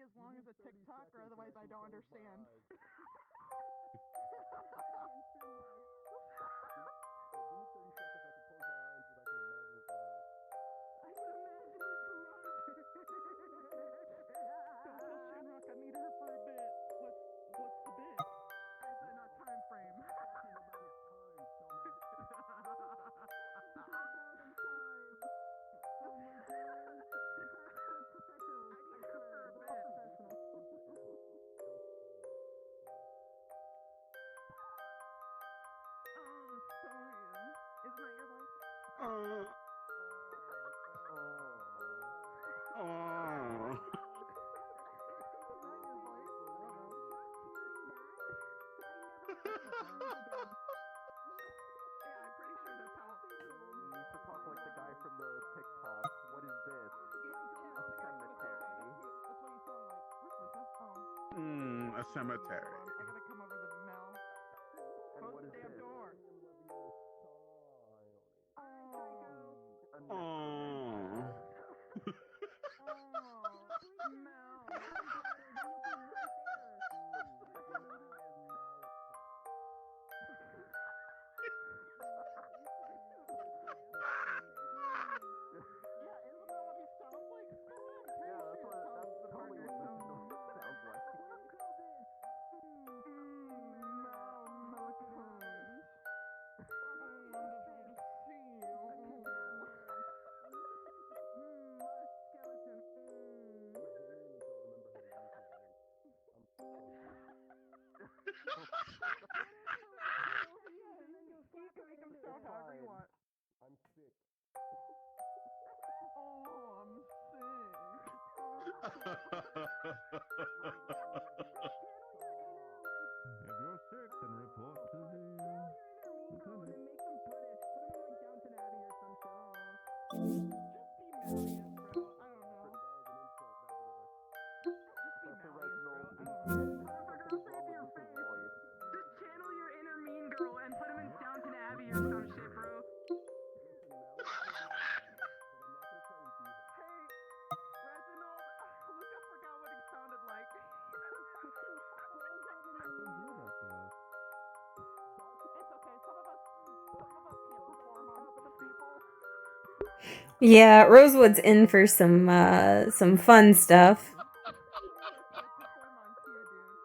as long as a TikTok, or otherwise I don't understand. Don't tell Shamrock I need her for a bit. What's the bit? As in a time frame. Oh, Scion. Isn't that your voice? Oh. Yeah, I'm pretty sure that's how. You used to talk like the guy from the TikTok. What is this? A cemetery. That's what you sound like. Where's Lisa? Oh. A cemetery. I gotta come over the Mel. And Close what the is damn this? door. Oh. Oh. Mel. Yeah, isn't that what he sounds like? Yeah, that's totally what this sounds like. Wonderful to see you. You can make him sound however you want. I'm sick. Oh, I'm sick. If you're sick, then report to the lieutenant. Just be Malleus, bro. I don't know. Just be Professor Malleus, bro. Reginald. I don't know. For God's sake, your face. Just channel your inner mean girl and put him in Downton Abbey or some shit, bro. Hey, Reginald. Luca forgot what he sounded like. It's okay. Some of us can't perform on for the people. Yeah, Rosewood's in for some fun stuff. Perform on cue, dude.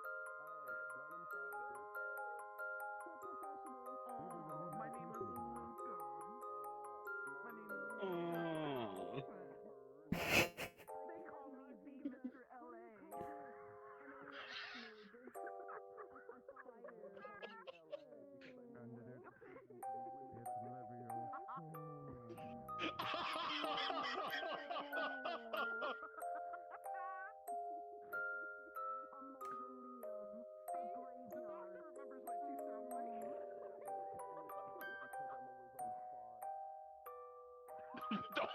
My name is Luca. My name is Luca. They call me the Mr. LA. The doctor remembers what you sound like.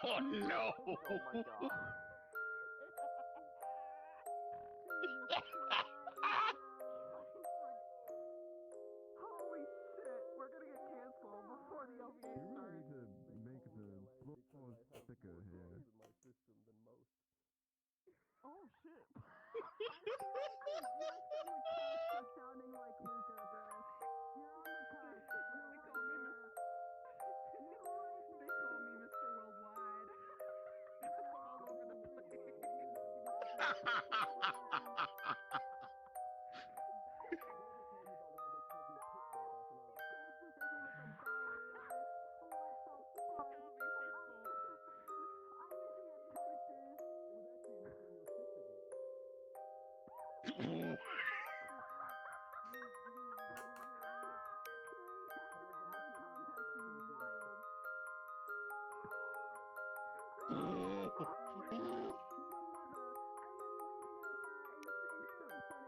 Oh no! Oh my god. Holy shit, we're gonna get canceled before the OVA You really starts. need to make the floor thicker here. Oh shit. They call me Mr. Worldwide. I'm all over the place.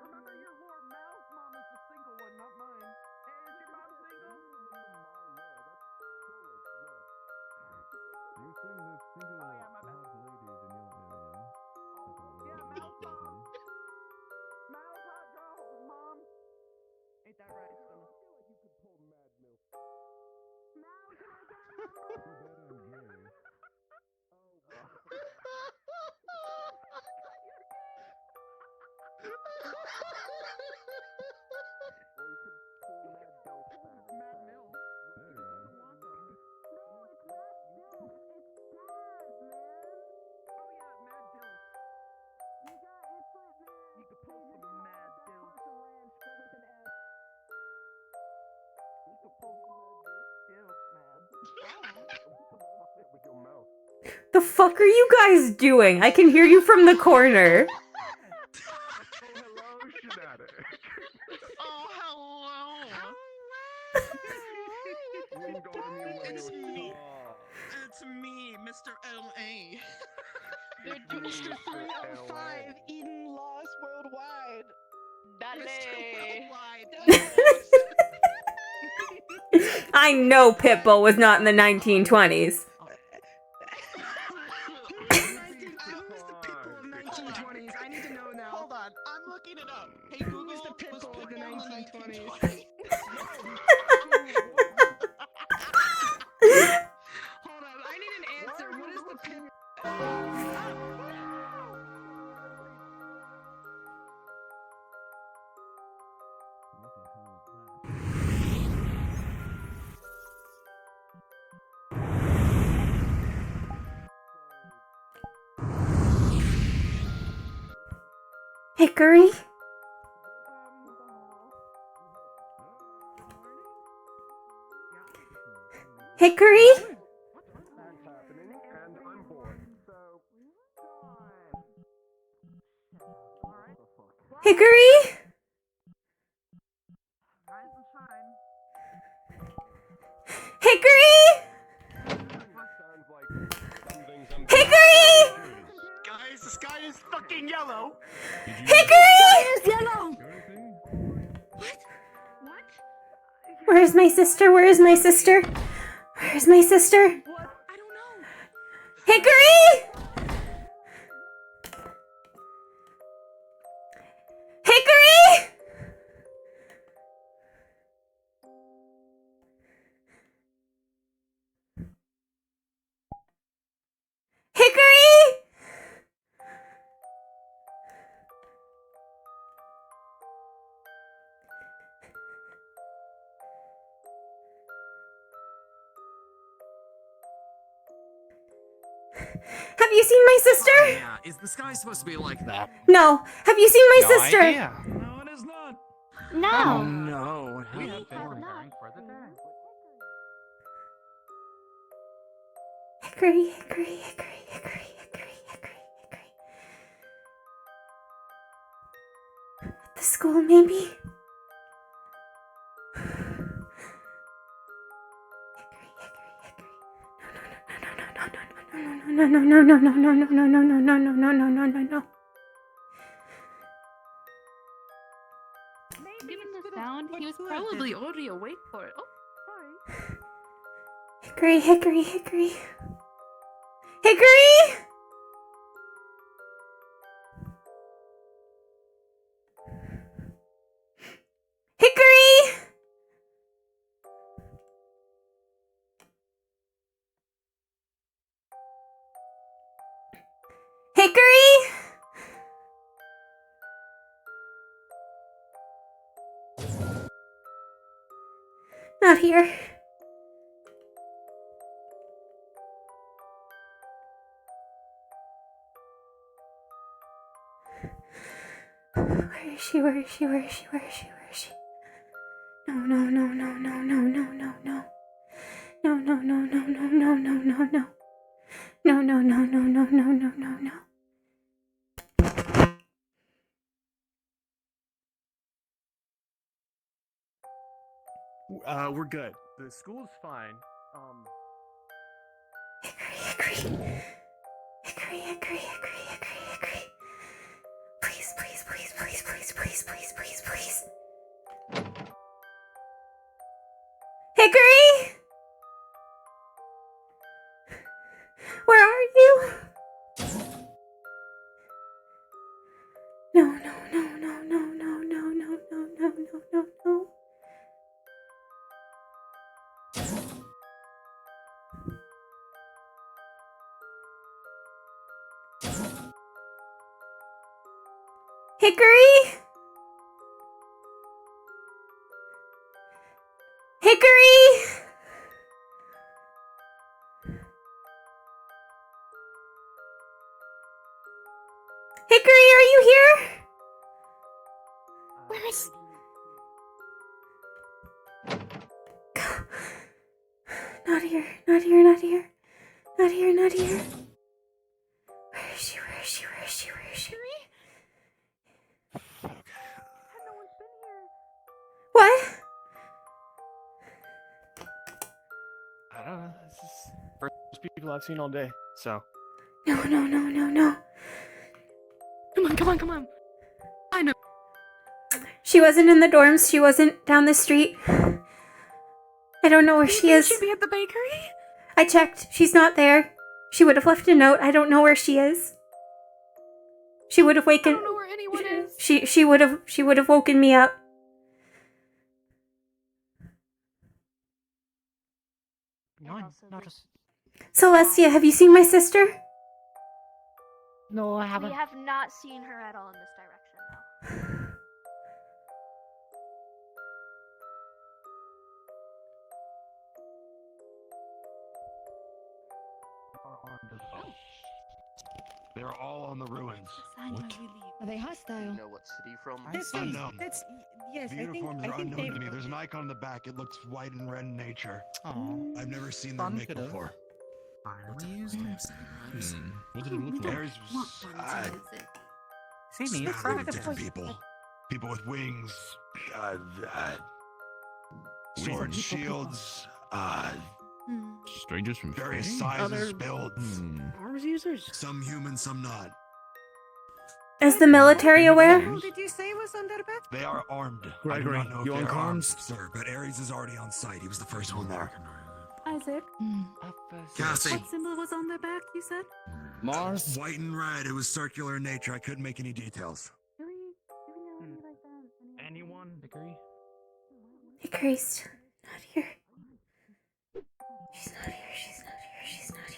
Remember, your Lord Mal's mom is the single one, not mine. Hey, is your mom single? Do you think there's single Oh, yeah, my bad. hot ladies in your area? Yeah, Mal's mom. Mal's hot girl, mom. Ain't that right, stomach? Too bad I'm gay. The fuck are you guys doing? I can hear you from the corner. Hello, Shenanic. Oh, hello. Wouldn't go to me when It's you me. talk. It's me, Mr. L.A. Mr. 305 Eden Lost Worldwide. Mr. Dale. Worldwide. I know Pitbull was not in the 1920s. Who's the Pitbull of 1920s? I need to know now. Hold on, I'm looking it up. Hey Google, Who's the was Pitbull of the 1920s? 1920s? Hold on, I need an answer. What is the Pitbull? What the hell is that? Hickory? Hickory? That's happening, and I'm bored. So, Hickory? Rise and shine. Hickory? sounds like something. Hickory? Guys, the sky is fucking yellow. Hickory? Anything? Where's my sister? Where is my sister? Where's my sister? What? I don't know. Hickory? Hickory? Hickory? Have you seen my sister? Yeah, is the sky supposed to be like that? No. Have you seen my sister? No, it is not. Oh No. no. We have been preparing for the day. Hickory, hickory, hickory, hickory, hickory, hickory, hickory. At the school, maybe? Hickory, hickory, hickory. No, no, no, no, no, no, no, no, no, no, no, no, no, no, no, no, no. Given the sound, he was probably already awake for it. Oh, sorry. Hickory, hickory, hickory. Hickory! Hickory! Hickory! Not here. Where is she? Where is she? Where is she? Where is she? Where is she? No, no, no, no, no, no, no, no, no. No, no, no, no, no, no, no, no, no. No, no, no, no, no, no, no, no, no. We're good. The school's fine. Hickory, hickory. Hickory, hickory, hickory, hickory, hickory. Please, please, please, please, please, please, please, please, please. Hickory! Where are you? No, no, no, no, no, no, no, no, no, no, no, no, no. Hickory? Hickory? Hickory, are you here? Where is... God Not here. Not here. Not here. Not here. Not here. Where is she? Where is she? Where is she? Where is she? What? I don't know. This is first people I've seen all day. So. No, no, no, no, no. Come on, come on, come on. I know. She wasn't in the dorms. She wasn't down the street. I don't know where she is. Should be at the bakery. I checked. She's not there. She would have left a note. I don't know where she is. She would have I waken. don't know where anyone is. She would have woken me up. Not just. Celestia, have you seen my sister? No, I We haven't. have not seen her at all in this direction, no. They're all on the ruins. Are they hostile? You know what city from? Unknown. That's yes. The I think uniforms I are think unknown they. to me. There's an icon on the back. It looks white and red in nature. Oh. I've never seen their make before. What do you use next? What did it look like? There's See me. scattered different people. People with wings, swords, shields, Strangers from various Fae? sizes, builds. Arms users. Some human, some not. Is the military aware? Who did you say was on their back? They are armed. I do Gregory, not know if you they on are armed, comms? sir, but Ares is already on site. He was the first one there. Isaac. Cassie. What symbol was on their back, you said? Mars? White and red. It was circular in nature. I couldn't make any details. Anyone? Dickory? Dickory's not here. She's not here. She's not here. She's not here.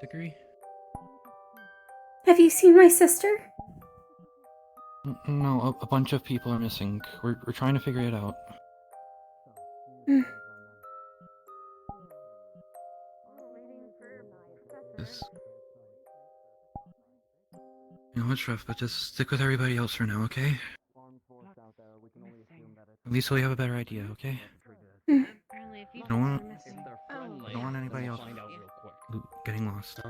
Dickory? Have you seen my sister? No, a bunch of people are missing. We're trying to figure it out. This. You know, it's rough, but just stick with everybody else for now, okay? At least we have a better idea, okay? Apparently, if you Don't want, Oh. don't want anybody else getting lost.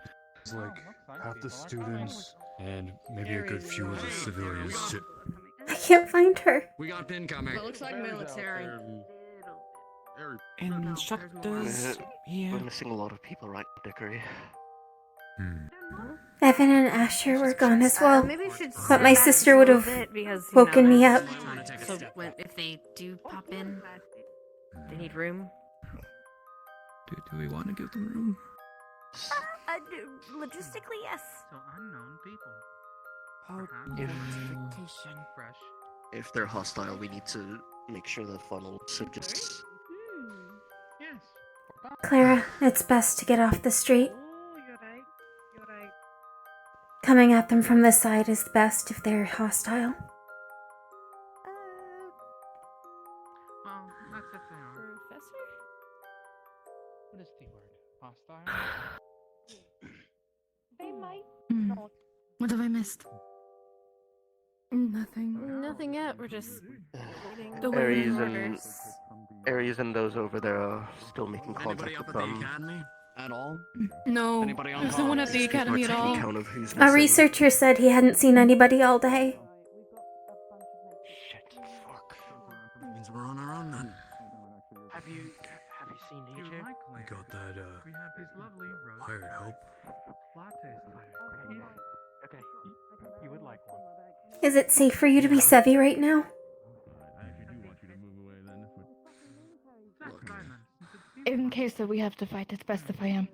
It's like half the students and maybe a good few of the civilians sit. I can't find her. We got incoming. It looks like military. Instructors, yeah. We're missing a lot of people, right, Dickory? Evan and Asher were gone as well. Maybe we should But my sit back sister just a would little have bit because, woken me up. So if they do pop in, they need room. Do we want to give them room? Logistically, yes. So unknown people. If they're hostile, we need to make sure the funnel suggests. Yes. Clara, it's best to get off the street. Oh, you're right. You're right. Coming at them from the side is best if they're hostile. Well, that's if they are. Professor? What is the word? Hostile? They might not. What have I missed? Nothing. Nothing yet. We're just waiting. The waiting orders. Ares and those over there are still making contact Anybody up with at the them. academy? At all? No. Anybody on There's no one call? at the We're academy at taking all. count of who's A missing. researcher said he hadn't seen anybody all day. Shit, fuck. Means we're on our own then. Have you seen You're AJ? likely. Got that, We have his lovely rose hired help? latte spider. Okay. You would like one. Is it safe for you to be Sevi right now? I actually do want you to move away then. That's Simon. In case that we have to fight, it's best if I am.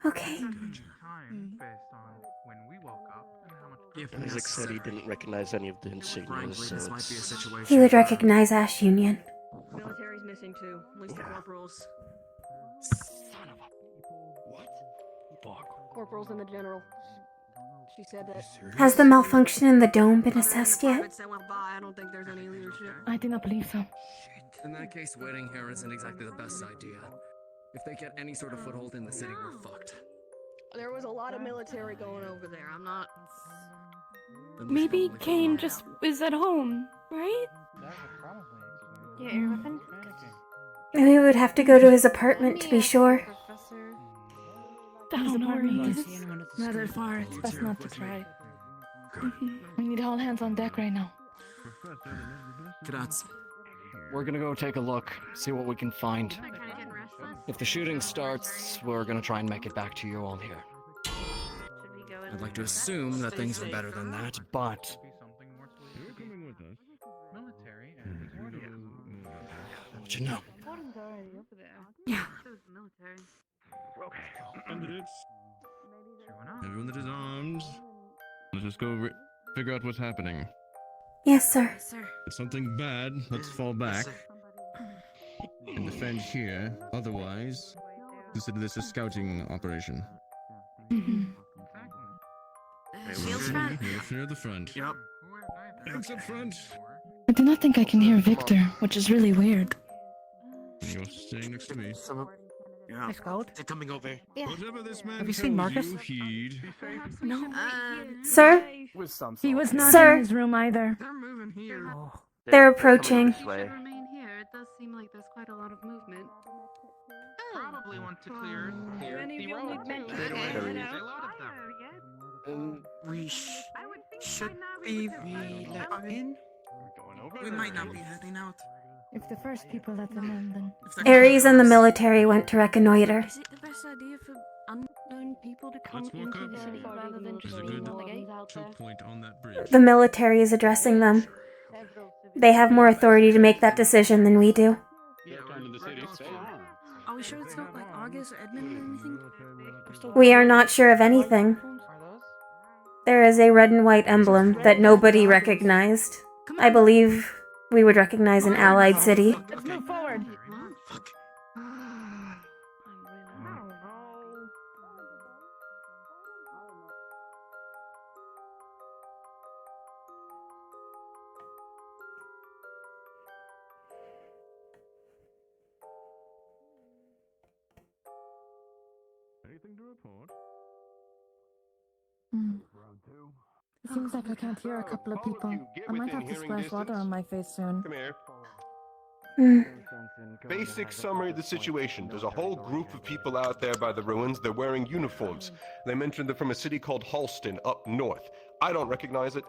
Okay. Time based on when we woke up and how much. If Isaac said he didn't recognize any of the insignias, Frankly, so this might be a it's... situation. He would recognize Ash Union. Military's missing too. At least the corporals. Son of a... What? Fuck. Corporals and the general. She said that. Has the malfunction in the dome been assessed yet? That went by. I don't think there's any leadership. I do not believe so. In that case, waiting here isn't exactly the best idea. If they get any sort of foothold in the city, we're fucked. There was a lot of military going over there. I'm not. Maybe Kane just is at home, right? That would probably explain. Yeah, air weapon. We would have to go to his apartment to be sure. I don't know where he is. Not that far. It's best not to try. We need all hands on deck right now. Cadets, we're gonna go take a look, see what we can find. If the shooting starts, we're gonna try and make it back to you all here. I'd like to assume that things are better than that, but You're coming with us. military What you know. Yeah. Candidates. Everyone that is armed. Let's just go figure out what's happening. Yes, sir. Sir. If something bad, let's fall back and defend here. Otherwise, consider this a scouting operation. Shields front. Yes, near the front. Yep. Thanks up front. I do not think I can hear Victor, which is really weird. You're staying next to me. Yeah. I scout? They're coming over. Whatever this man Have you seen tells Marcus? you, heed. No. Sir? With some He was not Sir? in his room either. They're moving here. They're approaching. Remain here. It does seem like there's quite a lot of movement. Probably want to clear Any the of you road. need men to There's get a out? lot of them. We should be let in. We might not be heading out. If the first people let them in, then... Ares and the military went to reconnoiter. Is it the best idea for unknown people to come Let's walk into up. the city rather than There's just a being good on the gate out there? choke point on that bridge. The military is addressing them. They have more authority to make that decision than we do. Into the city. Are we sure it's not like Argus or Edmund or anything? We are not sure of anything. There is a red and white emblem that nobody recognized. I believe we would recognize an allied city. Let's move forward. Anything to report? It seems like I can't hear a couple of people. I might have to splash water on my face soon. Come here. Hmm. Basic summary of the situation. There's a whole group of people out there by the ruins. They're wearing uniforms. They mentioned they're from a city called Halston up north. I don't recognize it.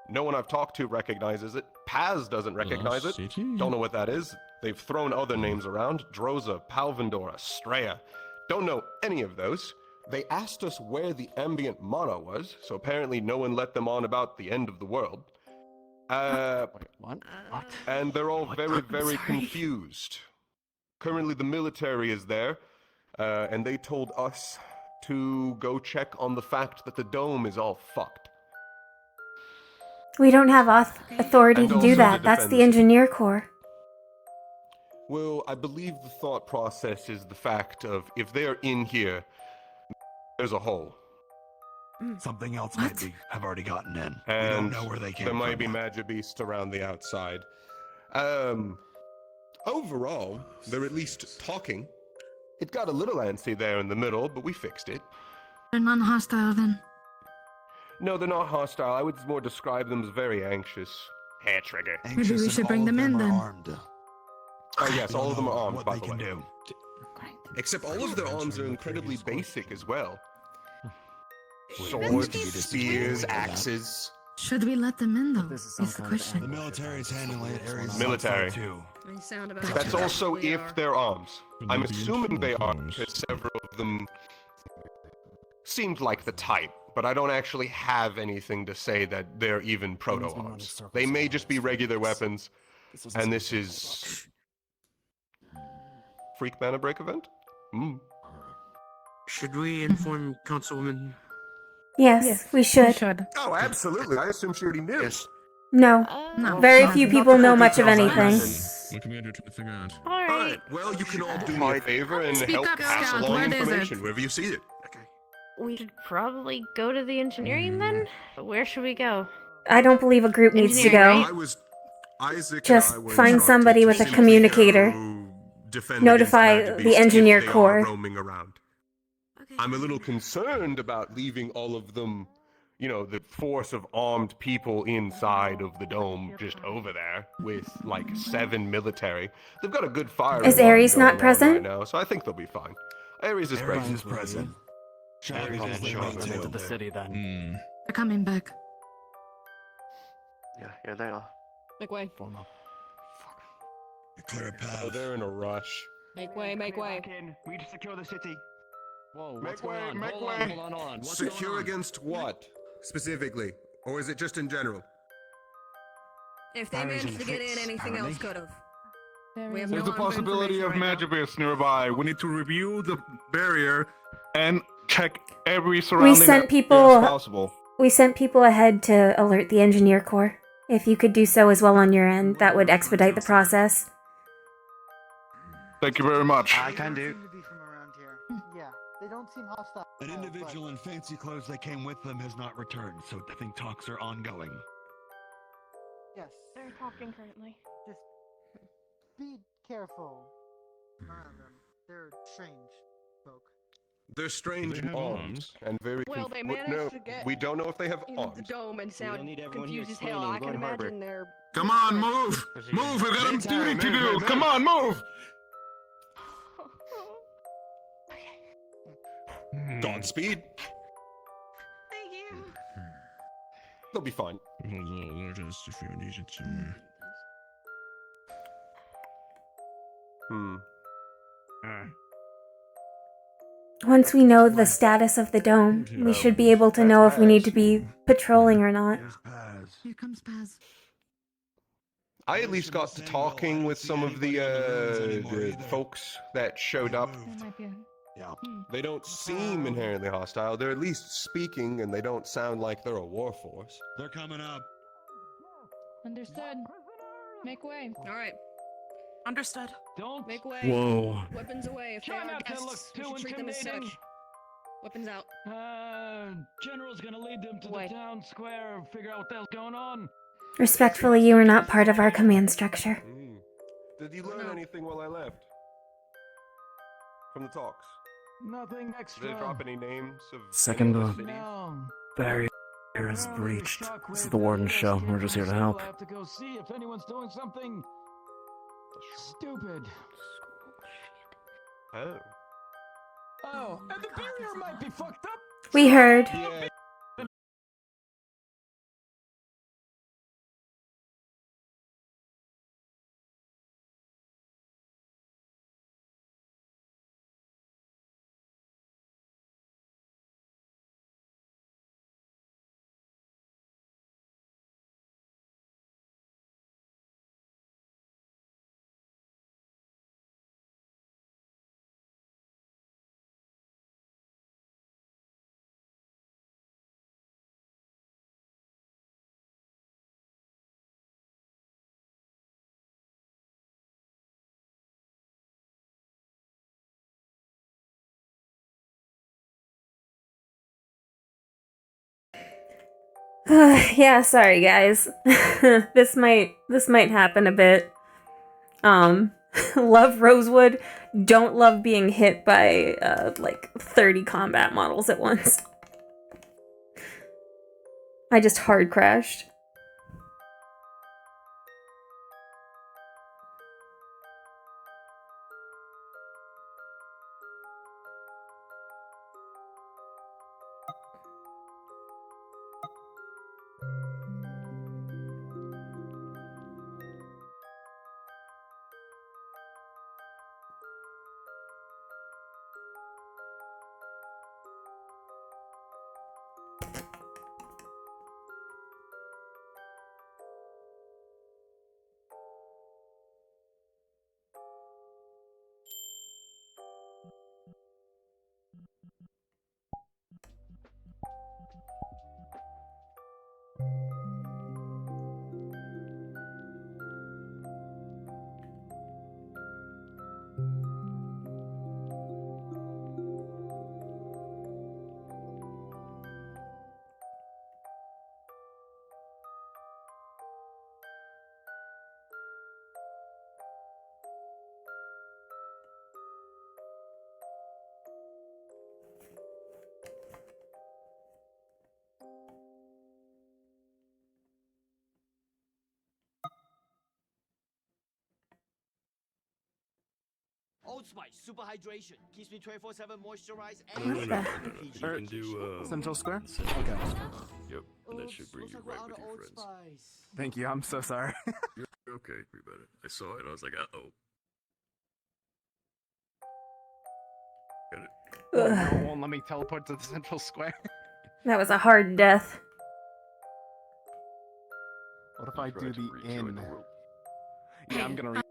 No one I've talked to recognizes it. Paz doesn't recognize it. Don't know what that is. They've thrown other names around. Droza, Palvindor, Estrella. Don't know any of those. They asked us where the ambient mana was, so apparently no one let them on about the end of the world. What? And they're all very confused. Currently the military is there, and they told us to go check on the fact that the dome is all fucked. We don't have authority And to also do to that. That's defend the the city. engineer corps. Well, I believe the thought process is the fact of if they're in here, there's a hole. Something else might be. Have already gotten in. And we don't know where they came there from. might be magic beasts around the outside. Overall, they're at least talking. It got a little antsy there in the middle, but we fixed it. They're non-hostile then. No, they're not hostile. I would more describe them as very anxious. Hair trigger. Maybe we should bring them in then. Oh yes, all of them are armed, what by they the can way. do. Except all of their arms are incredibly basic as well. Swords, Swords, spears, axes. Should we let them in though? This is Is some the kind of question. The military's handling it. Areas Military. too. They sound about That's like also we if are. they're arms. But I'm not the assuming they are uniforms. because several of them seemed like the type, but I don't actually have anything to say that they're even proto-arms. They may just be regular weapons, and this is... Freak Mana Break event? Should we inform Councilwoman? Yes, we should. Oh, absolutely. I assume she already knew. Yes. No. No. Very few people know much of anything. What can we do to figure out? Alright, well, you can all do me a favor and Speak help up, pass Scout. along What is it? information wherever you see it. We should probably go to the engineering then? Where should we go? I don't believe a group needs to Engineering, go. right? was Isaac. Just find somebody with a communicator. Notify the engineer corps. Roaming around. Okay. I'm a little concerned about leaving all of them, you know, the force of armed people inside of the dome just over there with like 7 military. They've got a good firing Is line Ares not going on present? right now, so I think they'll be fine. Ares is Ares present. is present. They're Ares probably is moving present into the too. city then. They're coming back. Yeah, they are. Make way. Form up. Clear a path. Oh, they're in a rush. Make way, make way. We need to secure the city. Whoa, Make what's going way, on? make Hold way. on, hold on. What's going Secure on? against what, specifically? Or is it just in general? If they Barriers managed to and get in, fits, anything else apparently. could have. There We is have no no There's a armed possibility information of right now. Magibus nearby. We need to review the barrier and check every We surrounding sent area people. as possible. We sent people ahead to alert the engineer corps. If you could do so as well on your end, that would expedite the process. Thank you very much. I can do. Yeah, they don't seem hostile. An individual in fancy clothes that came with them has not returned, so I think talks are ongoing. Yes. They're talking currently. Just be careful around them. They're strange folk. They're strange They have arms and very. Well, they no, managed to get we don't know if they have in the arms. dome and sound need everyone here confused as hell. I can explaining going imagine they're. Come on, move! Move! We've got a duty to do! Come on, move! Godspeed. Thank you. They'll be fine. Alert us if you need it somewhere. Once we know the status of the dome, we should be able to know if we need to be patrolling or not. Here comes Paz. I at least got to talking with some of the folks that showed up. There might be a... Yeah. They don't seem inherently hostile. They're at least speaking, and they don't sound like they're a war force. They're coming up. Understood. Make way. All right, Understood. Don't make way. Whoa. Weapons away. If they Try are not to guests, look we too should treat them as intimidating. such. Weapons out. General's gonna lead them to Wait. the town square and figure out what the hell's going on. Respectfully, you are not part of our command structure. Did you learn anything while I left? From the talks? Nothing Did extra. they drop any names of Second, any of the cities? No. Barrier is breached. This is the warden's show. We're just here to help. I have to go see if anyone's doing something stupid. Oh. Oh, and the barrier might be fucked up. We heard. Yeah. Yeah, sorry guys. this might happen a bit. Love Rosewood, don't love being hit by like 30 combat models at once. I just hard crashed. Old Spice, super hydration. Keeps me 24/7 moisturized What and the? You can do Central Square? Okay. Yep, and that should bring you right with your friends. Thank you. I'm so sorry. You're okay, everybody. I saw it. I was like, uh-oh. Got it. Oh, no, won't let me teleport to the Central Square. That was a hard death. What if I do the inn? Yeah, I'm gonna read.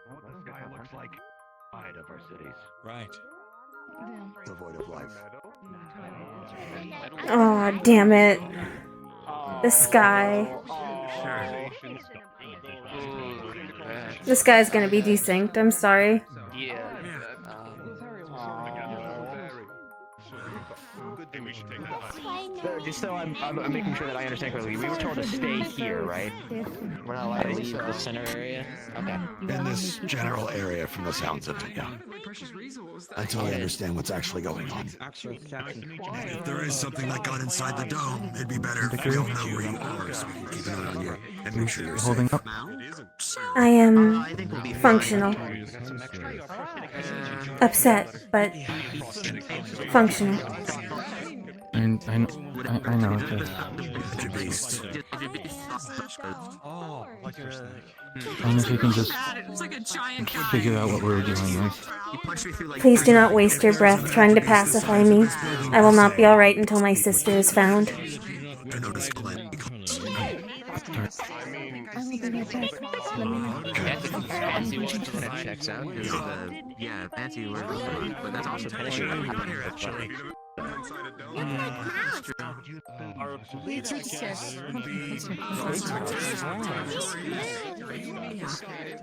What the sky looks like outside of our cities. Right. Devoid of life. Oh, damn it. The sky. This guy's gonna be desynced. I'm sorry. Yeah. Just so I'm making sure that I understand correctly, we were told to stay here, right? We're not allowed to leave the center area? Okay. In this general area from the sounds of it, yeah. Until I understand what's actually going on. If there is something that got inside the dome, it'd be better if we all know where you are so we can keep an eye on you and make sure you're Holding safe. up. I am functional. Upset, but functional. I know. Beast. Oh, like your snake. I wonder if we can just It's like a giant figure out what we're dealing with. Please do not waste your breath trying to pacify me. I will not be alright until my sister is found. Fancy one that checks out. Yeah, fancy word, but that's also punishment. Actually.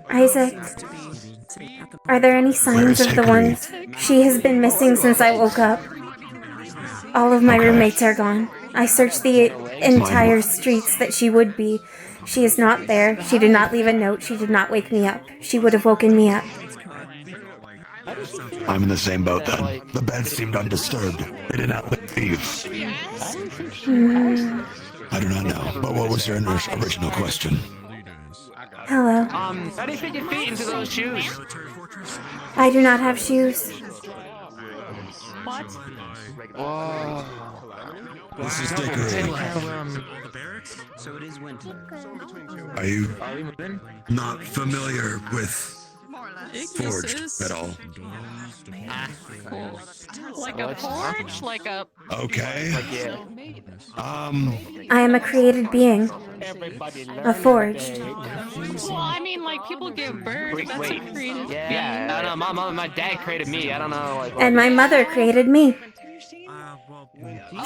Isaac, are there any signs of the ones? She has been missing since I woke up. All of my roommates are gone. I searched the entire streets that she would be. She is not there. She did not leave a note. She did not wake me up. She would have woken me up. I'm in the same boat then. The bed seemed undisturbed. They did not leave. I do not know, but what was your original question? Hello. How do you fit your feet into those shoes? I do not have shoes. What? Whoa. This is Dickory. So it is winter. Are you not familiar with forged at all? Like a forge? Like a... Okay. I am a created being. A forged. Well, I mean, like, people give birth. That's a creative Yeah, I don't know. My dad created me. I don't know. Like, And my mother created me.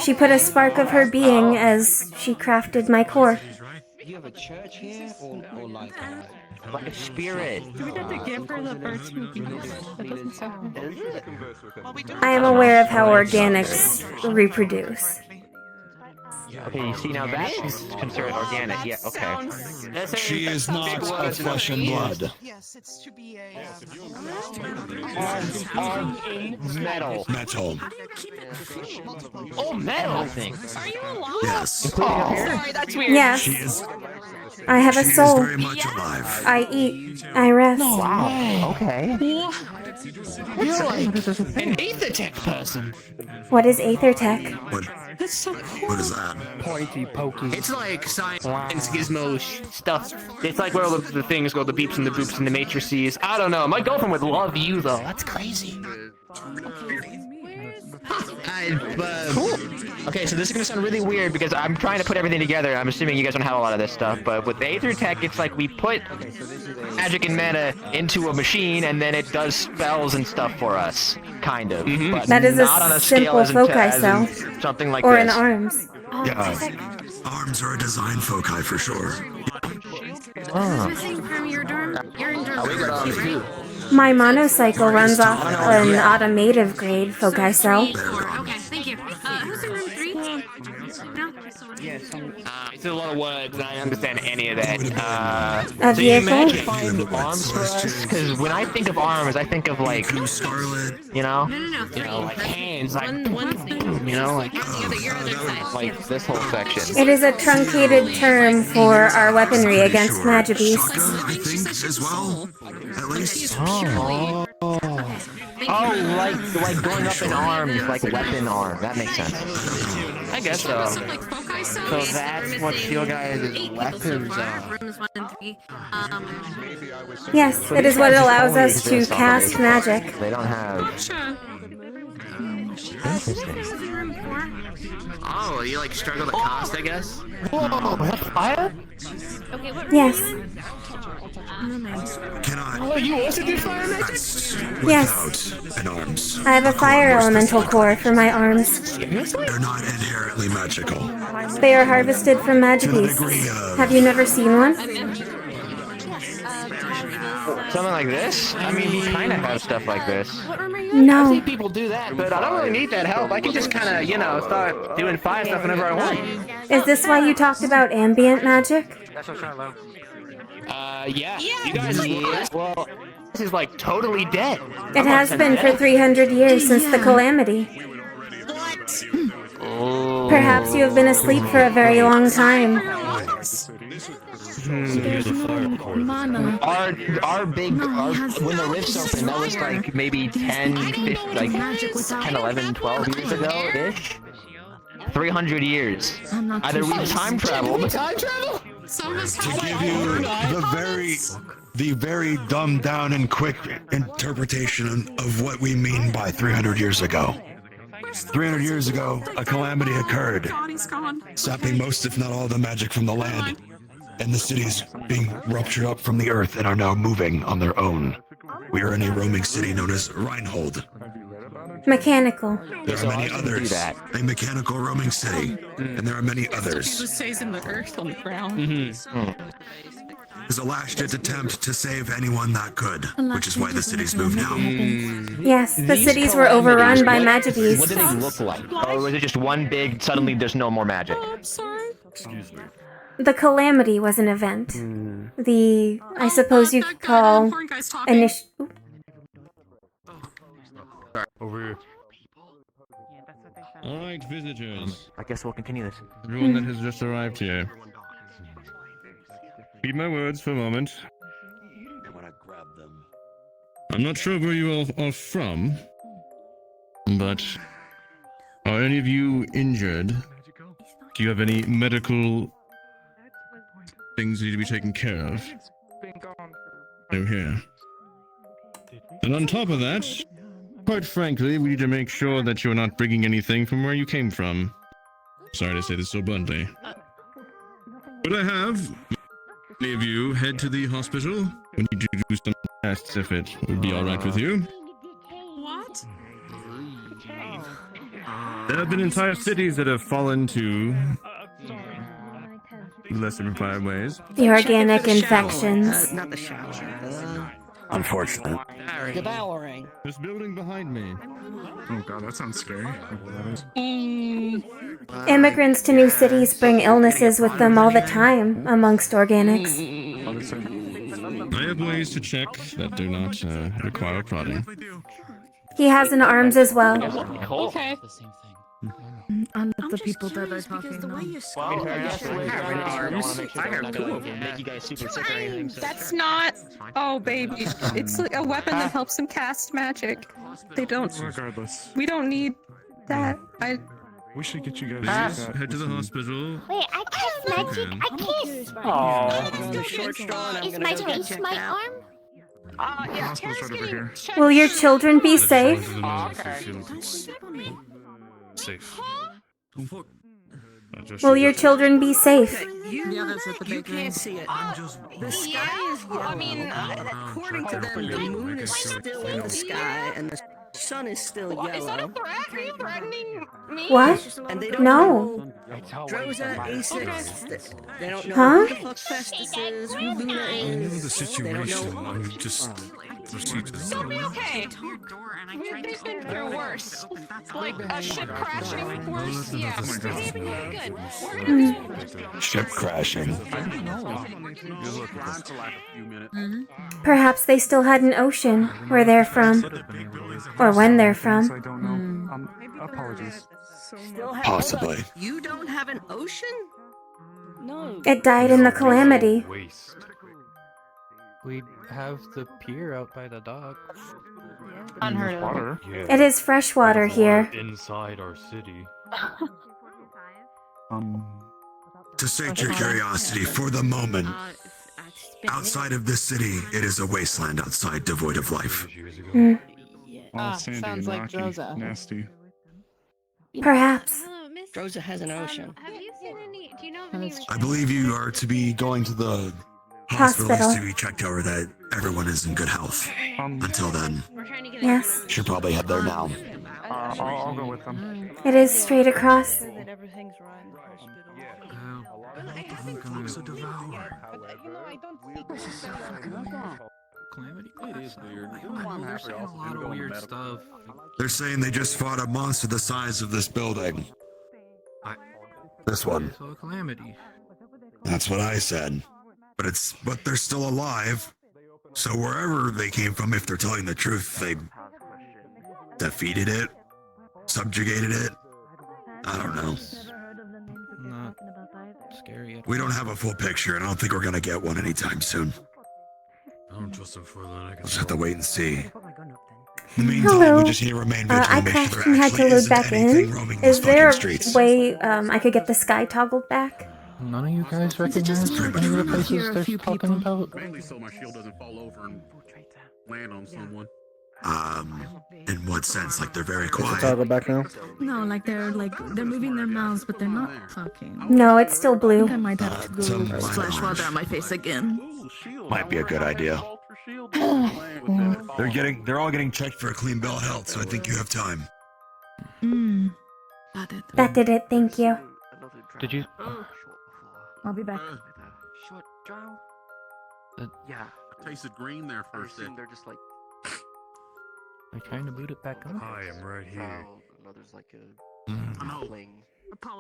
She put a spark of her being as she crafted my core. Do you have a church here, or like a spirit? Do we get to give her the birth smoking? That doesn't sound good. I am aware of how organics reproduce. Okay, you see now that's considered organic. Yeah, okay. She is not of flesh and blood. Yes, it's to be a. Metal. Metal. Oh, metal. Are you alive? Yes. Oh, Sorry, that's weird. Yes. She is. I have a She is soul. very much alive. I eat. I rest. Wow. Okay. You're like an ether tech person. What is Aether Tech? What? That's so cool. What is that? Pointy, pokey. It's like science gizmo stuff. It's like where all the things go, the beeps and the boops and the matrices. I don't know. My girlfriend would love you though. That's crazy. Cool. Okay, so this is gonna sound really weird because I'm trying to put everything together. I'm assuming you guys don't have a lot of this stuff, but with Aether Tech, it's like we put magic and mana into a machine, and then it does spells and stuff for us, kind of. But That is not a on a scale simple foci as in cell. something like Or this. in arms. Yeah. Arms are a design foci for sure. Missing from your dorm. You're in dorm. We got arms too. My monocycle runs off an automotive grade foci cell. Okay, thank you. Who's in room 3? No? It's a lot know what I understand any of that. A So you vehicle? managed to find arms for us? Because when I think of arms, I think of like, you know, like hands, like, you know, like this whole section. It is a truncated term for our weaponry against magic beasts. I think as well. At least. Oh, like going up in arms, like weapon arm. That makes sense. I guess so. So that's what Shield Guys' weapons are. Yes, it is what allows us to cast magic. They don't have. Interesting. Oh, you like struggle to cast, I guess? Whoa, that's fire? Yes. Can I? Oh, you also do fire magic? Yes. Without an arms. I have a fire elemental core for my arms. They're not inherently magical. They are harvested from magic beasts. Have you never seen one? Something like this? I mean, we kind of have stuff like this. No. I see people do that, but I don't really need that help. I can just kind of, you know, start doing fire stuff whenever I want. Is this why you talked about ambient magic? Yeah. You guys, well, this is like totally dead. It has been for 300 years since the calamity. Perhaps you have been asleep for a very long time. Our when the rifts opened, that was like maybe 10, 15, like 10, 11, 12 years ago-ish. 300 years. Either we time traveled. Time travel? To give you the very dumbed down and quick interpretation of what we mean by 300 years ago. 300 years ago, a calamity occurred, sapping most, if not all, the magic from the land, and the cities being ruptured up from the earth and are now moving on their own. We are in a roaming city known as Reinhold. Mechanical. There are many others. A mechanical roaming city, and there are many others. It stays in the earth on the ground. It was a last-ditch attempt to save anyone that could, which is why the cities move now. Yes, the cities were overrun by magic beasts. What did they look like? Or was it just one big, suddenly there's no more magic? Excuse me. The calamity was an event. I suppose you could call Over here. Alright, visitors. I guess we'll continue this. Everyone that has just arrived here. Read my words for a moment. I'm not sure where you all are from, but are any of you injured? Do you have any medical things that need to be taken care of? I'm here. And on top of that, quite frankly, we need to make sure that you're not bringing anything from where you came from. Sorry to say this so bluntly. But I have many of you head to the hospital. We need to do some tests if it would be alright with you. What? There have been entire cities that have fallen to less simplified ways. The organic infections. Not the shower. Unfortunate. Devouring. This building behind me. Oh god, that sounds scary. Immigrants to new cities bring illnesses with them all the time amongst organics. I have ways to check that do not require prodding. He has an arms as well. Okay. I love the people that are talking now. That's not. Oh, baby. It's like a weapon that helps them cast magic. They don't. Regardless. We don't need that. We should get you guys. Head to the hospital. Wait, I cast magic. I can't. Oh. Is my face my arm? Yeah. Hospital's right over here. Will your children be safe? Safe. Will your children be safe? You can't see it. The sky is yellow. I mean, according to them, the moon is still in the sky, and the sun is still yellow. Is that a threat? Are you threatening me? What? And they don't No. know Droza, Aesix, they don't know Huh? who the fuck Festus is, who Luna I is. knew the situation. I just proceed to It'll be okay. We've been through worse. Like a ship crashing, worse. Yeah, we're behaving really good. We're good. Ship crashing. Perhaps they still had an ocean where they're from. Or when they're from. Apologies. Possibly. You don't have an ocean? No. It died in the calamity. Waste. We have the pier out by the dock. Unheard Water. It is fresh water here. Inside our city. To sate your curiosity for the moment, outside of this city, it is a wasteland outside, devoid of life. Sounds like Rosa. Nasty. Perhaps. Rosa has an ocean. Have you seen any? Do you know of any? I believe you are to be going to the hospital Hospital. to be checked over that everyone is in good health. Until then, Yes. should probably head there now. I'll go with them. It is straight across. Calamity? It is weird. They're saying a lot of weird stuff. They're saying they just fought a monster the size of this building. This one. So a calamity. That's what I said. But they're still alive. So wherever they came from, if they're telling the truth, they defeated it, subjugated it. I don't know. Not scary. We don't have a full picture, and I don't think we're gonna get one anytime soon. I don't trust them for that. We'll just have to wait and see. In the meantime, Hello. we just need to remain vigilant I and make sure crashed there and had to actually load isn't back anything in. roaming Is these there fucking a streets. way I could get the sky toggled back? None of you guys recognize any of the places they're talking about? Mainly so my shield doesn't fall over and land on someone. In what sense? Like they're very quiet. Toggle back now? No, like they're moving their mouths, but they're not talking. No, it's still blue. I think I might have to go splash water on my face again. Might be a good idea. They're all getting checked for a clean bill of health, so I think you have time. Got it. That did it, thank you. Did you? I'll be back. Short drow? Yeah. I tasted green there first. They're just like. I'm trying to boot it back up. Hi, I'm right here. No, there's like a.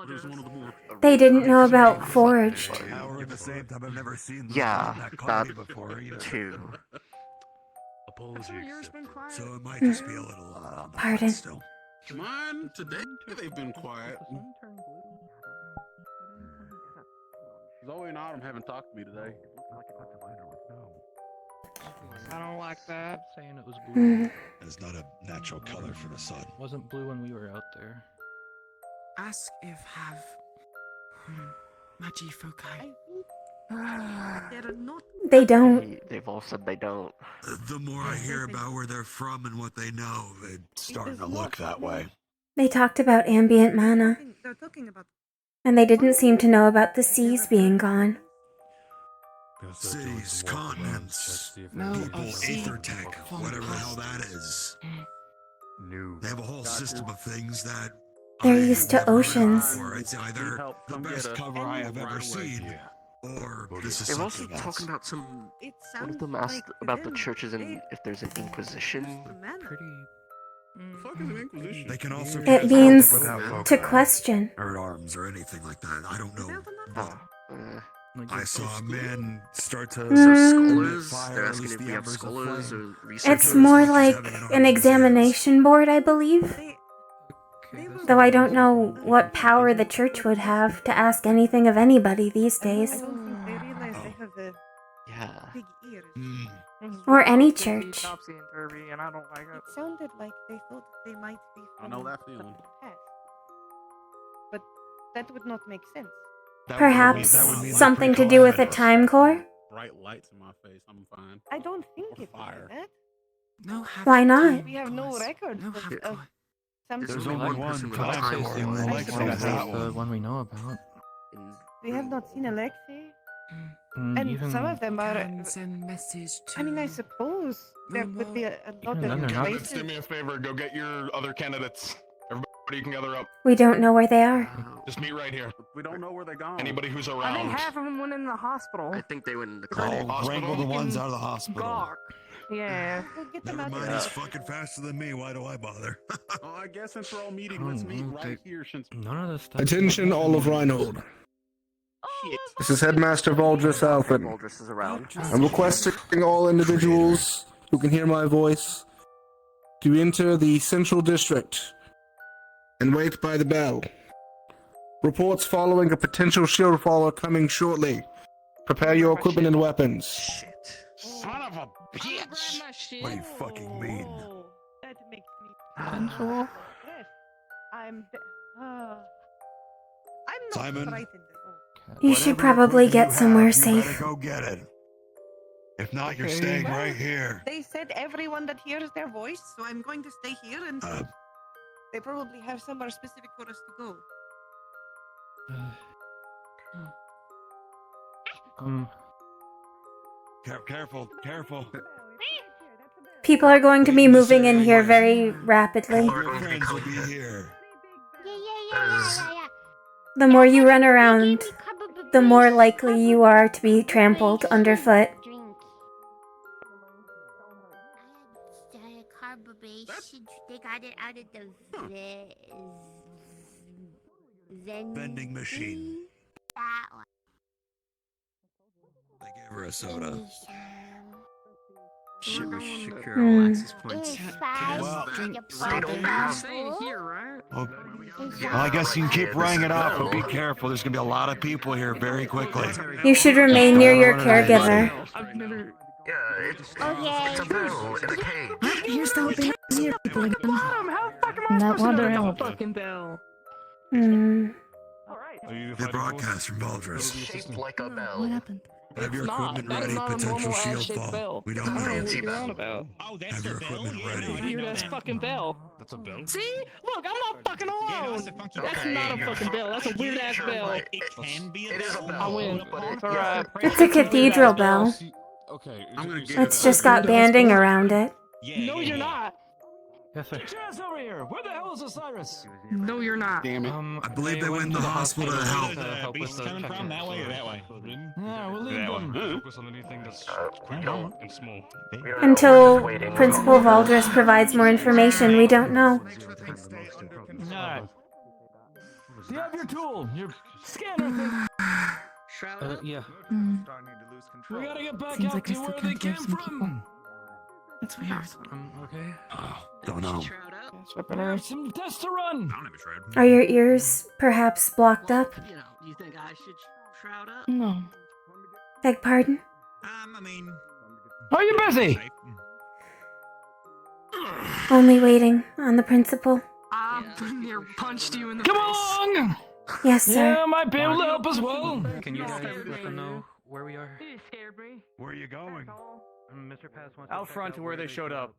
There's one of the more. They didn't know about Forge. At the same time, I've never seen that before either. Too. Apologies. So it might just be a little on the Pardon. fence still. Mine today, they've been quiet. Zoe and Autumn haven't talked to me today. I don't like that. Saying it was blue. It's not a natural color for the sun. It wasn't blue when we were out there. Ask if have Magi foci. They don't. They've all said they don't. The more I hear about where they're from and what they know, it's starting to look that way. They talked about ambient mana. They're talking about. And they didn't seem to know about the seas being gone. Cities, continents, people, aether tech, whatever the hell that is. They have a whole system of things that They're used to oceans. Or it's either the best cover I have ever seen, or this is They're also something else. talking about some. One of them asked about the churches and if there's an inquisition. Fuck is an inquisition? They can also It means to question. or arms or anything like that. I don't know. I saw a man start to Scholars? fire They're at asking least if the we have embers of scholars flame. or researchers. It's more like an examination board, I believe. Though I don't know what power the church would have to ask anything of anybody these days. They realize they have the big ears. Or any church. Topsy and turvy, and I don't like it. It sounded like they thought they might be. I know that feeling. Past. But that would not make sense. Perhaps something to do with a time core? Bright lights in my face. I'm fine. I don't think it Fire. was that. No. Why not? We have no record of something. There's only one time core. That's the one we know about. We have not seen Alexei. And And even some of them are. Send message to I mean, I suppose there could be a lot Even then of they're not- places. Do me a favor, go get your other candidates. Everybody can gather up. We don't know where they are. Just meet right here. We don't know where they're gone. Anybody who's I think around. half of them went in the hospital. I think they went in the I'll clinic. wrangle the ones out of the hospital. Gawk. Yeah. Never mind, he's fucking faster than me. Why do I bother? Oh, I guess since we're all meeting, let's meet right here since... None of this stuff. Attention, all of Reinhold. Shit. This is Headmaster Valdris Alphen. Valdris is around. I'm requesting all individuals who can hear my voice to enter the Central District and wait by the bell. Reports following a potential shield faller coming shortly. Prepare your equipment and weapons. Son of a bitch! What do you fucking mean? That makes me. Sensual. Yes. I'm not Simon? frightened. You should Whatever probably equipment get you somewhere have, you safe. better go get it. If not, you're staying right here. They said everyone that hears their voice, so I'm going to stay here until they probably have somewhere specific for us to go. Careful. People are going to be moving in here very rapidly. Your friends will be here. The more you run around, the more likely you are to be trampled underfoot. They got it out of the Vending machine. That one. They gave her a soda. Should we secure Hmm. all access points? Staying here, right? Well, I guess you can keep running it off, but be careful. There's gonna be a lot of people here very quickly. You should remain near your caregiver. I've never... It's a bell in a cage. Here's the open ear people again. That water help. Fucking bell. The broadcast from Valdris. Shaped like a bell. What happened? Have your equipment That is ready, not a potential normal shield ad-shaped fall. bell. We don't I don't know know. what you're on about. Have your equipment ready. Weird ass fucking bell. That's a bell. See? Look, I'm not fucking alone. That's not a fucking bell. That's a weird ass bell. It can be a bell. I win. It's alright. It's a cathedral bell. Okay. It's just got banding around it. No, you're not. Yes, sir. Jazz over here! Where the hell is Osiris? No, you're not. Damn it. I believe they went in the hospital to help. Beast coming from that way or that way? Yeah, we'll leave That them. one. Focus on anything that's quick and small. Until Principal Valdris provides more information, we don't know. Alright. Do you have your tool? Your scanner thing? Yeah. We gotta get back Seems out like to I still where they can't hear came some people. from. That's weird. Okay. Don't know. There's some tests to run. Are your ears perhaps blocked up? You know, you think I should shroud up? No. Beg pardon? Are you busy? Only waiting on the principal. Near punched you in the Come face. along! Yes, sir. Yeah, might be able to help as well. Can you guys let them know where we are? You scared me. Where are you going? Mr. Pass wants Out front to where they showed up.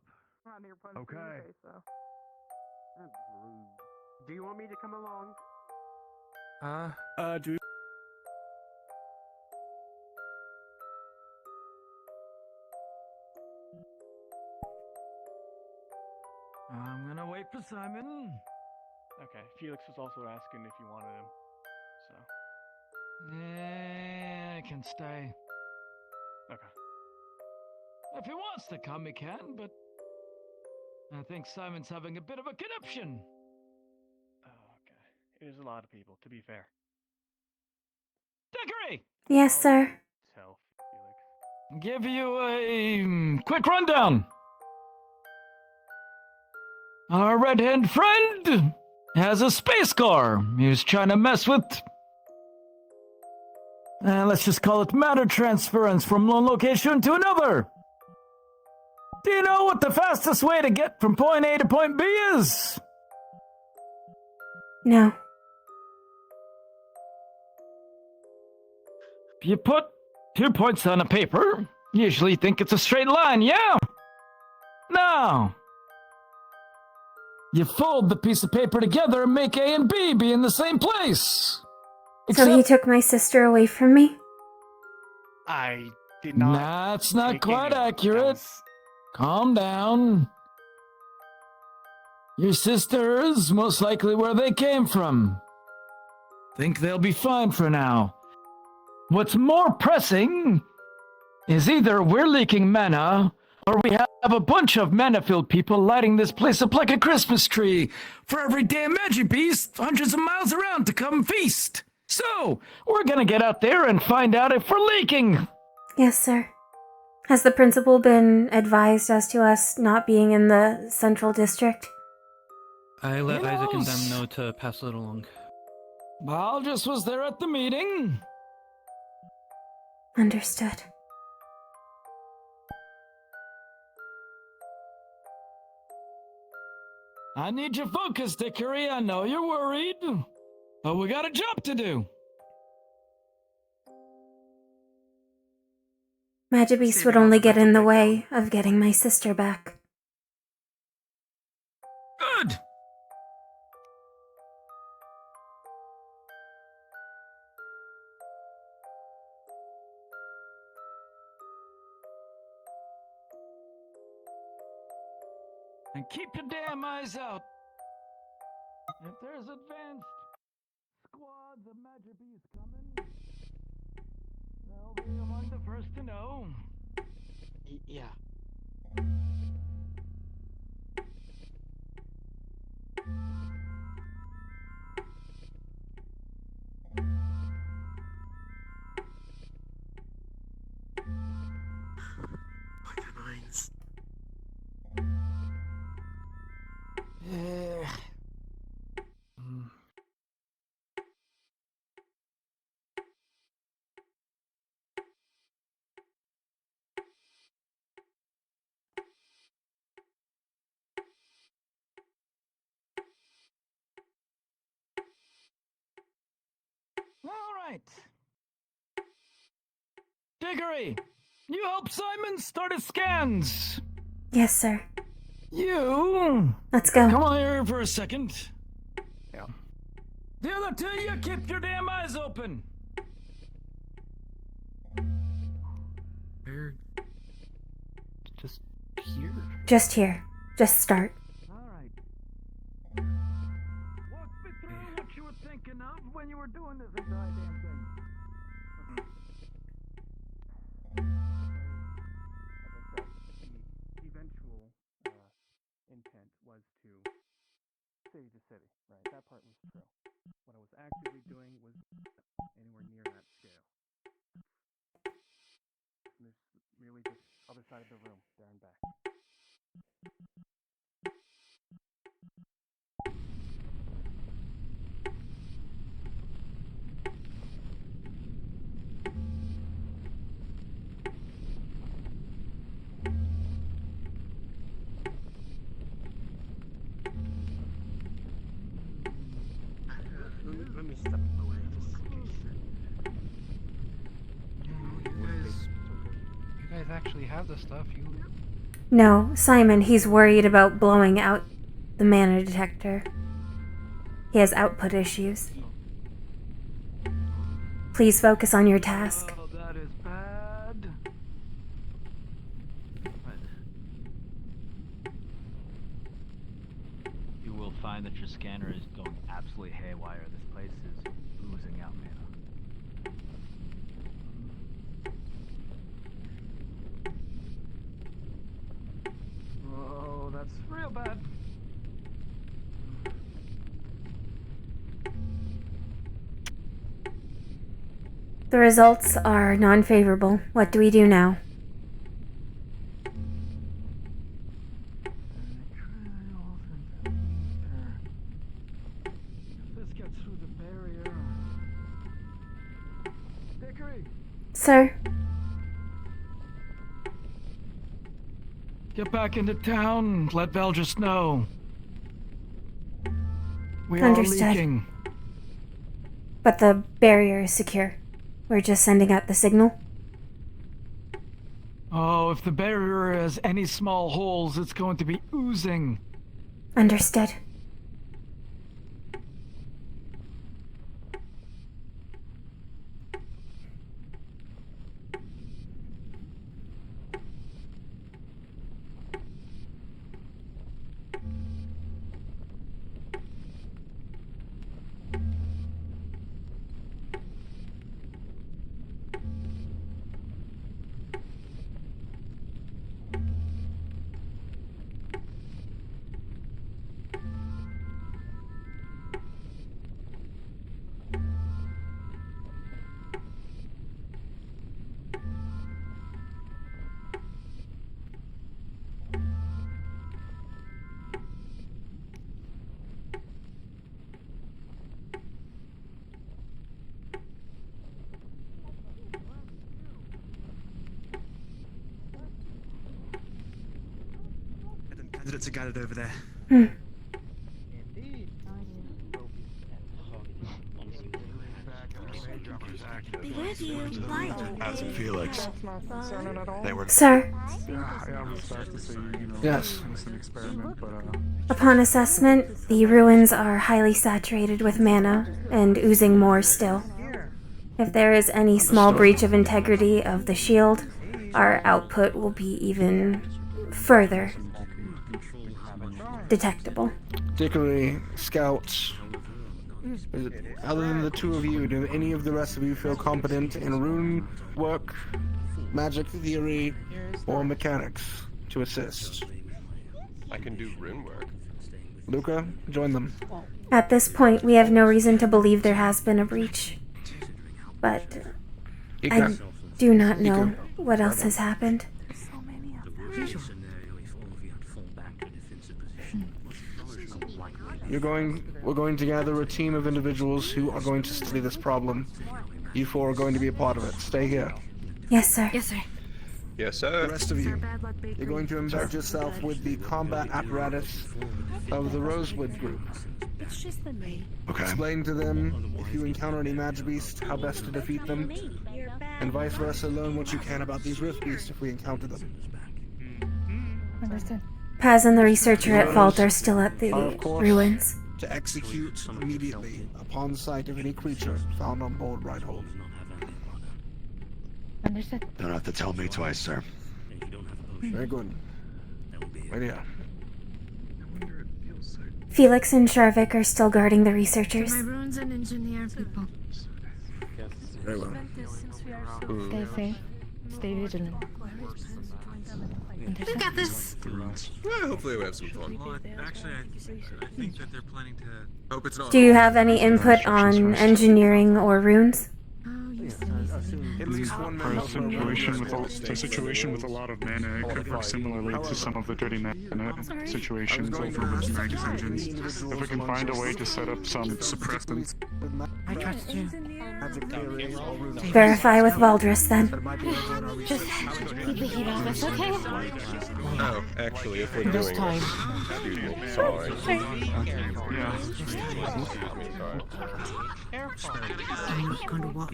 Okay. Do you want me to come along? Do I'm gonna wait for Simon. Okay, Felix was also asking if you wanted him. So. Yeah, I can stay. Okay. If he wants to come, he can, but I think Simon's having a bit of a conniption. Oh, okay. It is a lot of people, to be fair. Dickory! Yes, sir. Tell Felix. Give you a quick rundown. Our red-hand friend has a space car he's trying to mess with. Let's just call it matter transference from one location to another. Do you know what the fastest way to get from point A to point B is? No. You put 2 points on a paper, you usually think it's a straight line, yeah? No. You fold the piece of paper together and make A and B be in the same place. So he took my sister away from me? I did not. That's not take quite any- accurate. Calm down. Your sister is most likely where they came from. Think they'll be fine for now. What's more pressing is either we're leaking mana or we have a bunch of Manifold people lighting this place up like a Christmas tree for every damn magic beast hundreds of miles around to come feast. So, we're gonna get out there and find out if we're leaking. Yes, sir. Has the principal been advised as to us not being in the central district? I let Isaac and them know to pass it along. Mal just was there at the meeting. Understood. I need your focus, Dickory. I know you're worried, but we got a job to do. Magibeast would only get in the way of getting my sister back. Good. And keep your damn eyes out. If there's advanced squads of Magibeast coming, they'll be among the first to know. Yeah. All right. Dickory, you help Simon start his scans. Yes, sir. You. Let's go. Come on here for a second. Yeah. The other two, you keep your damn eyes open. We're just here. Just here. Just start. Alright. Walk me through what you were thinking of when you were doing this entire damn thing. The eventual intent was to save the city, right? That part was true. What I was actively doing was anywhere near that scale. And this really just other side of the room, there and back. Let me step away just You guys actually have the stuff. You. No, Simon, he's worried about blowing out the mana detector. He has output issues. Please focus on your task. Oh, that is bad. You will find that your scanner is going absolutely haywire. This place is oozing out mana. Oh, that's real bad. The results are non-favorable. What do we do now? This gets through the barrier. Dickory, Sir? get back into town and let Veldris know. We Understood. are leaking. But the barrier is secure. We're just sending out the signal. Oh, if the barrier has any small holes, it's going to be oozing. Understood. candidates are gathered over there. Hmm. Felix. They were. Sir, Yes. upon assessment, the ruins are highly saturated with mana and oozing more still. If there is any small breach of integrity of the shield, our output will be even further detectable. Dickory, Scout, other than the two of you, do any of the rest of you feel competent in rune work, magic theory, or mechanics to assist? I can do rune work. Luca, join them. At this point, we have no reason to believe there has been a breach. But I do not know what else has happened. We're going to gather a team of individuals who are going to study this problem. You four are going to be a part of it. Stay here. Yes, sir. Yes, sir. Yes, sir. The rest of you, you're going to embed yourself with the combat apparatus of the Rosewood group. Okay. Explain to them, if you encounter any Magi Beasts, how best to defeat them, and vice versa, learn what you can about these Rift Beasts if we encounter them. Understood. Paz and the researcher at fault are still at the ruins. To execute immediately upon sight of any creature found on board Righthold. Understood. Don't have to tell me twice, sir. Very good. Right here. Felix and Sharvik are still guarding the researchers. My runes and engineer people. Very well. Stay safe. Stay vigilant. We got this. Well, hopefully we have some fun. Actually, I think that they're planning to. Hope it's not. Do you have any input on engineering or runes? It's a situation with a lot of mana. It could work similarly to some of the dirty mana situations over with Magus engines. If we can find a way to set up some suppressants. I trust you. Verify with Valdris then. Just keep the heat off us, okay? Oh, actually, if we're doing This time. it, sorry. I'm going to watch.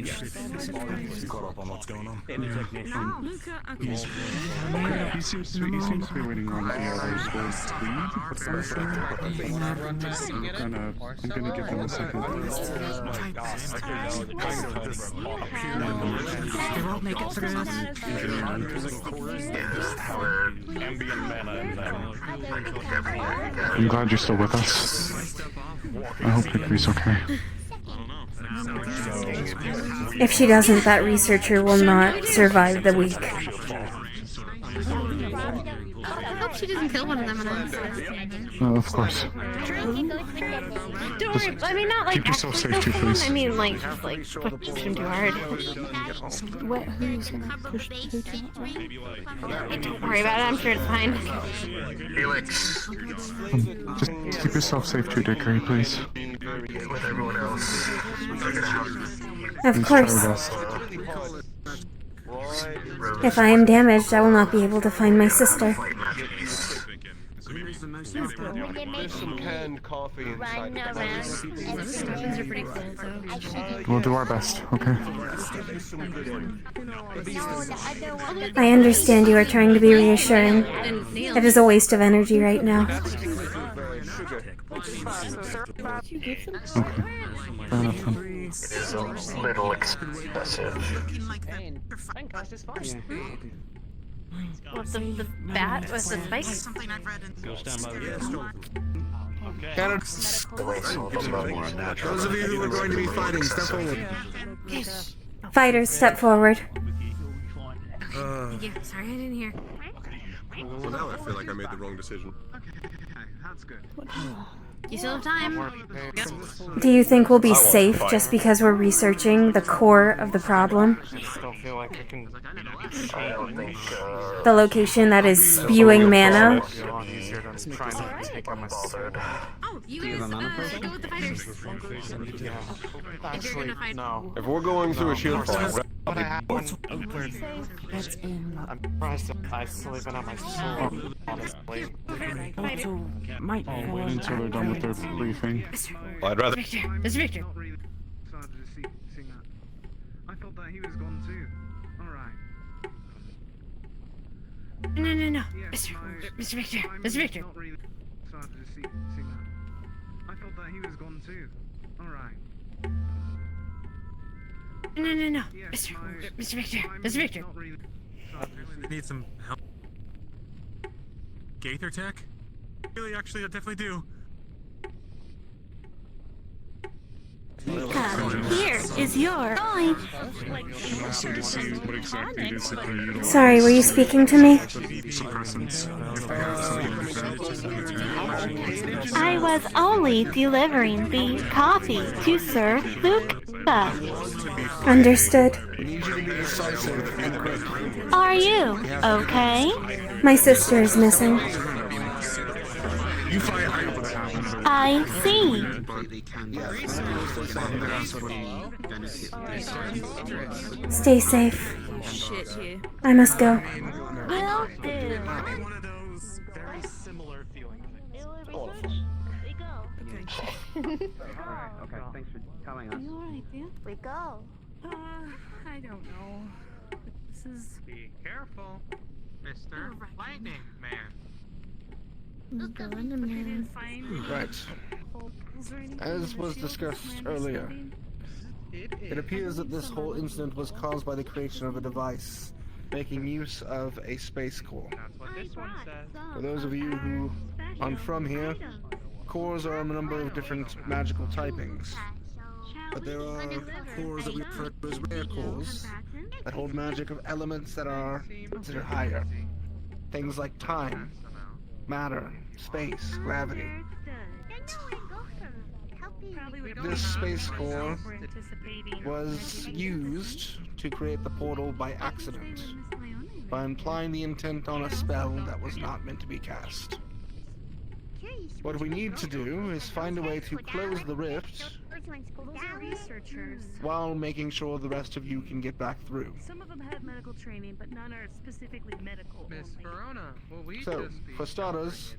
Caught up on what's going on. He seems to be waiting on the others to leave. I'm gonna give them a second. They won't make it through. I'm glad you're still with us. I hope Dickory's okay. If she doesn't, that researcher will not survive the week. I hope she doesn't kill one of them. Of course. Don't worry. I mean, not like. Keep yourself safe too, please. I mean, like, just like push him too hard. Who's gonna push who to? Don't worry about it. I'm sure it's fine. Felix. Just keep yourself safe too, Dickory, please. With everyone else. Of course. If I am damaged, I will not be able to find my sister. There's some canned coffee inside the These are pretty cool, though. We'll do our best, okay? I understand you are trying to be reassuring. It is a waste of energy right now. Okay. Fair enough then. It is a little excessive. What, the bat with the spikes? Those of you who are going to be fighting, step forward. Fighters, step forward. Thank you. Sorry, I didn't hear. Well, now I feel like I made the wrong decision. You still have time. Do you think we'll be safe just because we're researching the core of the problem? I don't think, The location that is spewing mana? injured. I'm trying to take out my sword. Oh, you Do you guys, have a mana go with the fighters. Yeah. Actually, no. If we're going through a shield fight, What happened? That's in. I'm surprised I still even have my sword, honestly. Also, might I'll wait until they're done with their briefing. Well, I'd rather. It's Victor. I thought that he was gone too. Alright. No. Mr. Victor. Mr. Victor. Not really excited to see that. I thought that he was gone too. Alright. No. Mr. Victor. Mr. Victor. They need some help. Gaither tech? Really, actually, I definitely do. Here is your coin. I'm also to see what exactly it is that they're utilizing. Sorry, were you speaking to me? Suppressants. If they have something like that. I was only delivering the coffee to Sir Luca. Understood. Are you okay? My sister is missing. I see. Stay safe. Shit here. I must go. Will do. One of those very similar feeling things. We go. Okay, thanks for telling us. You alright, dear? We go. I don't know. This is. Be careful, Mr. Lightning Man. Right. As was discussed earlier, it appears that this whole incident was caused by the creation of a device making use of a space core. That's what this one says. For those of you who aren't from here, cores are a number of different magical typings. But there are cores that we refer to as rare cores that hold magic of elements that are considered higher. Things like time, matter, space, gravity. This space core was used to create the portal by accident, by implying the intent on a spell that was not meant to be cast. What we need to do is find a way to close the rift Those are researchers. while making sure the rest of you can get back through. Some of them have medical training, but none are specifically medical. Miss Verona, will we So, just be for starters,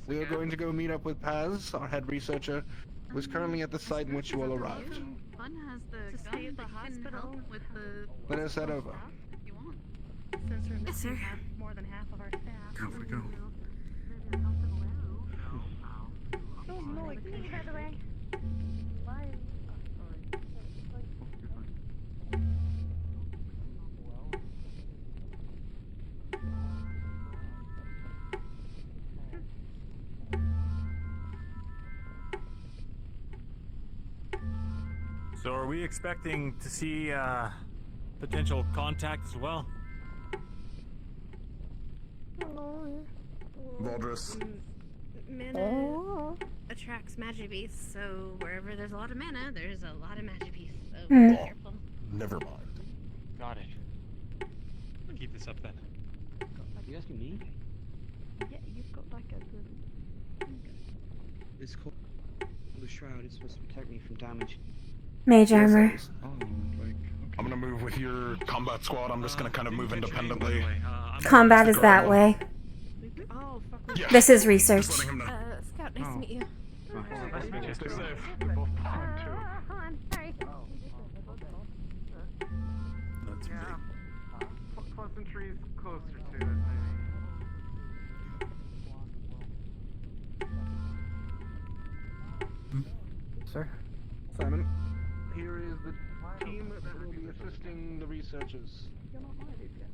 we are going to go meet up with Paz, our head researcher, who is currently at the site in which you all arrived. Fun has the stay at the hospital with the. Let us head over. Since we're missing more than half of our staff. Off we go. So are we expecting to see potential contact as well? Valdris. Mana attracts magic beasts, so wherever there's a lot of mana, there's a lot of magic beasts. So Hmm. be careful. Never mind. Got it. Keep this up then. You asking me? Yeah, you've got like a good. This called the shroud is supposed to protect me from damage. Mage armor. I'm gonna move with your combat squad. I'm just gonna kind of move independently. Combat is that way. Oh, fuck. Yeah. This is research. Scout, nice to meet you. Stay safe. I'm sorry. That's Pleasantries closer to it, maybe. Sir? Simon, here is the team that will be assisting the researchers.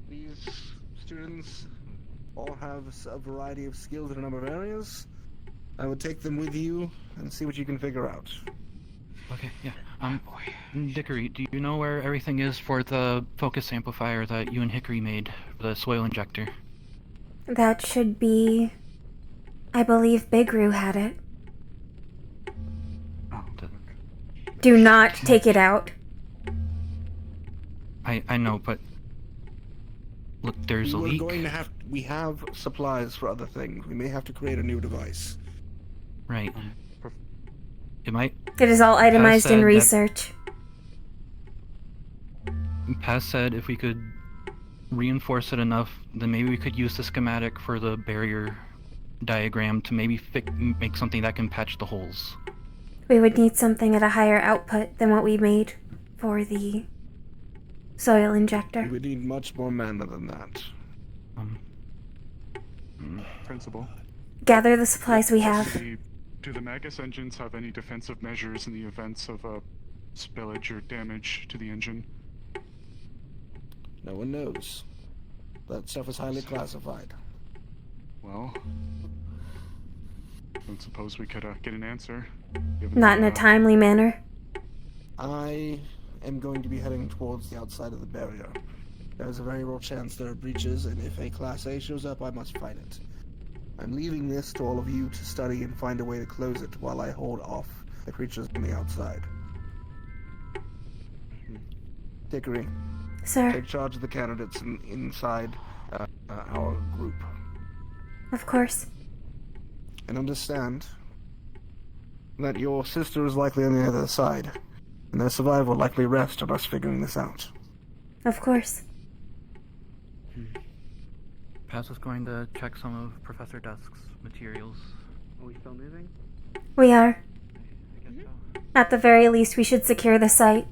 These students all have a variety of skills in a number of areas. I would take them with you and see what you can figure out. Okay, yeah. Dickory, do you know where everything is for the focus amplifier that you and Hickory made, the soil injector? That should be. I believe Big Roo had it. Do not take it out. I know, but Look, there's a We're leak. going to have. We have supplies for other things. We may have to create a new device. Right. It might. It is all itemized in research. Paz said if we could reinforce it enough, then maybe we could use the schematic for the barrier diagram to maybe make something that can patch the holes. We would need something at a higher output than what we made for the soil injector. We would need much more mana than that. Principal. Gather the supplies we have. Do the Magus engines have any defensive measures in the events of a spillage or damage to the engine? No one knows. That stuff is highly classified. Well, I don't suppose we could get an answer. Not in a timely manner. I am going to be heading towards the outside of the barrier. There's a very real chance there are breaches, and if a Class A shows up, I must fight it. I'm leaving this to all of you to study and find a way to close it while I hold off the creatures on the outside. Dickory. Sir. Take charge of the candidates inside our group. Of course. And understand that your sister is likely on the other side, and their survival likely rests on us figuring this out. Of course. Paz was going to check some of Professor Dusk's materials. Are we still moving? We are. At the very least, we should secure the site.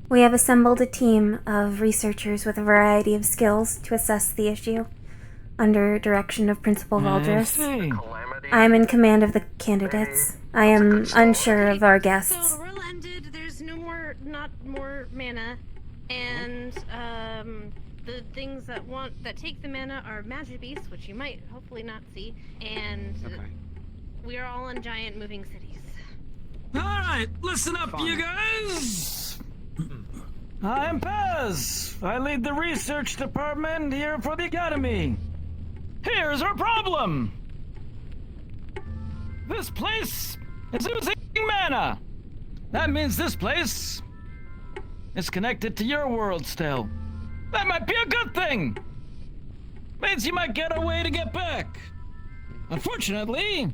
We have assembled a team of researchers with a variety of skills to assess the issue, under direction of Principal Valdris. I am in command of the candidates. I am unsure of our guests. So the world ended, there's not more mana, and the things that take the mana are magic beasts, which you might hopefully not see, and we are all in giant moving cities. Alright, listen up, you guys! I'm Paz. I lead the research department here for the Academy. Here's our problem. This place is oozing mana. That means this place is connected to your world still. That might be a good thing. Means you might get a way to get back. Unfortunately,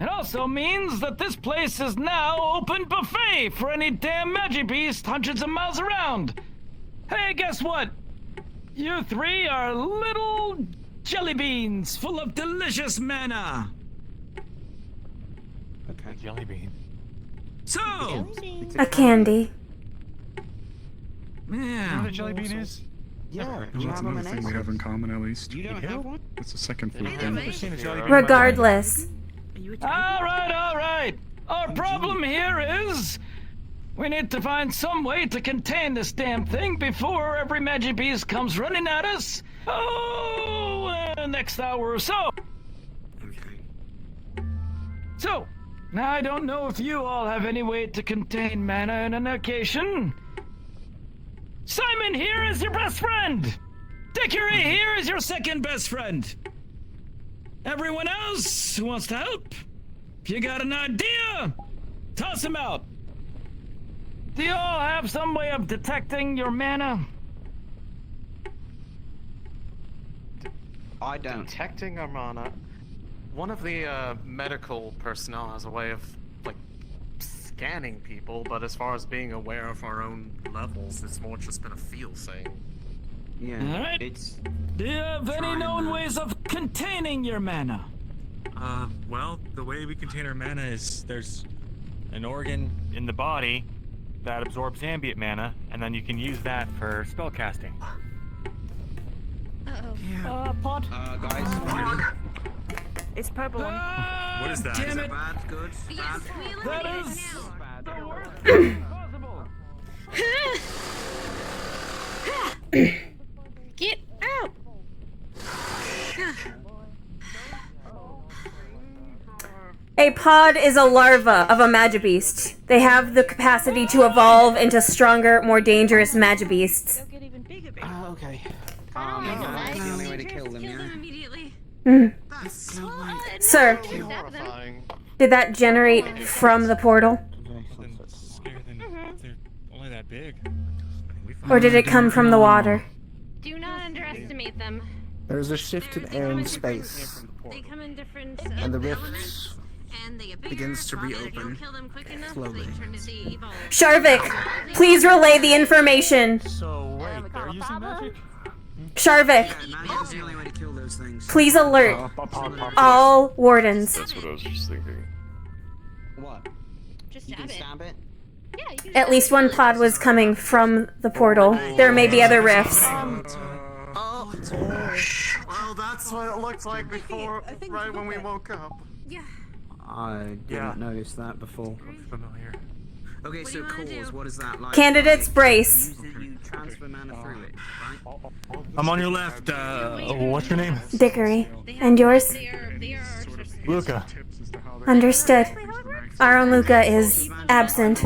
it also means that this place is now open buffet for any damn Magibeast hundreds of miles around. Hey, guess what? You three are little jelly beans full of delicious mana. Okay, jelly bean. So, A candy. Yeah. You know what a jelly bean is? Yeah, that's another thing we have in common, at least. You don't have one? It's the second food I've thing. never seen a jelly bean. Regardless. All right. Our problem here is we need to find some way to contain this damn thing before every Magibeast comes running at us. Next hour or so. Okay. So, now I don't know if you all have any way to contain mana in an occasion. Simon here is your best friend. Dickory here is your second best friend. Everyone else who wants to help, if you got an idea, toss them out. Do you all have some way of detecting your mana? I don't. Detecting our mana? One of the medical personnel has a way of, like, scanning people, but as far as being aware of our own levels, it's more just been a feel thing. Yeah, alright. Do you have any known ways of containing your mana? Well, the way we contain our mana is there's an organ in the body that absorbs ambient mana, and then you can use that for spell casting. Pod? Guys. It's purple one. What is that? Damn it. Bad, good, bad. That is Get out! A pod is a larva of a Magibeast. They have the capacity to evolve into stronger, more dangerous Magibeasts. Okay. That's the only way to kill them, yeah? Mm. Sir, Horrifying. did that generate from the portal? They're only that big. Or did it come from the water? Do not underestimate them. There's a shift in air and space, They come in different and the rifts and they get bigger, begins to and if you reopen don't kill them quick enough, slowly. they evolve. Sharvik, please relay the information. So wait, they're using magic? Sharvik, Magic's the only way to kill those things. please alert all wardens. That's what I was just thinking. What? Just You can stab it? Yeah, you can At least one pod was coming from the portal. There may be other rifts. Well, that's what it looked like before, right when we woke up. Yeah. I didn't notice that before. Familiar. Okay, so cause, what is that like? Candidates brace. You transfer mana through it, right? I'm on your left. What's your name? Dickory. And yours? Luca. Understood. Our own Luca is absent.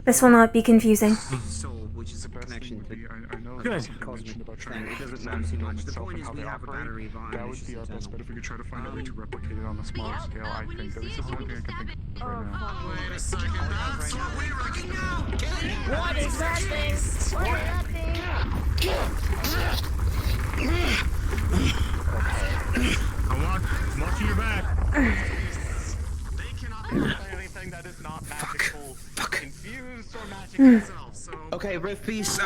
This will not be confusing. Soul, which is a connection to Good. cosmic thing. It doesn't matter too much. The point is we have a battery via That would be our best bet if we could try to find a way to replicate it on a smaller scale. I think that this is the only thing I can think of right now. Wait a second, that's what we're looking now! What is that thing? What is that thing? I'm watching your back. They cannot play anything that is not magical, infused, or magic itself, so... Okay, Rift Beast,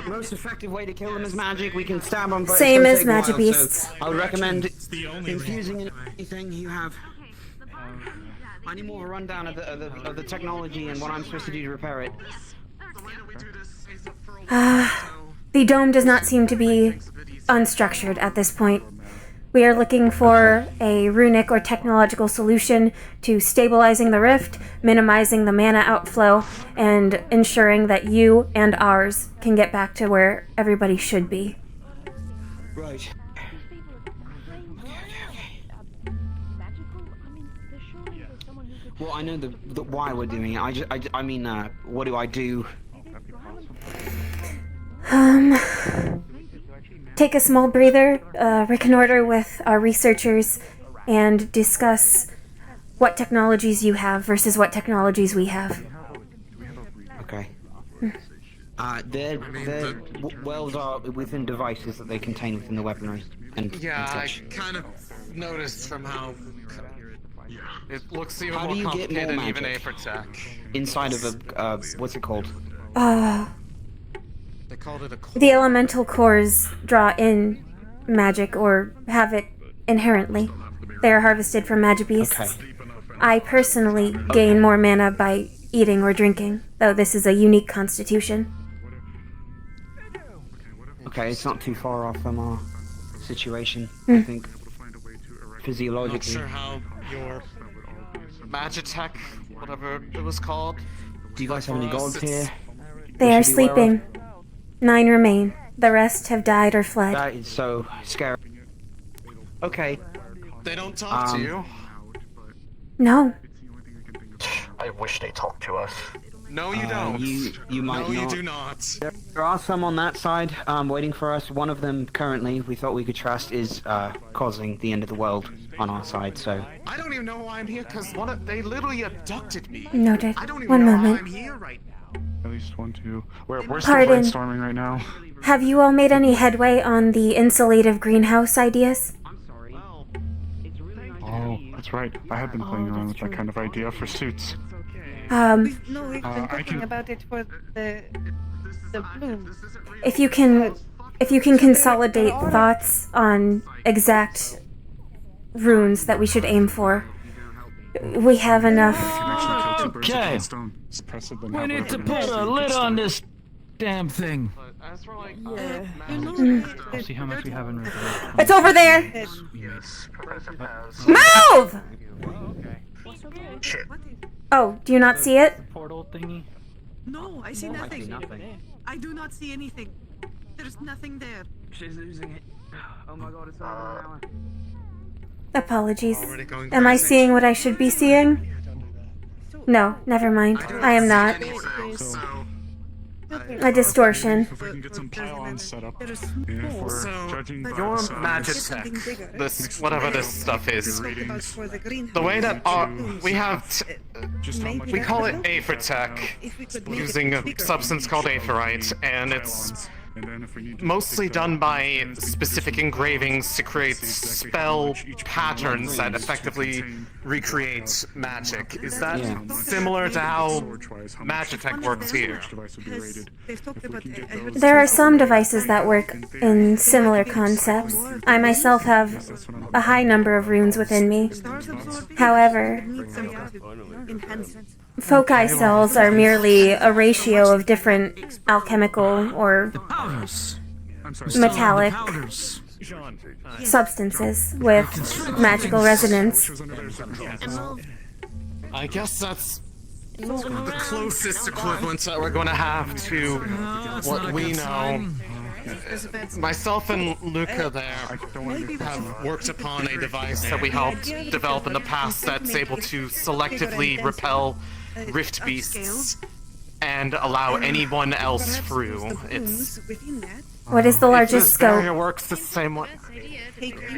most effective way to kill them is magic. We can stab them, but Same it's as gonna take a while, Magibeasts. so I would recommend the only infusing anything you have. I need more of a rundown of the technology and what I'm supposed to do to repair it. The dome does not seem to be unstructured at this point. We are looking for a runic or technological solution to stabilizing the rift, minimizing the mana outflow, and ensuring that you and ours can get back to where everybody should be. Right. Well, I know the why we're doing it. I mean, what do I do? Take a small breather, reconnoiter with our researchers, and discuss what technologies you have versus what technologies we have. Okay. Their wells are within devices that they contain within the weaponry. And I such. kind of noticed from how it looks even How more do you get complicated more than even magic? Apertech. Inside of a, what's it called? They called it a core. The elemental cores draw in magic or have it inherently. They are harvested from Magibeasts. Okay. I personally gain more mana by eating or drinking, though this is a unique constitution. Okay, it's not too far off from our situation, I think. Physiologically. Not sure how your Magitech, whatever it was called. Do you guys have any gods here? They are should be aware of? sleeping. 9 remain. The rest have died or fled. That is so scary. Okay. They don't talk to you. No. I wish they talked to us. No, you don't. You might no, not. you do not. There are some on that side, waiting for us. One of them currently we thought we could trust is causing the end of the world on our side. So. I don't even know why I'm here because they literally abducted me. Noted. I don't even One know moment. how I'm here right now. At least 1, 2. We're still Pardon. brainstorming right now. Have you all made any headway on the insulative greenhouse ideas? Oh, that's right. I have been playing around with that kind of idea for suits. We've been I talking can- about it for the bloom. If you can consolidate thoughts on exact runes that we should aim for, we have enough. Okay. We need to put a lid on this damn thing. I'll see how much we have in reserve. It's over there! Move! Oh, do you not see it? Portal thingy. No, I see nothing. I do not see anything. There's nothing there. She's losing it. Oh my god, it's only 1 hour. Apologies. Am I seeing what I should be seeing? No, never mind. I am not. A distortion. If we can get some pylons set up, if we're judging by Your the magic size, tech, this whatever this stuff is, the way that we have, we call it aether tech, using a substance called aetherite, and it's mostly done by specific engravings to create spell patterns that effectively recreate magic. Is that similar to how Magitech works here? There are some devices that work in similar concepts. I myself have a high number of runes within me. However, foci cells are merely a ratio of different alchemical or metallic substances with magical resonance. I guess that's the closest equivalent that we're going to have to what we know. Myself and Luca there have worked upon a device that we helped develop in the past that's able to selectively repel rift beasts and allow anyone else through. What is the largest scope? This works the same way.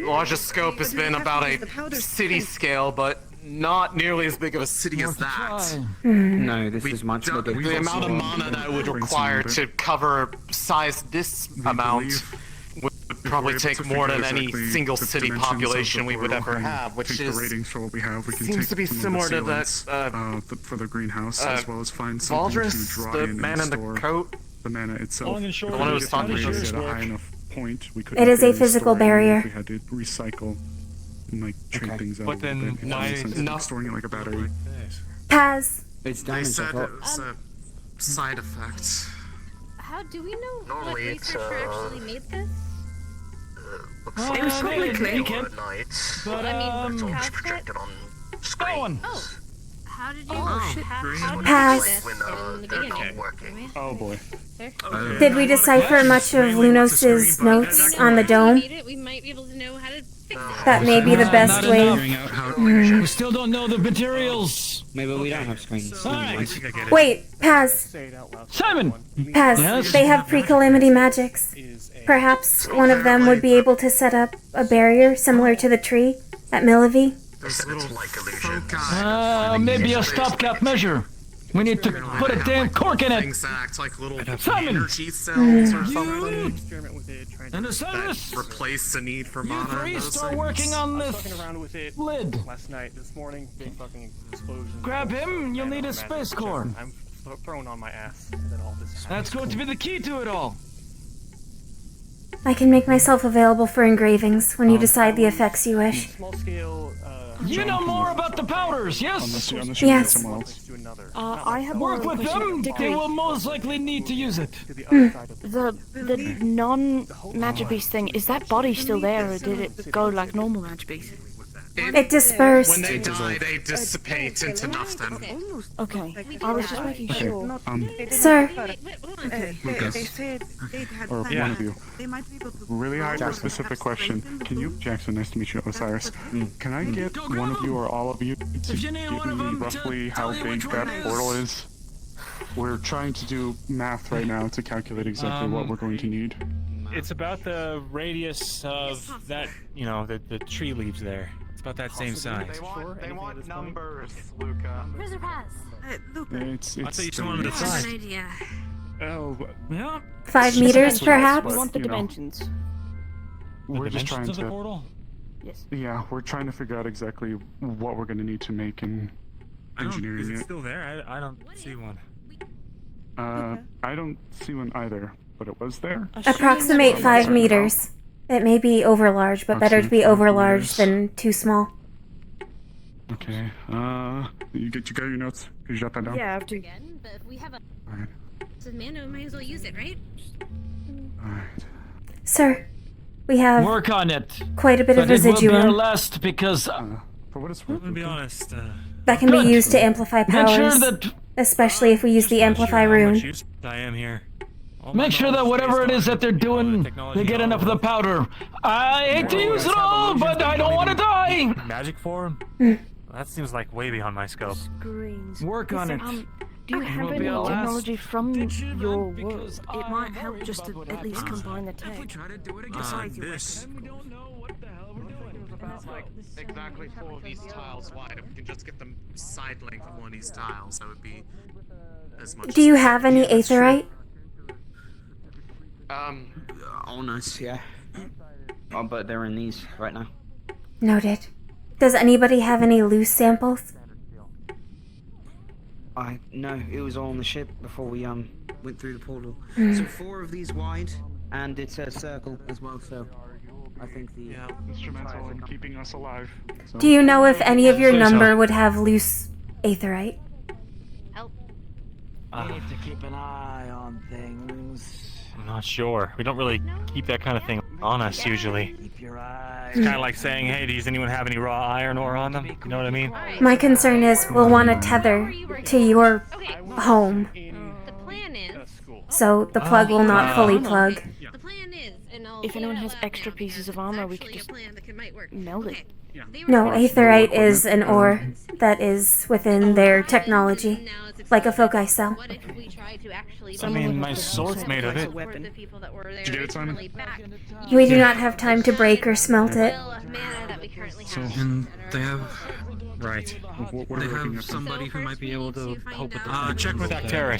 Largest scope has been about a city scale, but not nearly as big of a city as that. No, this is much bigger. The amount of mana that would require to cover size this amount would probably take more than any single city population we would ever have, which is seems to be similar to that for the greenhouse, as well as find something to draw the in man in the store coat. The mana itself. The one who was talking to at a high enough point, we could It is a physical barrier. We had to recycle and like trade things out. But then why not storing it like a battery? Paz. It's They said it was a side effect. How do we know what Normally it's, researcher actually made this? It was probably Clay. But I mean, how's that? projected on Going. Oh, how did you? How did Pass. you do this in the beginning? Oh boy. Did we decipher much of Lunos's notes on the dome? We might be able to know how to fix it. That may be the best way. We still don't know the materials. Maybe we don't have screens. Wait, Paz. Simon! Paz, Yes? they have pre-calamity magics. Perhaps one of them would be able to set up a barrier similar to the tree at Milivy. Maybe a stopgap measure. We need to put a damn cork in it. Things act like little Simon! energy cells or something. And Osiris! Replace the need for You mana. three and those start things. working on I was this fucking around with it lid. last night, this morning, big fucking explosion. Grab him, you'll need a space core. I'm thrown on my ass that all this is That's going to be the key to it all. I can make myself available for engravings when you decide the effects you wish. small scale. You know more about the powders, yes? Yes. I have Work with them. They will most likely need to use it. The non-magic beast thing, is that body still there, or did it go like normal magic beast? It dispersed. When they die, they dissipate into nothing. Okay, I was just making sure. Sir. Lucas, They said they had or planned one of you. They might be able to Really hard for a specific question. Can you, Jackson, nice to meet you, Osiris. Can I get one of you or all of you to give me roughly how big that portal is? We're trying to do math right now to calculate exactly what we're going to need. It's about the radius of that, you know, the tree leaves there. It's about that same size. They want numbers, Luca. Where's the pass? It's I thought you just wanted the size. An idea. Oh, Yeah. 5 meters, perhaps? We want the You know. dimensions. we're just trying Dimensions of the to. portal? Yes. Yeah, we're trying to figure out exactly what we're going to need to make and Is engineering it it. still there? I don't see one. I don't see one either, but it was there. Approximate 5 meters. It may be overlarge, but better to be overlarge than too small. Okay. You got your notes? Could you jot that down? Yeah, I have to. Again, but if we have a Alright. mana, we might as well use it, right? Alright. Sir, we have Work on it. quite a bit of But it will be our residuum. last because For what it's worth, I'm gonna be honest. that can be Good. used to amplify Make sure powers, that especially if we use the amplify How much rune. use I am here. All my make sure that knowledge whatever based it is on, that they're doing, technology they get and enough of all the powder. I hate to use it all, but I don't want to die. Magic form? That seems like way beyond my scope. Work on it. Do you have will any be a last technology from your world? It might help just to at least combine the tech. This. About like exactly 4 of these tiles wide. If we can just get them side length of one of these tiles, that would be as much. Do you have any aetherite? On us, yeah. Oh, but they're in these right now. Noted. Does anybody have any loose samples? No, it was all on the ship before we went through the portal. Hmm. So 4 of these wide, and it's a circle as well. So I think the instrumental in keeping us alive. So. Do you know if any of your number would have loose aetherite? We need to keep an eye on things. I'm not sure. We don't really keep that kind of thing on us usually. Keep your eyes. It's kind of like saying, hey, does anyone have any raw iron ore on them? You know what I mean? My concern is we'll want to tether to your home. The plan is. So the plug will not fully plug. The plan is, and I'll If anyone has extra pieces of armor, we could just melt it. No, aetherite is an ore that is within their technology, like a foci cell. I mean, my sword's made of it. Did you get it, Simon? We do not have time to break or smelt it. So, and they have... Right. They have somebody who might be able to help with the... Check with Dickory.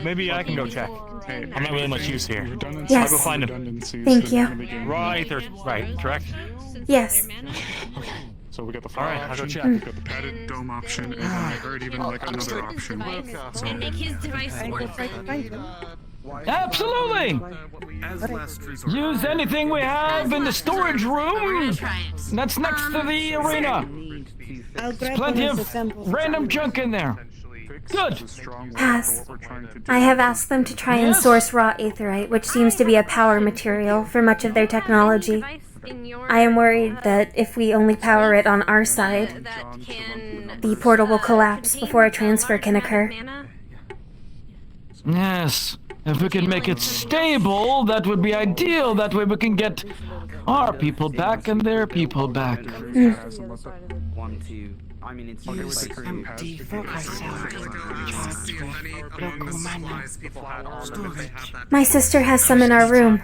Maybe I can go check. I'm not really much use here. Yes. I'll go find him. Thank you. Raw aether, right, correct? Yes. So we got the fire Alright, I'll go option, check. we got the padded dome option, and then I heard even like another option. So, And make his device work. Absolutely! Use anything we have in the storage room that's next to the arena. There's plenty of random junk in there. Good. Pass. I have asked them to try and source raw aetherite, which seems to be a power material for much of their technology. I am worried that if we only power it on our side, the portal will collapse before a transfer can occur. Yes. If we can make it stable, that would be ideal. That way we can get our people back and their people back. Empty focus My sister has some in our room.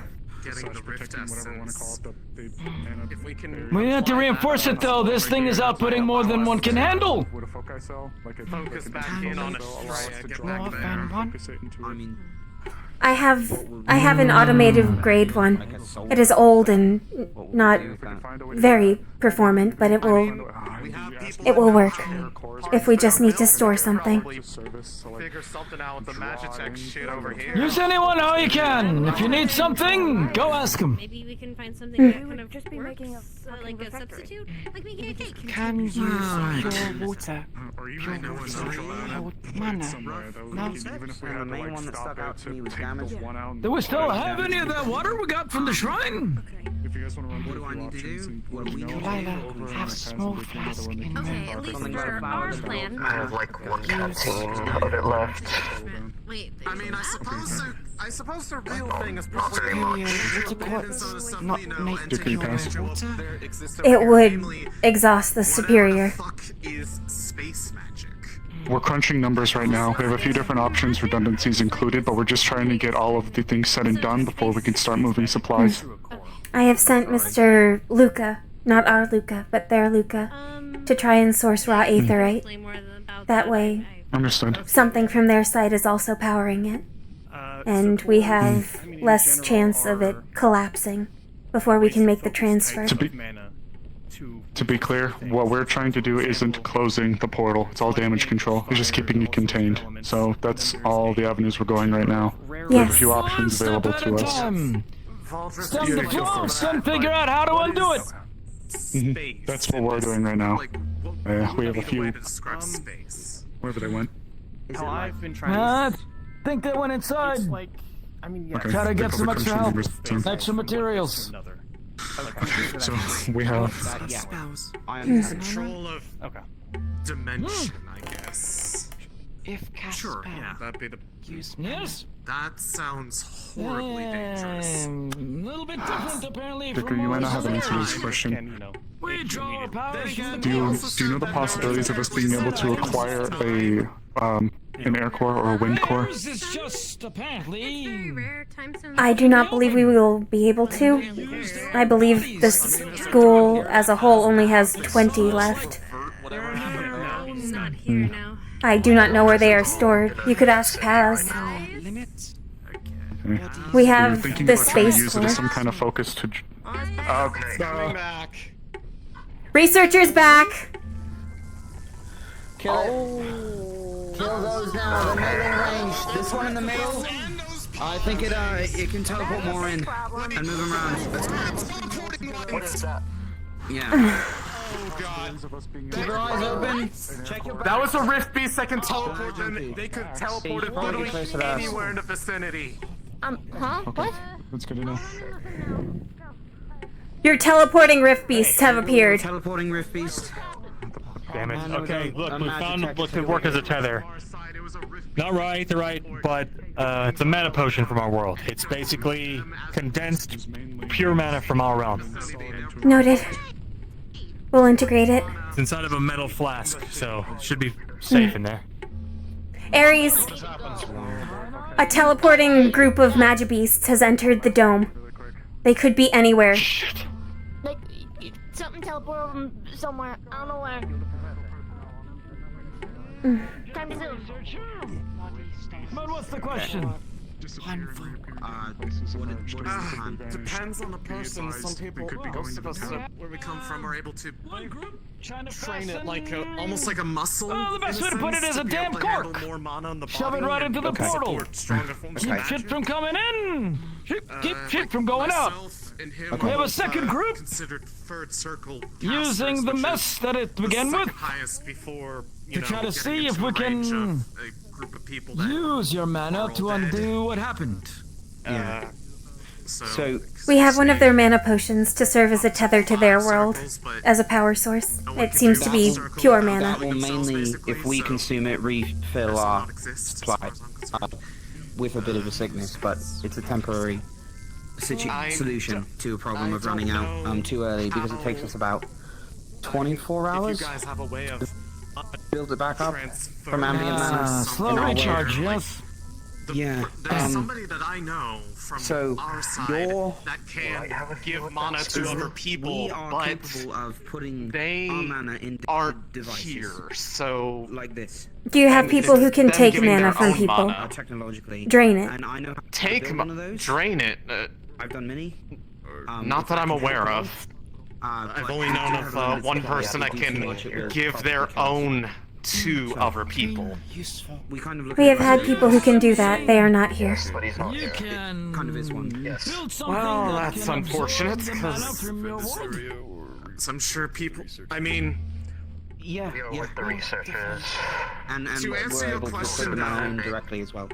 We have to reinforce it though. This thing is outputting more than one can handle. Focus back in on it. Get back there. I have an automated grade one. It is old and not very performant, but it will work if we just need to store something. Figure something out with the Magitech shit over here. Use anyone how you can. If you need something, go ask them. Maybe we can find something that kind of just be making like a substitute, like making a cake. Can use pure water. Pure mana. No. The main one that stuck out to me was damaged. Do we still have any of that water we got from the shrine? What do I need to do? What do we do? Lila, have a small flask in Okay, there. at least for our plan. I have like 1 canteen of it left. Wait. I mean, I suppose the real thing is probably It would exhaust the superior. is space magic. we're crunching numbers right now. We have a few different options, redundancies included, but we're just trying to get all of the things said and done before we can start moving supplies. I have sent Mr. Luca, not our Luca, but their Luca, to try and source raw aetherite. That way, Understood. something from their side is also powering it. And we have less chance of it collapsing before we can make the transfer. To be clear, what we're trying to do isn't closing the portal. It's all damage control. It's just keeping it contained. So that's all the avenues we're going right now. We have a few options available to us. Stem the flow, then figure out how to undo it. That's what we're doing right now. We have a few. Wherever they went. I've been trying I think they went inside. Okay. Try to get some extra help, numbers. extra materials. So we have. I am Control of. Okay. dimension, I guess. If cast Sure, spell. yeah, that'd be the. Yes? That sounds horribly dangerous. A little bit different, apparently. Dickory, you might not have an answer to this question. We draw our powers from Do you know the possibilities of us being able to acquire an air core or a wind core? Ours is just apparently. I do not believe we will be able to. I believe the school as a whole only has 20 left. I do not know where they are stored. You could ask Paz. We have the space use it as some core. kind of focus to. Researchers back. Kill those now. They're melee range. This one in the middle. I think it can teleport more in and move them around. What is that? Yeah. Keep your eyes open. Check your back. That was a rift beast that can teleport them. They could teleport it literally close to us. anywhere in the vicinity. Huh? Okay, What? that's good to know. Your teleporting rift beasts have appeared. Teleporting rift beast. Damn it. Okay, look, we magic found detector what could to work as a tether. Not right, they're right, but it's a mana potion from our world. It's basically condensed pure mana from our realm. Noted. We'll integrate it. It's inside of a metal flask, so it should be safe in there. Ares, a teleporting group of Magibeasts has entered the dome. They could be anywhere. Like, something teleported them somewhere. I don't know where. Time to zoom. But what's the question? Depends on the person. Some people, most of us where we come from are able to train it like almost like a muscle. Oh, the best way to put it is a damn cork. Shove it right into the portal. Keep shit from coming in. Keep shit from going out. We have a second group using the mess that it began with to try to see if we can use your mana to undo what happened. So We have one of their mana potions to serve as a tether to their world, as a power source. It seems to be pure mana. that will mainly, if we consume it, refill our supply with a bit of a sickness, but it's a temporary solution to a problem of running out too early because it takes us about 24 hours You guys have a way of build it back up from ambient mana. Slow recharge, yes. Yeah. There's somebody that I know from So our side you're that can give mana to other people, we are but capable of putting they our mana in aren't devices here. So like this. Do you have people who can them take giving mana their from own people? mana. Technologically. Drain it. And I know how to Take build one of those. drain it. I've done many. Not that I'm aware of. I've only known of one person that can give their own to other people. We kind of look We at have it had like people who can do that. They are not here. But he's not You here. can kind of is one. build something Well, that that's can unfortunate, absorb the mana because from your world. I'm sure people. I mean, Yeah, Deal yeah. with the researchers. And To we're answer your able to question, put the mana though, in directly as well,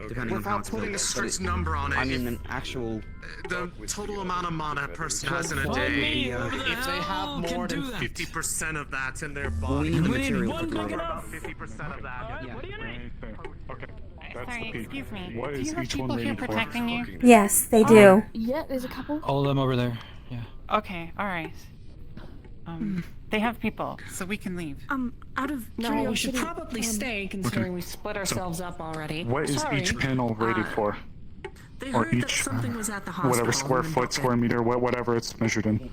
depending on how without it's putting a built. strict number on it, I mean, an actual. the total amount of mana a person has in a Find day, me who the if they hell have can more do than that. 50% of that in their Well, we body, need the We need material one for big it. enough. 50% of that. Yeah. What do you need? Okay, that's Sorry, the peak. excuse me. What Do is you have each people one here rated for? protecting you? Yes, they do. Yeah, there's a couple. All of them over there. Yeah. Okay, alright. They have people, so we can leave. Out of No, we should curiosity, probably stay, considering we split ourselves up already. What is Sorry. each panel rated for? They Or heard that each, something was at the hospital. whatever square and foot, booked it. square meter, whatever it's measured in.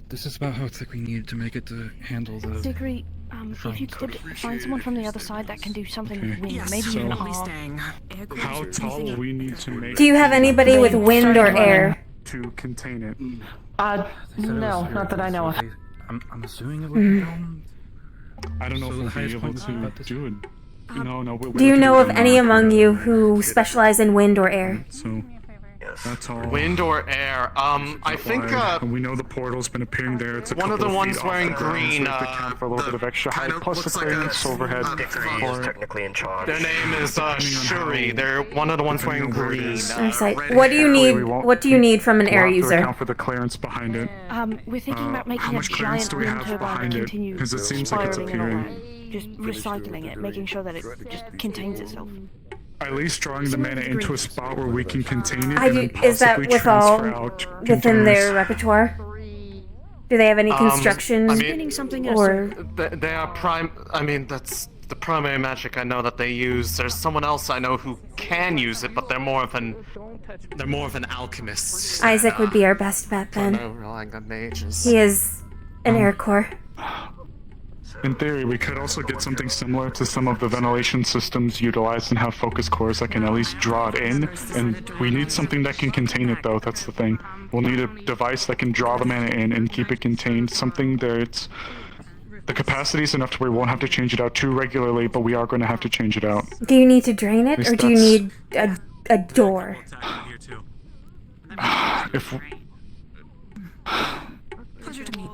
This is about how thick we need to make it to handle the. Dickory, if you could find someone from the other side that can do something with wind, Yes, maybe so- even we'll be arm. staying. How tall will we need to make Do you have anybody with wind or air? to contain it? No, not that I know of. I'm assuming it would be done. I don't know So if the we'll be highest able point is to about this. do it. No, we Do you can know it of in any our- among you who specialize in wind or air? So, Yes. That's all. Wind or air? I think we know the portal's been appearing there. It's a one of the couple ones feet off wearing the ground, so green. we have to count for a little bit of extra height, plus the clearance overhead. Dickory is technically in charge. Their name is Shuri. They're one of the ones wearing green. Sorry. What do you need? What do you need from an air We'll have to user? account for the clearance behind it. We're thinking about How making a much clearance giant do we wind have turbine behind it? continue Because it seems like it's spiraling and all appearing. that. Just recycling it, making sure that it just contains itself. At least drawing the mana into a spot where we can contain it I and do. then Is that possibly with all transfer out within their containers. repertoire? Do they have any construction or? They are prime. I mean, that's the primary magic I know that they use. There's someone else I know who can use it, but they're more of an alchemist. Isaac would be our best bet I know, then. relying on mages. He is an air core. In theory, we could also get something similar to some of the ventilation systems utilized and have focus cores that can at least draw it in, and we need something that can contain it though, that's the thing. We'll need a device that can draw the mana in and keep it contained, something that's... The capacity is enough to where we won't have to change it out too regularly, but we are going to have to change it out. Do you need to drain it, At least or do you need a door?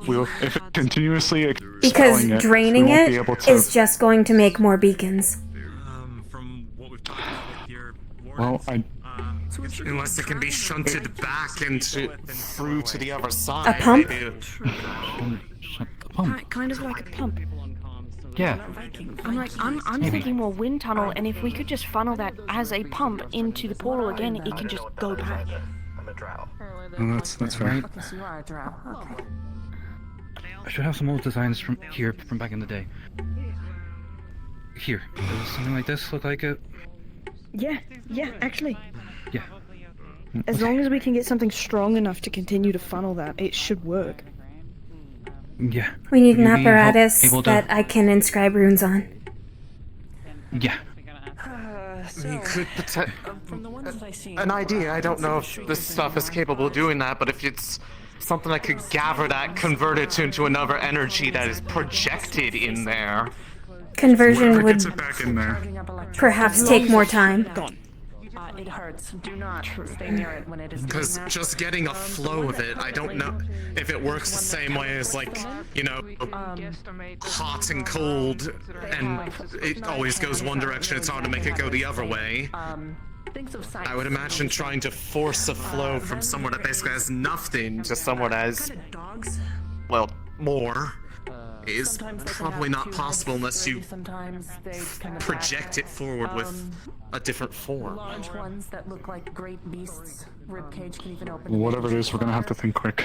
If it continuously Because expelling draining we won't it be able to... is just going to make more beacons. Well, Unless it can be shunted back into through to the other side. A pump? Maybe. Kind of like a pump. Yeah. I'm thinking more wind tunnel, and if we could just funnel that as a pump into the portal again, it can just go back. I'm a drow. Well, that's right. So you are a drow. Okay. I should have some old designs from here, from back in the day. Here, does something like this look like it? Yeah, actually. Yeah. As long as we can get something strong enough to continue to funnel that, it should work. Yeah. We need an Would you be apparatus able to- that I can inscribe runes on. Yeah. You could an idea. I don't know if this stuff is capable of doing that, but if it's something that could gather that, convert it into another energy that is projected in there. Conversion would Gets it back in there. perhaps take more time. It hurts. Do not stay near it when it is. Because doing that. just getting a flow of it, I don't know if it works the same way as, like, you know, hot and cold, and it always goes one direction, it's hard to make it go the other way. I would imagine trying to force a flow from somewhere that basically has nothing to somewhere that has, well, more, is probably not possible unless you project it forward with a different form. Large ones that look like great beasts. Ribcage can even open. Whatever it is, we're gonna have to think quick.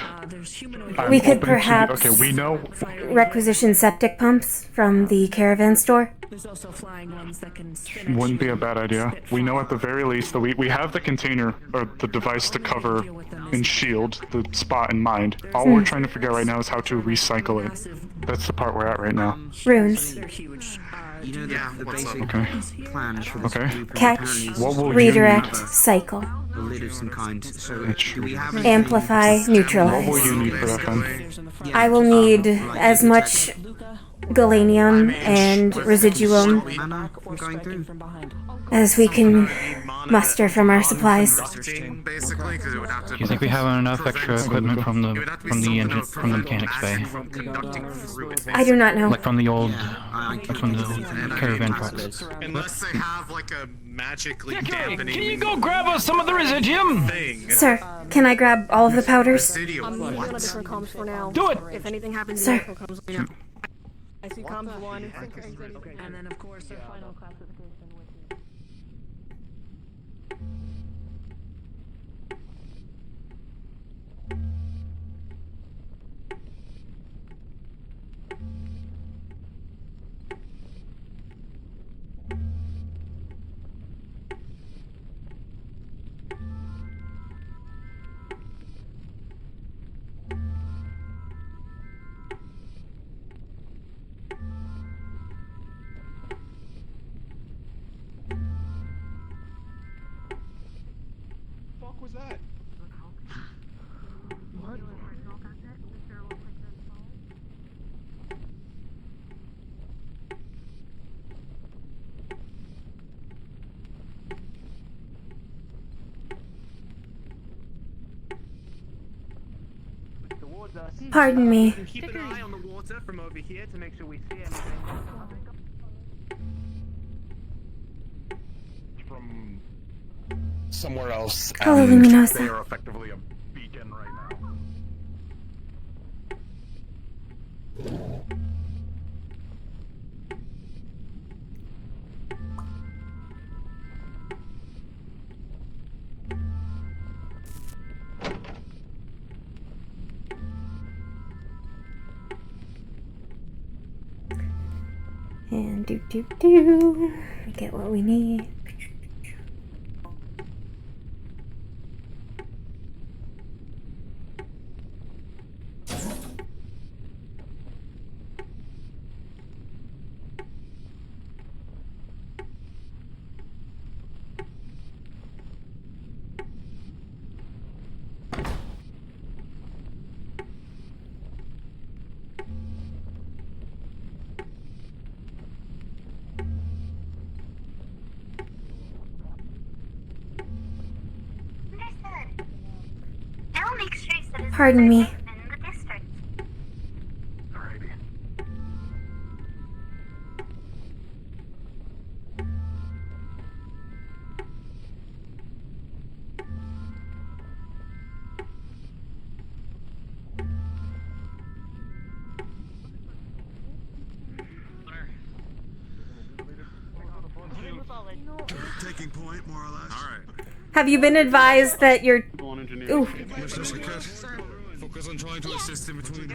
We could open to- perhaps okay, we know. requisition septic pumps from the caravan store. There's also flying ones that can spin. Wouldn't be a bad idea. We know at the very least that we have the container, or the device to cover and shield the spot in mind. All we're trying to figure out right now is how to recycle it. That's the part we're at right now. Runes. You know the basic Okay. plan for this Okay. blueprint Catch, apparently is What will you redirect, need? cycle. a lid of some kind. So do we have Amplify, What will neutralize. you need for that then? I will need as much galenium and residuum Mana from going through? as we can muster from our supplies. Basically, because it would have to. Do you think we have enough extra equipment from the engine from the mechanics bay? I do not know. Like from the old caravan trucks. Unless they have like a magically dampening. Can you go grab us some of the residuum? Thing. Sir, can I grab all of the powders? I'm on different comms for now. Do it! If anything happens, Sir. in comms, let me know. I see comms 1. And then, of course, your final classification, which is... What was that? What? Pardon me. Keep an eye on the water from over here to make sure we see anything. From somewhere else. Hello, and Luminosa. They are effectively a beacon right now. And we get what we need. Pardon me. Taking point, more or less. All right. Have you been advised that you're... Ooh. Mr. Saket, focus on trying to assist in between.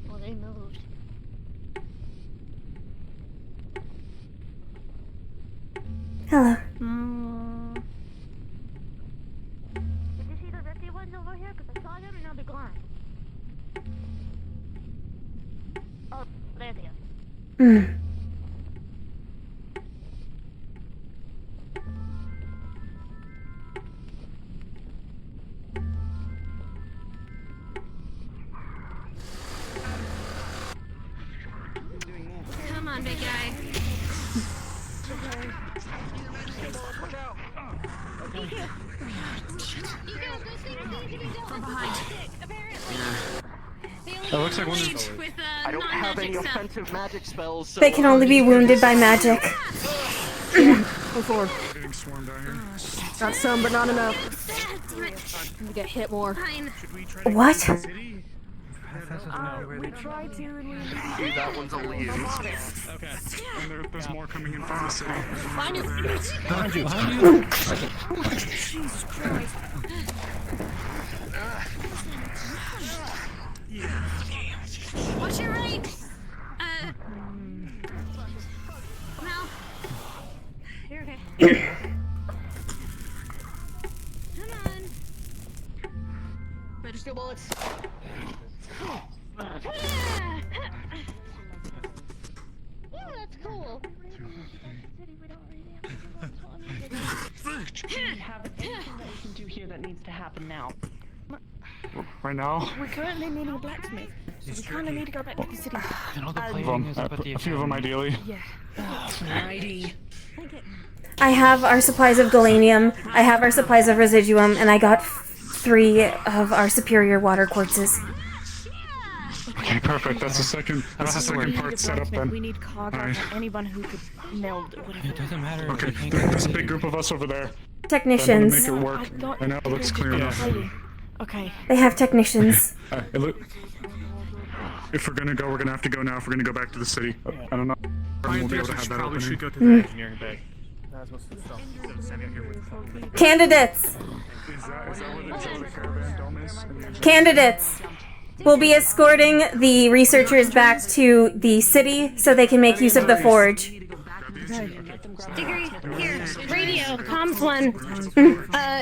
Well, they moved. Hello. Did you see the risky ones over here? Because I saw them and now they're gone. Oh, there they are. Come on, big guy. From behind. It looks like one of I don't have any offensive magic spells, so... They can only be wounded by magic. Before. getting swarmed out here. Got some, but not enough. We get hit more. What? We tried to, and we... That one's only used. Okay. And there's more coming in from the city. Behind you! Behind you, behind you! Jesus Christ. What's your right? Mel. You're okay. Come on. Register bullets. Yeah, that's cool. We have anything that we can do here that needs to happen now. Right now? We're currently needing a blacksmith, so we kind of need to go back to the city. A few of them ideally. Yeah. Alrighty. I have our supplies of galenium, I have our supplies of residuum, and I got 3 of our superior water quartzes. Okay, perfect. That's the second part set up then. We need cargo and anyone who could meld whatever. It doesn't matter. Okay, there's a big group of us over there. Technicians. Make it work. I know it looks clear enough. Okay. They have technicians. If we're gonna go, we're gonna have to go now. If we're gonna go back to the city, I don't know. We'll be able to have that probably opening. should go to the engineering bay. Candidates! Candidates! We'll be escorting the researchers back to the city so they can make use of the forge. Dickory, here, radio, comms one.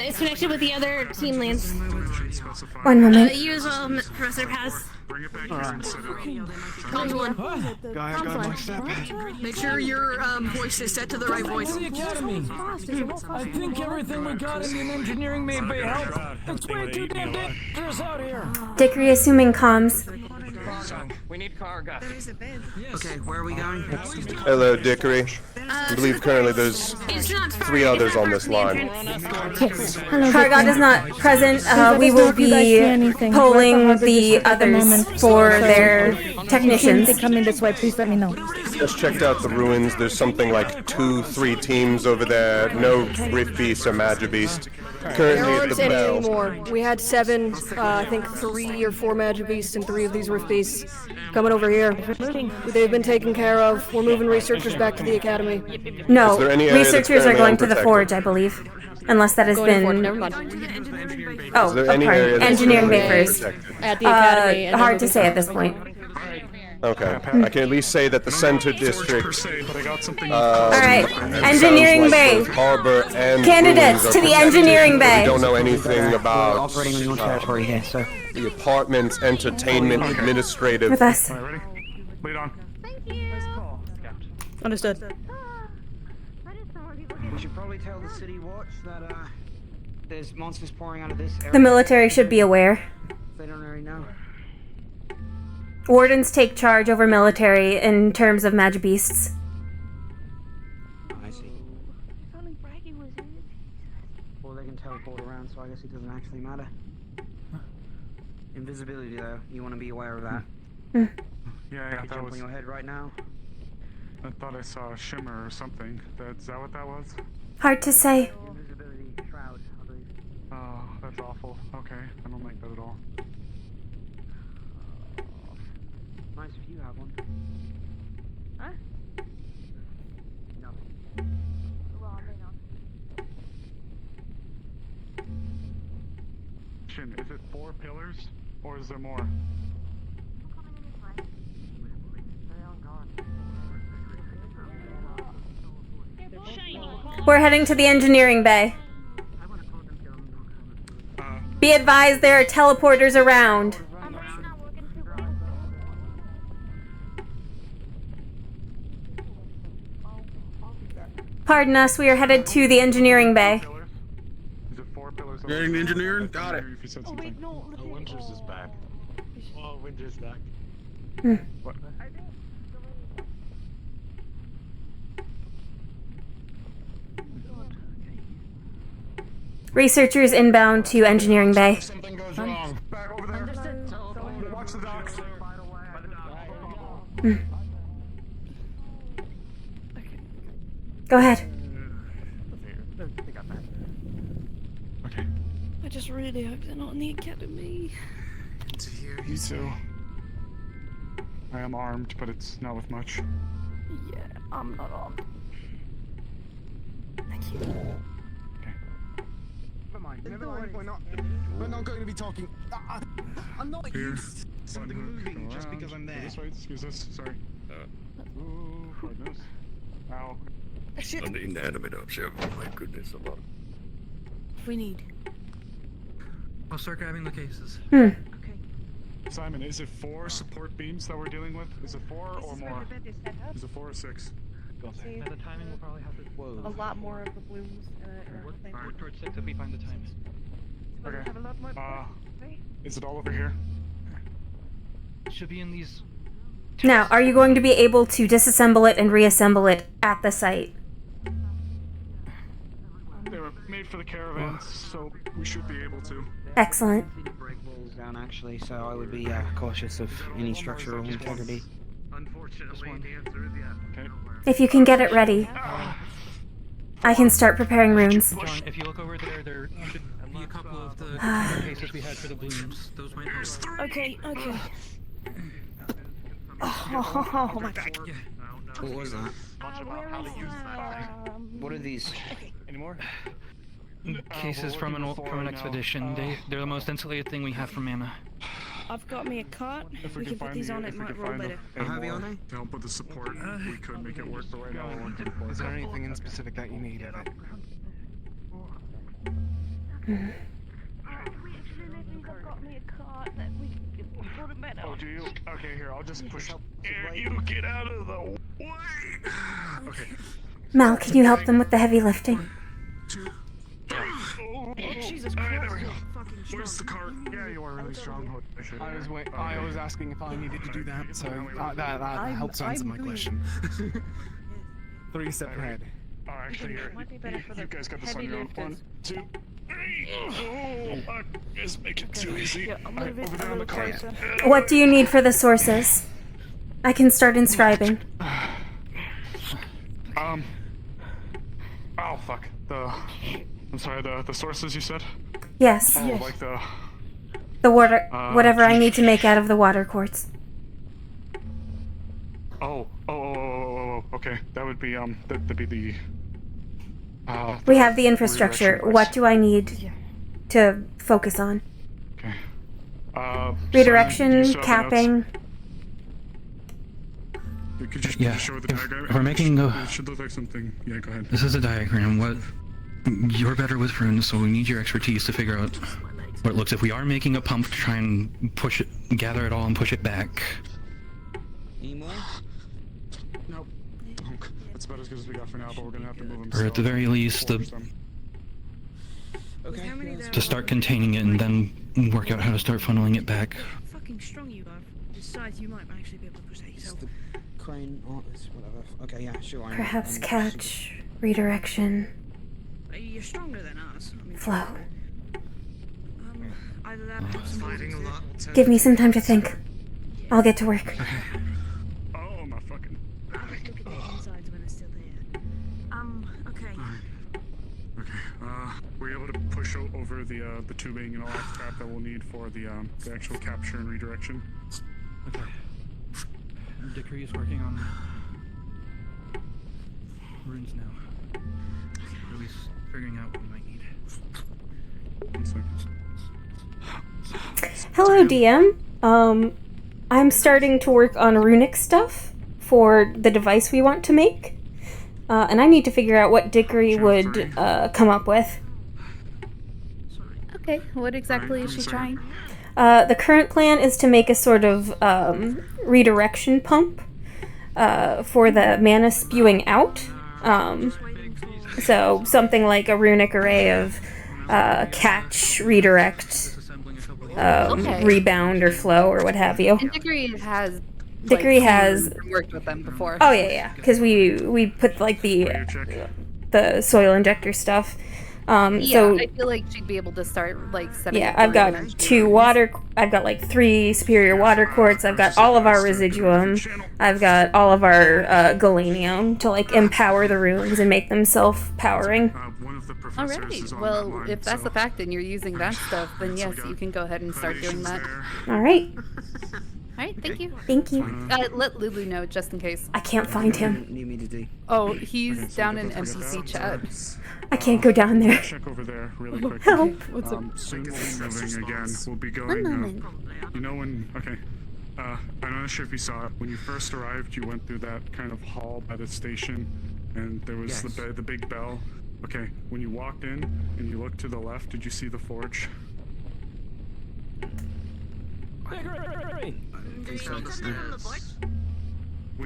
It's connected with the other team lands. One moment. You as well, Professor Paz. Comms one. Comms one. Make sure your voice is set to the right voice. The academy. I think everything we got in engineering may help. It's way too damn dangerous out here. Dickory assuming comms. We need cargo. There is a bed. Okay, where are we going? Hello, Dickory. I believe currently there's 3 others on this line. Kargot is not present. We will be polling the others for their technicians. They come in this way, please let me know. Just checked out the ruins. There's something like 2-3 teams over there. No Rift Beast or Magic Beast. Currently There at aren't the any bell. anymore. We had 7, I think 3 or 4 Magic Beasts and 3 of these Rift Beasts coming over here. They've been taken care of. We're moving researchers back to the academy. No, Is there any area that's researchers are currently going to the unprotected? forge, I believe. Unless that has Going forward, been... never mind. Oh, Is there any pardon. area that's Engineering currently bay first. unprotected? At the academy. and Hard to then say at this point. Okay. I can at least say that the center district. Alright, engineering bay. Harbor and Candidates ruins are to the protected, engineering but bay. We don't know anything We're about operating on your territory here, so. the apartments, entertainment, administrative. With us. Ready? Lead on. Understood. We should probably tell the city watch that there's monsters pouring out of this area. The military should be aware. They don't already know. Wardens take charge over military in terms of Magic Beasts. I see. Well, they can teleport around, so I guess it doesn't actually matter. Invisibility, though, you want to be aware of that. Yeah, Could that jump was. on your head right now. I thought I saw a shimmer or something. Is that what that was? Hard to say. Invisibility shroud, I believe. Oh, that's awful. Okay, I don't like that at all. Nice if you have one. Huh? Nothing. Well, I may not. Shin, is it 4 pillars, or is there more? We're heading to the engineering bay. Be advised there are teleporters around. Pardon us, we are headed to the engineering bay. Is it 4 pillars? Getting engineering? Got it. If you said something. Oh, Winters is back. Oh, Winters back. What? Researchers inbound to engineering bay. Something goes wrong. Back over there. Watch the docks. Go ahead. Okay. I just really hope they're not in the academy. To hear you too. I am armed, but it's not with much. Yeah, I'm not armed. Thank you. Never mind. We're not going to be talking. I'm not used to something moving just because I'm there. This way, excuse us. Sorry. Ooh, goodness. Ow. An inanimate object. Oh my goodness, a lot. We need. I'll start grabbing the cases. Simon, is it 4 support beams that we're dealing with? Is it 4 or more? Is it 4 or 6? By the timing, we'll probably have to. A lot more of the blooms. Work towards 6 if we find the time. Okay. Is it all over here? Should be in these. Now, are you going to be able to disassemble it and reassemble it at the site? They were made for the caravans, so we should be able to. Excellent. Break walls down, actually, so I would be cautious of any structural integrity. Unfortunately, the answer is yes. Okay. If you can get it ready, I can start preparing runes. John, if you look over there should be a couple of the cases we had for the blooms. Those might help. Okay. Oh my god. Yeah. What was that? What are these? Any more? Cases from an expedition. They're the most insulated thing we have for mana. I've got me a cart. If We can put these on. It might roll better. How heavy are they? To help with the support, we could make it work, but right now we're working for it. Is there anything in specific that you need of it? Oh, do you? Okay, here, I'll just push up. Here, you get out of the way! Okay. Mal, can you help them with the heavy lifting? 2. Oh, Jesus Christ. Alright, there we go. Where's the cart? Yeah, you are really I was asking if I needed to do that, so that helps answer my question. 3 steps ahead. Oh, actually, you guys got this on your own. 1, 2, 3. Oh, guys make it too easy. Over there on the cart. What do you need for the sources? I can start inscribing. Oh fuck. I'm sorry. The sources you said. Yes. Oh, like the water, whatever I need to make out of the water quartz. Oh. Okay. That would be that'd be the. We have the infrastructure. What do I need to focus on? Okay. Redirection, capping. Could you show the diagram? We're making a... It should look like something. Yeah, go ahead. This is a diagram. What... You're better with runes, so we need your expertise to figure out what it looks. If we are making a pump to try and push it, gather it all and push it back. Any more? Nope. That's about as good as we got for now, but we're gonna have to move them. Or at the very least, to start containing it and then work out how to start funneling it back. Fucking strong you are. Besides, you might actually be able to push that yourself. Crane, artist, whatever. Okay, yeah, sure. Perhaps catch, redirection. You're stronger than us. I mean, flow. Either that or Fighting a lot. Give me some time to think. I'll get to work. Oh my fucking. Look at the insides when it's still there. Okay. Okay. Were you able to push over the tubing and all that crap that we'll need for the actual capture and redirection? Okay. Dickory is working on runes now. At least figuring out what we might need. 1 second. Hello, DM. I'm starting to work on runic stuff for the device we want to make. And I need to figure out what Dickory would come up with. Okay, what exactly is she trying? The current plan is to make a sort of redirection pump for the mana spewing out. So something like a runic array of catch, redirect, rebound, or flow, or what have you. And Dickory has worked with them before. Oh yeah, because we put like the soil injector stuff. So I feel like she'd be able to start like setting. Yeah, I've got I've got like 3 superior water quartz. I've got all of our residuum. I've got all of our galenium to like empower the runes and make them self-powering. Alrighty. Well, if that's the fact and you're using that stuff, then yes, you can go ahead and start doing that. All right. Alright, thank you. Thank you. Let Lulu know just in case. I can't find him. Need me to do. Oh, he's down in NPC chat. I can't go down there. Check over there really quick. Help. Soon we'll be moving again. We'll be going. You know when? Okay. I'm not sure if you saw it. When you first arrived, you went through that kind of hall by the station, and there was the big bell. Okay. When you walked in and you looked to the left, did you see the forge?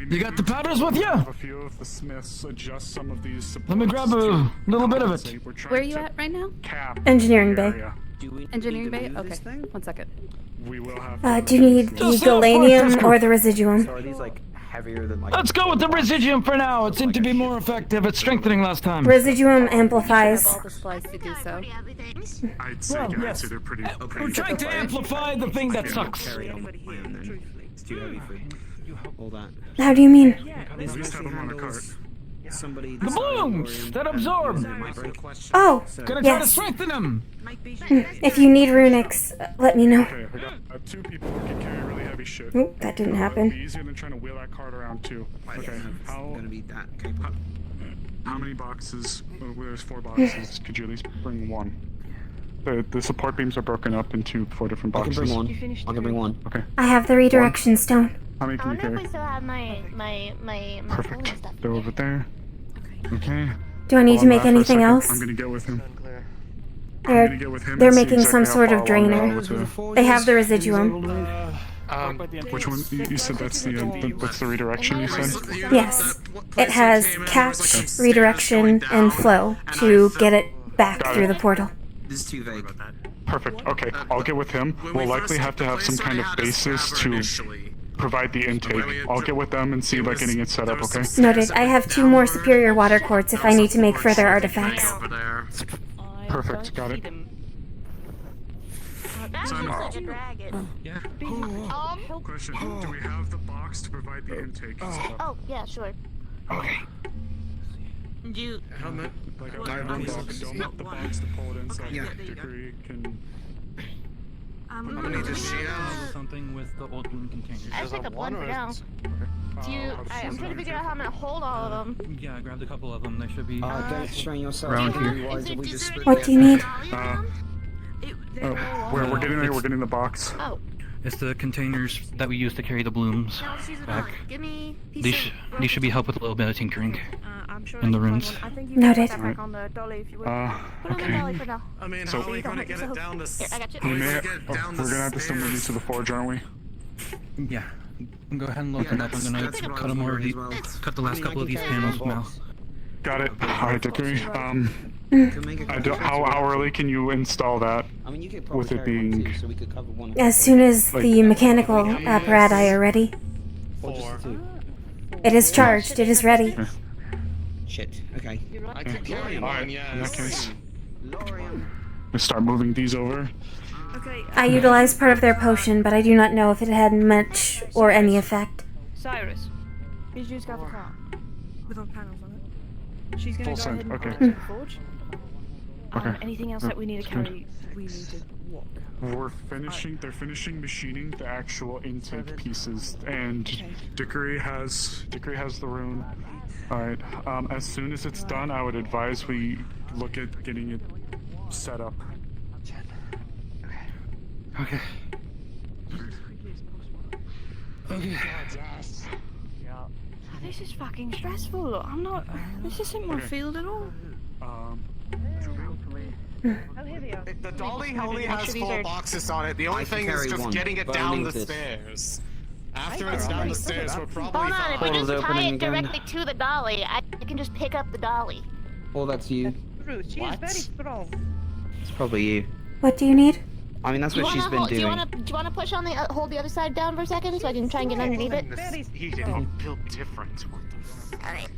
You got the powders with you? A few of the smiths adjust some of these supports. Let me grab a little bit of it. Where are you at right now? Engineering bay. Engineering bay? Okay. 1 second. We will have do you need the galenium or the residuum? So are these like heavier than like... Let's go with the residuum for now. It seemed to be more effective at strengthening last time. Residuum amplifies. All the supplies to do so. I'd say, yes. they're pretty. We're trying to amplify the thing that sucks. It's too heavy for all that. How do you mean? At least have them on a cart. Somebody. The blooms that absorb. Oh, Gonna try to yes. strengthen them. If you need runics, let me know. Okay, I got 2 people who can carry really heavy shit. Oop, that didn't It'll happen. be easier than trying to wheel that cart around too. Okay, Gonna be that. Okay. how many boxes? There's 4 boxes. Could you at least bring 1? The support beams are broken up into 4 different I boxes. can bring 1. I can bring 1. Okay. I have the redirection stone. How many can you carry? still have my Perfect. They're over there. Okay. Do I need to make Hold on for a anything second. else? I'm gonna get with him. They're making some sort of drainer. They have the residuum. Which one? You said that's the redirection. You said. Yes, it has catch, redirection, and flow to get it back through the portal. This is too vague. Perfect. Okay, I'll get with him. We'll likely have to have some kind of basis to provide the intake. I'll get with them and see about getting it set up, okay? Noted. I have 2 more superior water quartz if I need to make further artifacts. Perfect. Got it. Yeah. Question, do we have the box to provide the intake? Oh, yeah, sure. Okay. Do you... Helmet. I have one box. Don't want the box to pull it in so Dickory can... I'm gonna need a shield. Something with the old balloon containers. I just picked up one for now. Do you... I'm trying to figure out how I'm gonna hold all of them. Yeah, I grabbed a couple of them. They should be... don't strain yourself. Around here. What do you need? We're getting the box. Oh. It's the containers that we use to carry the blooms back. Give me... These should be help with a little bit of tinkering I'm sure in the rooms. Noted. Put it on the dolly for now. I mean, So- how are we gonna get it down to... Here, I got you. We're gonna have to send you to the forge, aren't we? Yeah. Go ahead and look it up. I'm gonna cut them over cut the last couple of these panels now. Got it. Alright, Dickory. How early can you install that? With it being... As soon as the mechanical apparatus are ready. 4. It is charged. It is ready. Shit. Okay. I could carry mine, yes. In that case, let's start moving these over. I utilized part of their potion, but I do not know if it had much or any effect. Cyrus, Bijou's got the car with all panels on it. She's gonna Full go send, ahead and okay. put it to the forge. Okay. Anything else that we need to carry, we need to walk. They're finishing machining the actual intake pieces, and Dickory has the rune. Alright, as soon as it's done, I would advise we look at getting it set up. Okay. Okay. This is fucking stressful. I'm not. This isn't my field at all. The dolly only has 4 boxes on it. The only thing is just getting it down the stairs. After it's down the stairs, we're probably Hold on, if we fine. just tie it directly to the dolly, I can just pick up the dolly. Oh, that's you. True, she is very strong. It's probably you. What do you need? I mean, that's what she's been doing. Do you wanna push on the hold the other side down for a second so I can try and get underneath it? He didn't build different. What the Alright.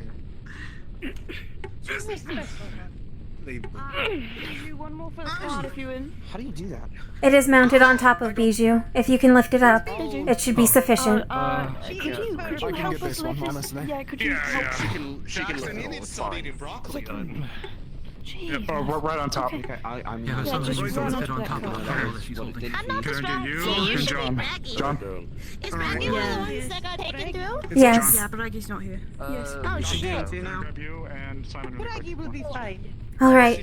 One more for the card if you're in. How do you do that? It is mounted on top of Bijou. If you can lift it up, it should be sufficient. Could you help us lift this? Yeah, could you help? She can lift it. You need some eating broccoli then. Jeez. We're right on top. Okay, I'm Yeah, something you can fit on top of the barrel that she's holding. I'm not Can I get you distracted. and John? John? Is Maggie one of the ones that got taken through? Yes. Yeah, but Aggie's not here. Yes. Oh shit. Grab you and Simon really quick. Braggy will be fine. Alright.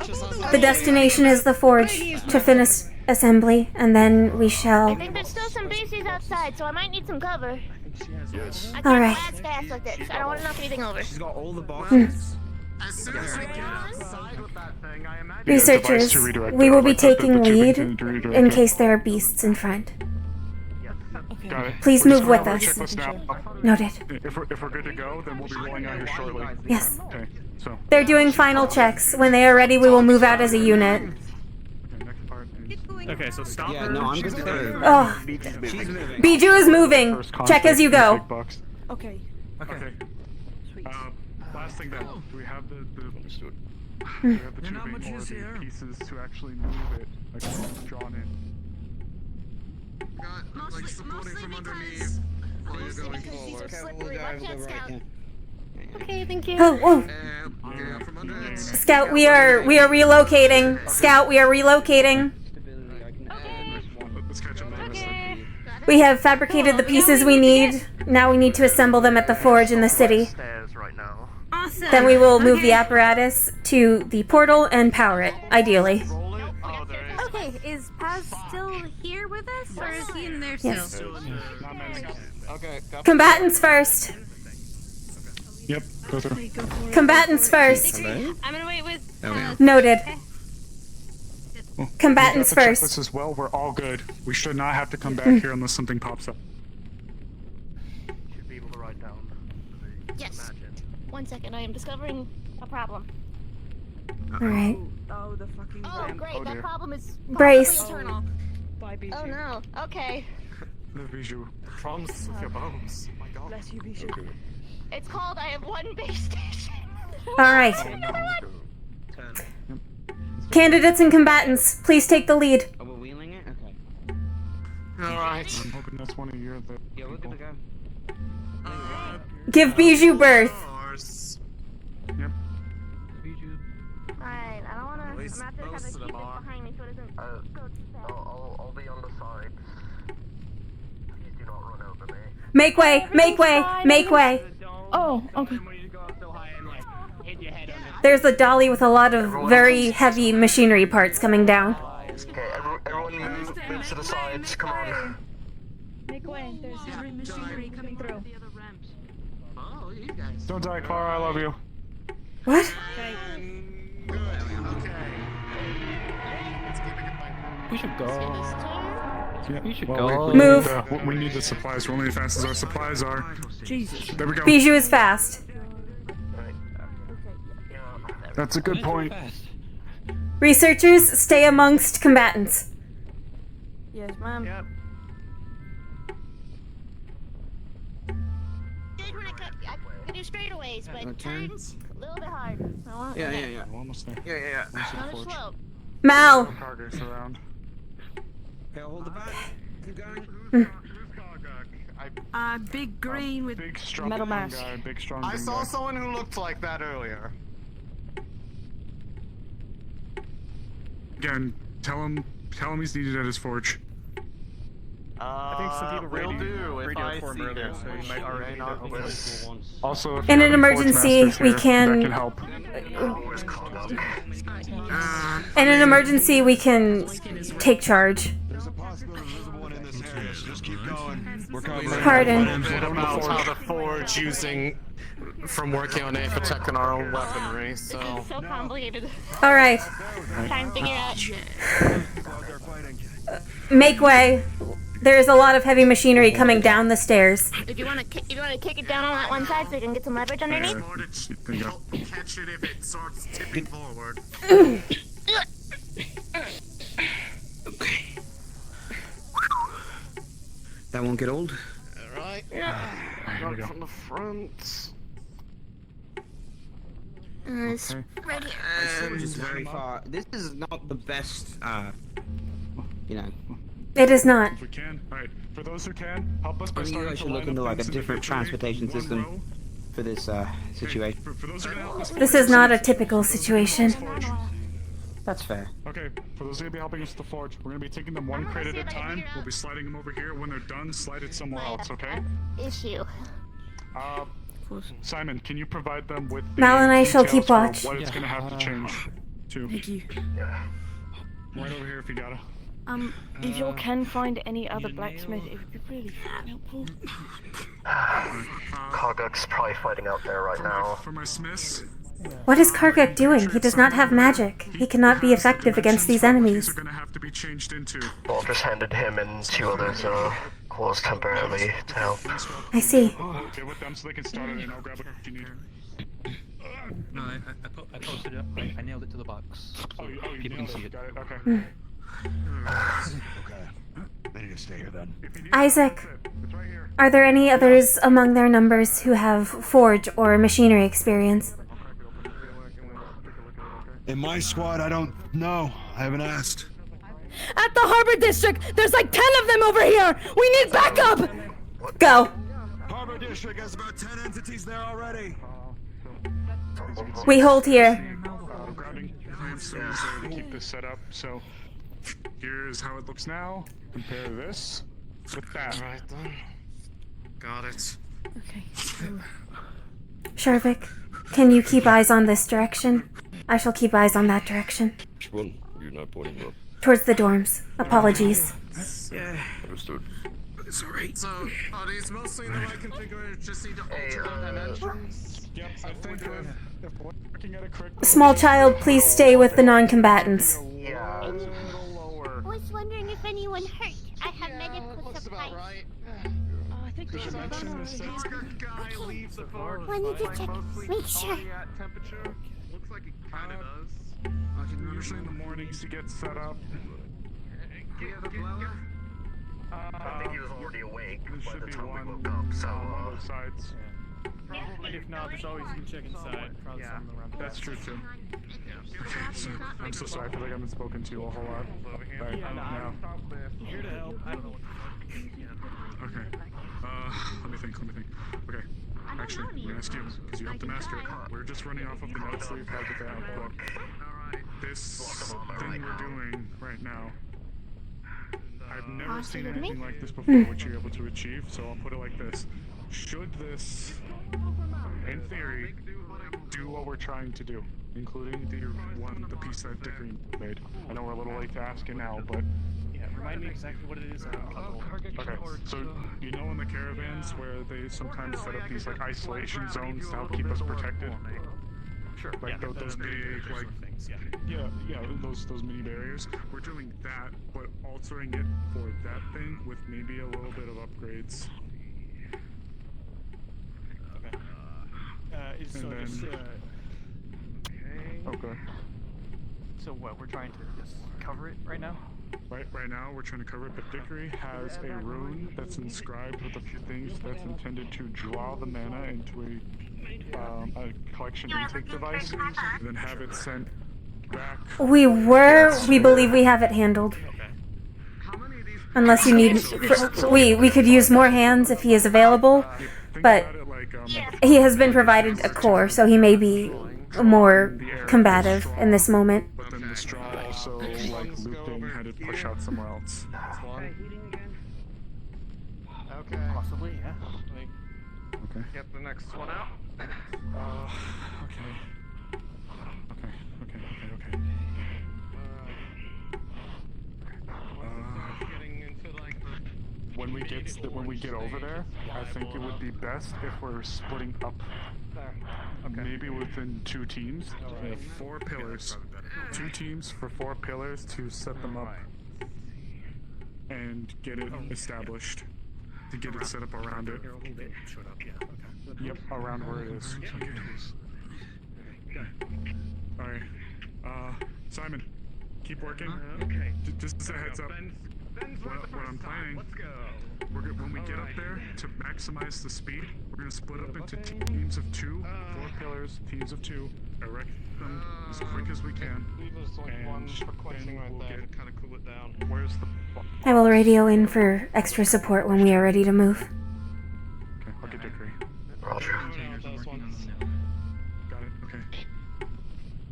The destination is the forge to finish assembly, and then we I shall... think there's still some beasties outside, so I might need some cover. I can't Alright. blast fast like this. I don't want to knock anything over. She's got all the boxes. As soon as we get outside with that thing, I imagine... Researchers, we will be taking lead in case there are beasts in front. Got it. Please We're move just with going over us. the checklist now. Noted. If we're good to go, then we'll be rolling out here shortly. Yes. Okay, so. They're doing final checks. When they are ready, we will move out as a unit. Okay, so stop Yeah, her. no, I'm good to go. Oh. She's moving. Bijou is moving. Check as you go. Okay. Okay. Last thing then, do we have the Hmm. tubing or the pieces to actually move it, like drawn in? Like supporting from underneath while you're going forward. Slippery. Watch out, Scout. Okay, thank you. Oh, whoa. Yeah, from underneath. Scout, we are relocating. Scout, we are relocating. Let's catch him there. We have fabricated the pieces we need. Now we need to assemble them at the forge in the city. Awesome. Then we will move the apparatus to the portal and power it, ideally. Okay, is Paz still here with us, or is he in there still? Yes. Okay. Combatants first. Yep, go through. Combatants first. I'm gonna wait with. Noted. Well, Combatants we got the first. checklist as well. We're all good. We should not have to come back here unless something pops up. Should be able to write down. Yes. 1 second, I am discovering a problem. Alright. Oh, the fucking Oh, great. That problem is Brace. possibly eternal. Bye, Bijou. Oh no. Okay. The Bijou. Problems with your bones. Oh my god. Bless you, Bijou. It's called I have one base station. Alright. Candidates and combatants, please take the lead. Oh, we're wheeling it? Okay. Alright. I'm hoping that's one of your. Yeah, we're good to go. Give Bijou birth. Yep. Alright, I don't wanna. I'm gonna have to have a keep it behind me so it doesn't go too fast. I'll be on the side. Please do not run over me. Make way, make way, make way. Oh, okay. There's a dolly with a lot of very heavy machinery parts coming down. Okay, everyone move to the sides. Come on. Make way. There's heavy machinery coming through. Don't die, Clara. I love you. What? We should go. Yeah. We should Well, go. Move. We need the supplies. We're only as fast as our supplies are. Jesus. There we go. Bijou is fast. That's a good point. Researchers, stay amongst combatants. Yes, ma'am. Good when I can do straightaways, but turns a little bit hard. Yeah. We're almost there. Yeah. Not as slow. Mal. Cargo's around. Okay, I'll hold the back. Keep going. Big green with Big strong Metal green mask. guy. Big strong I green saw guy. someone who looked like that earlier. Again, tell him he's needed at his forge. I think some people will do if I see earlier, him, so you which might already may not not be. Also, if In you an have any emergency, forge we masters can- here, that can help. In an emergency, we can take charge. There's a possibility there's one in this area, so just keep going. We're covering. Pardon. A bit about how the forge using from working on it for checking our own weaponry, so. It's so complicated. Alright, Trying to figure out. make way. There's a lot of heavy machinery coming down the stairs. If you wanna kick it down on that one side so you can get some leverage underneath. There you go. Catch it if it starts tipping forward. That won't get old. Alright. Here we go. From the front. It's Okay. right here. The storage is very far. This is not the best, you know. It is not. If we can. Alright, for those who can, help us by I think you starting guys to should look line into up like a things in the different different transportation one system row. for this situation. For those who can help us. This is not a typical situation. That's fair. Okay, for those who are gonna be helping us with the forge, we're gonna be taking them one crate at a time. We'll be sliding them over here. When they're done, slide it somewhere else, okay? Issue. Simon, can you provide them with the Mal and I shall details keep for watch. what it's gonna have to change to? Thank you. Right over here if you gotta. If you can find any other blacksmith, it would be really helpful. Koguk's probably fighting out there right now. For my smiths. What is Karguk doing? He does not have magic. He cannot be effective against these enemies. Are gonna have to be changed into. Well, just handed him and two others clothes temporarily to help. I see. Okay, with them so they can start it and I'll grab what you need. No, I posted it. I nailed it to the box. So people can see it. Got it, okay. Okay. They need to stay here then. Isaac, are there any others among their numbers who have forge or machinery experience? In my squad, I don't know. I haven't asked. At the Harbor District, there's like 10 of them over here! We need backup! Go. Harbor District has about 10 entities there already. We hold here. Grabbing plans to keep this set up. So here's how it looks now. Compare this with that. Right then. Got it. Okay. Sharvik, can you keep eyes on this direction? I shall keep eyes on that direction. Which one? You're not pointing up. Towards the dorms. Apologies. Yeah. Understood. It's alright. So, are these mostly in the right configuration? Just need to alter the dimensions? Yep, I think if we're looking at a correct. Small child, please stay with the non-combatants. Yeah. I was wondering if anyone hurt. I have medical supplies. Right. I think Did you mention this guy leave the forge? I need to check. Make sure. Temperature? Looks like it kinda does. Usually in the mornings to get set up. I think he was already awake There by should the be time we one woke up, so on both sides. Probably, if not, there's always, you can check inside. Probably someone around the That's true too. Okay, so I'm so sorry. I feel like I haven't spoken to you a whole lot. Alright, now. Here to help. I don't know what Okay. Let me think. Okay. Actually, I'm gonna ask you, because you helped the master. We're just running off of the notes that we've had with the outlook. This thing we're doing right now, I've never seen anything like this before, which you're able to achieve, so I'll put it like this. Should this, in theory, do what we're trying to do, including the piece that Dickory made. I know we're a little late to ask it now, but... Yeah, remind me exactly what it is. Okay, so you know in the caravans where they sometimes set up these like isolation zones to help keep us protected? Sure. Like those big, like, things, those mini barriers. We're doing that, but altering it for that thing with maybe a little bit of upgrades. Okay. Okay. So what? We're trying to just cover it right now? Right now, we're trying to cover it, but Dickory has a rune that's inscribed with a few things that's intended to draw the mana into a collection intake device, and then have it sent back. We believe we have it handled. Unless you need, we could use more hands if he is available, but he has been provided a core, so he may be more combative in this moment. But then the straw also, like, looped in, had it push out somewhere else. Okay. Possibly, yeah. Okay. Get the next one out. Okay. When we get over there, I think it would be best if we're splitting up. Maybe within 2 teams. 4 pillars. 2 teams for 4 pillars to set them up and get it established. To get it set up around it. Yep, around where it is. Alright. Simon, keep working. Okay. Just as a heads up. What I'm planning, when we get up there, to maximize the speed, we're going to split up into teams of 2, 4 pillars, teams of 2, erect them as quick as we can, and then we'll get kind of cool it down. Where's the... I will radio in for extra support when we are ready to move. Okay, I'll get Dickory. Roger. Got it, okay.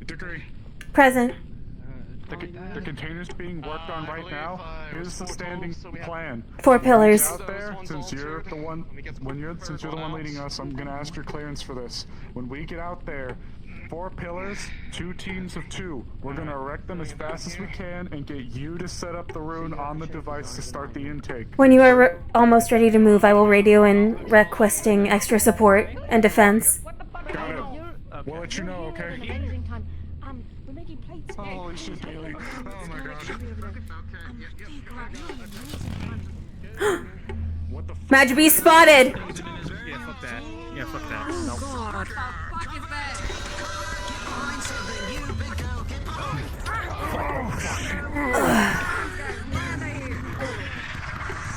Dickory. Present. The container's being worked on right now. Here's the standing plan. 4 pillars. Out there, since you're the one leading us, I'm gonna ask your clearance for this. When we get out there, 4 pillars, 2 teams of 2. We're gonna erect them as fast as we can and get you to set up the rune on the device to start the intake. When you are almost ready to move, I will radio in requesting extra support and defense. Got it. We'll let you know, okay? Holy shit, Bailey. Oh my god. What the f— Magby spotted! Yeah, fuck that. Yeah, fuck that. Oh god.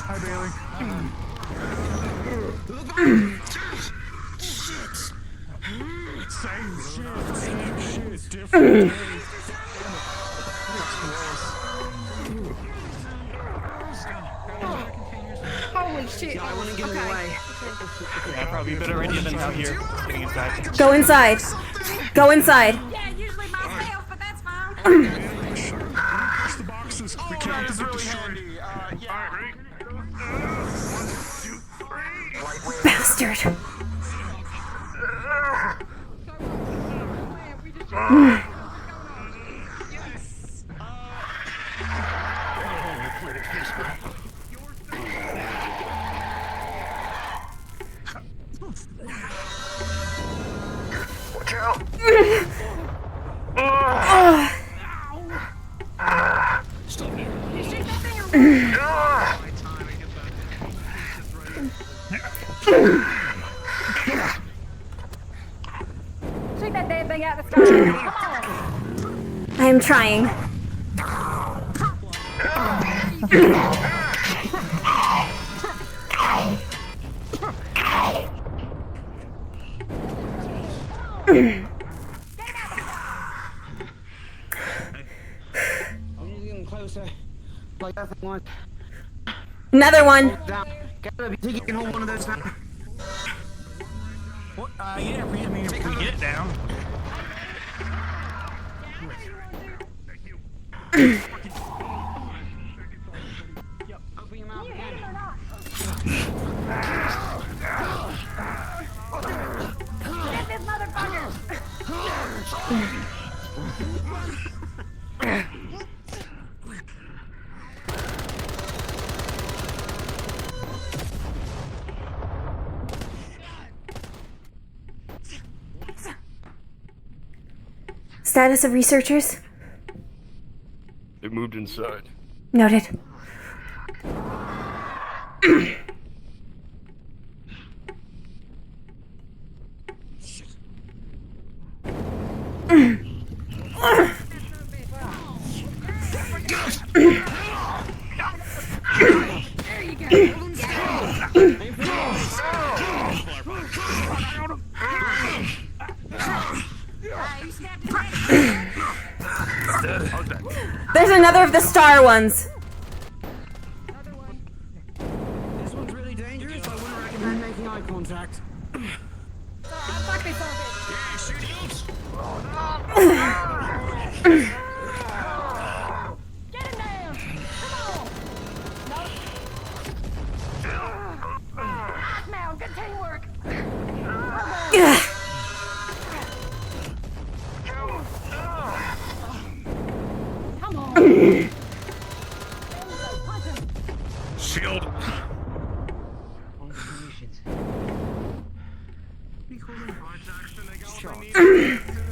Hi, Bailey. Same shit, different. Holy shit. I want to get away. Yeah, probably better idea than out here. Getting inside. Go inside. Go inside. Yeah, usually myself, but that's fine. Push the boxes. We can't get them destroyed. Yeah. Bastard. Watch out! Shoot that damn thing out the sky. I am trying. Closer. Like that thing was. Another one. Think you can hold one of those now? What? Yeah, I mean, if we get it down. Open your mouth again. Get this motherfucker! Status of researchers? It moved inside. Noted. There's another of the star ones. This one's really dangerous. I wouldn't recommend making eye contact. Now, good teamwork. Come on. Shield.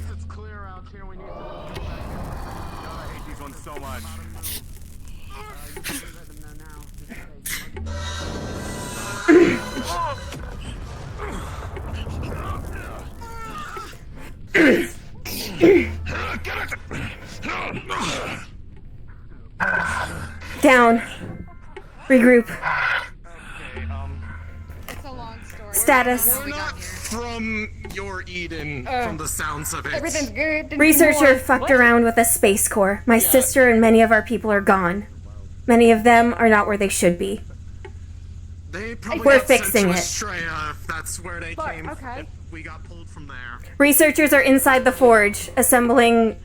It's clear out here. We need to. God, I hate these ones so much. Down. Regroup. It's a long story. Status. We're not from your Eden, from the sounds of it. Everything's good. Researcher fucked around with a space core. My sister and many of our people are gone. Many of them are not where they should be. They probably We're got sent fixing to it. Estrella, if that's where they came. Okay. If we got pulled from there. Researchers are inside the forge, assembling,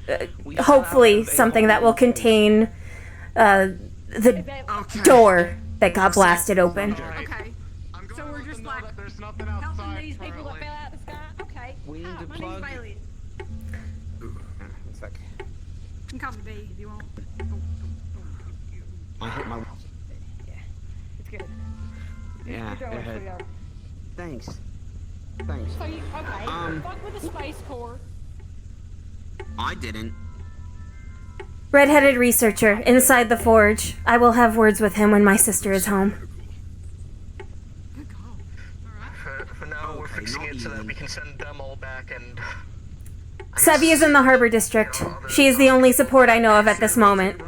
hopefully, something that will contain the door that got blasted open. Okay. So we're just like helping these people that fell out of the sky. Okay. We need to My plug. name's Bailey. One sec. You can call me B if you want. I hit my. It's good. Yeah, You're it doing hurt. sweetheart. Thanks. Thanks. So you okay? Um, Fuck with the space core. I didn't. Red-headed researcher, inside the forge. I will have words with him when my sister is home. For now, we're fixing it so that we can send them all back and. Sevi is in the harbor district. She is the only support I know of at this moment. You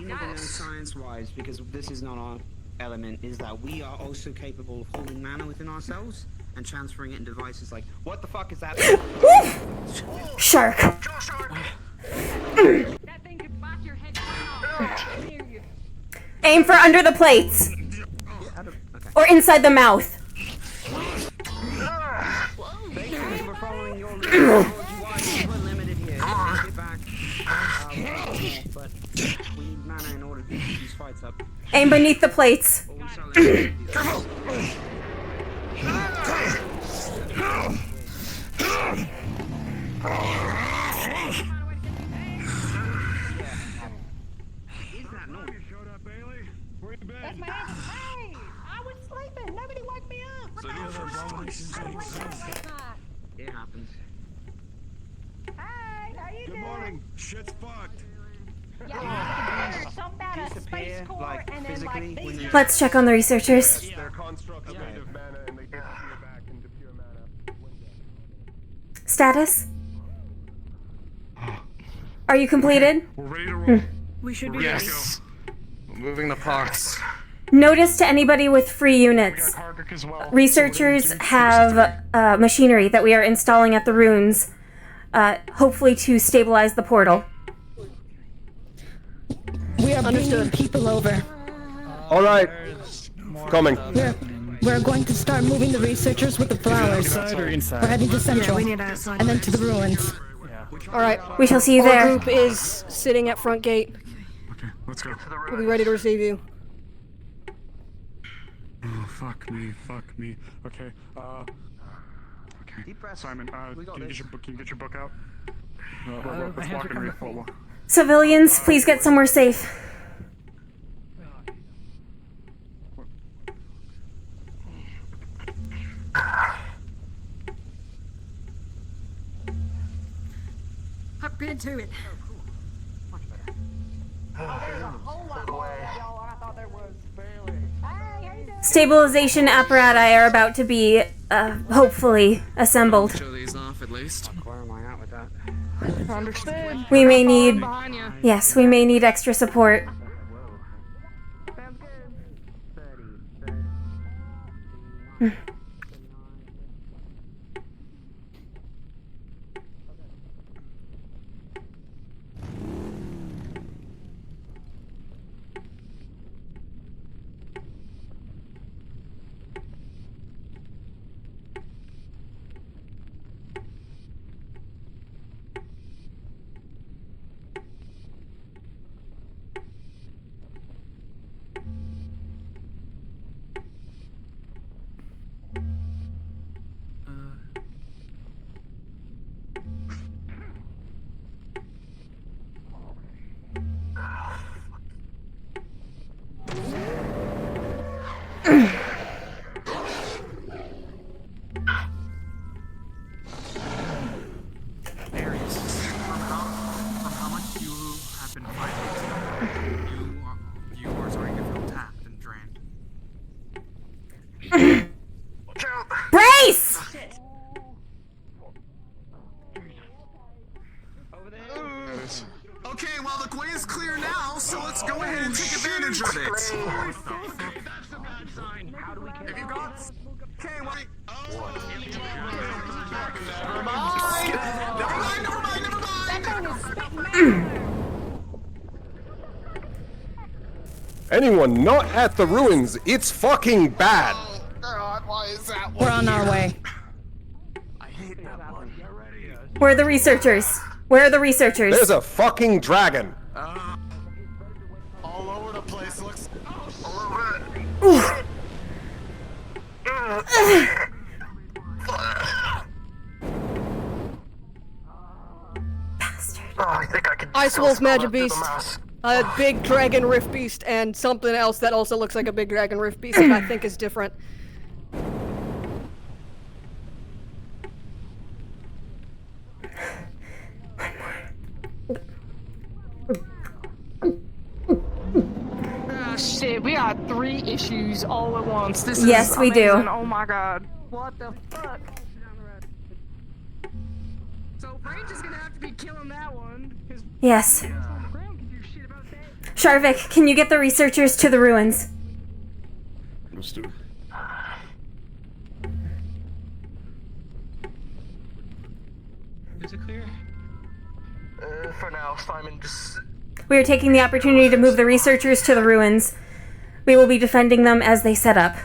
never know science-wise, because this is not our element, is that we are also capable of holding mana within ourselves and transferring it in devices like, what the fuck is that? Shark. That thing could bite your head off near you. Aim for under the plates. Or inside the mouth. Thank you for following your rules. We're limited here. Get back. But we need mana in order to keep these fights up. Aim beneath the plates. That's my answer. Hey, I was sleeping. Nobody woke me up. What the hell? It happens. Hey, how you doing? Morning. Shit's fucked. Yeah, something about a space core like, and then like physically, these. Let's check on the researchers. Their constructs made of mana and they disappear back into pure mana. Status? Are you completed? We're ready to roll. We should be Yes. We're moving the parts. Notice to anybody with free units. Researchers have machinery that we are installing at the ruins, hopefully to stabilize the portal. We are bringing people over. All right. Coming. We're going to start moving the researchers with the flowers. Outside or inside? We're heading to Central. we need outside. And then to the ruins. All right. We shall see you Our there. group is sitting at front gate. Okay, let's go. We'll be ready to receive you. Oh, fuck me. Okay, okay. Simon, can you get your book out? Let's walk and read. Civilians, please get somewhere safe. Up into it. Stabilization apparati are about to be, hopefully, assembled. Show these off at least. Where am I at with that? Understood. We may need... Yes, we may need extra support. Viewers are going to feel tapped and drained. Brace! Okay, well the way is clear now, so let's go ahead and take advantage of it. That's a bad sign. How do we Have you got? Okay, wait. Never mind. Anyone not at the ruins, it's fucking bad. God, why is that We're on our way. I hate that one. Where are the researchers? Where are the researchers? There's a fucking dragon. All over the place. Looks. Bastard. I think I can. Ice Wolf Magic Beast. A big dragon rift beast and something else that also looks like a big dragon rift beast that I think is different. Ah, shit, we got 3 issues all at once. This Yes, is we do. amazing. Oh my god. What the fuck? So Brain's just gonna have to be killing that one. Yes. Sharvik, can you get the researchers to the ruins? Let's do it. Is it clear? For now, Simon, just... We are taking the opportunity to move the researchers to the ruins. We will be defending them as they set up.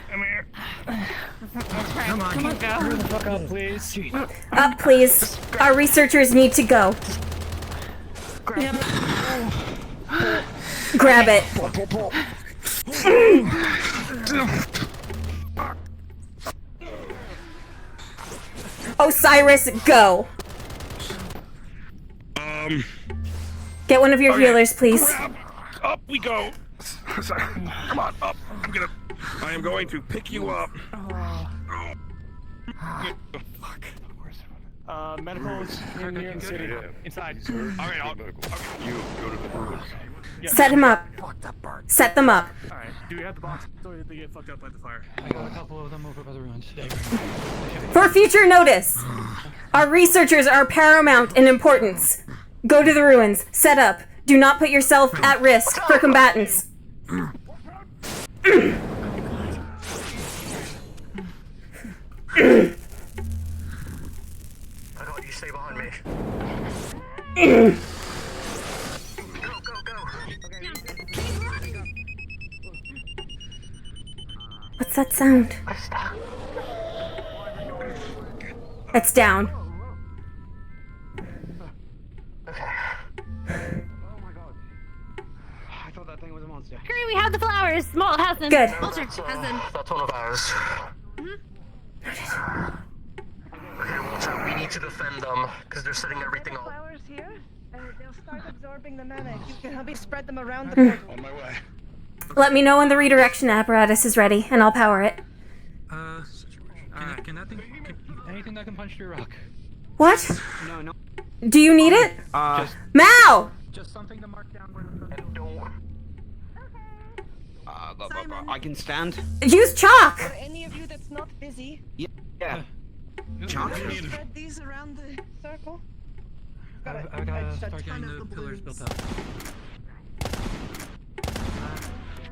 Come here. Come on, go. Hurry the fuck up, please. Up, please. Our researchers need to go. Grab it. Osiris, go. Um. Get one of your healers, please. Up we go. Come on, up. I am going to pick you up. Fuck. Medical's in here in the city. Inside. All right, You go to the ruins. Set him up. Set them up. Alright, do we have the box? Or did they get fucked up by the fire? I got a couple of them over by the ruins. For future notice, our researchers are paramount in importance. Go to the ruins. Set up. Do not put yourself at risk for combatants. I thought you stay behind me. What's that sound? It's down. I thought that thing was a monster. Great, we have the flowers. Small has them. Good. Walter has them. That's one of ours. Okay, Walter, we need to defend them because they're setting everything up. Flowers here, and they'll start absorbing the mana. If you can help me spread them around the portal. On my way. Let me know when the redirection apparatus is ready, and I'll power it. Can that thing... anything that can punch through a rock? What? No. Do you need it? Mal! Just something to mark down where the... I can stand. Use chalk! For any of you that's not busy, Yeah. Chalk? spread these around the circle. I've got to start getting the pillars built up.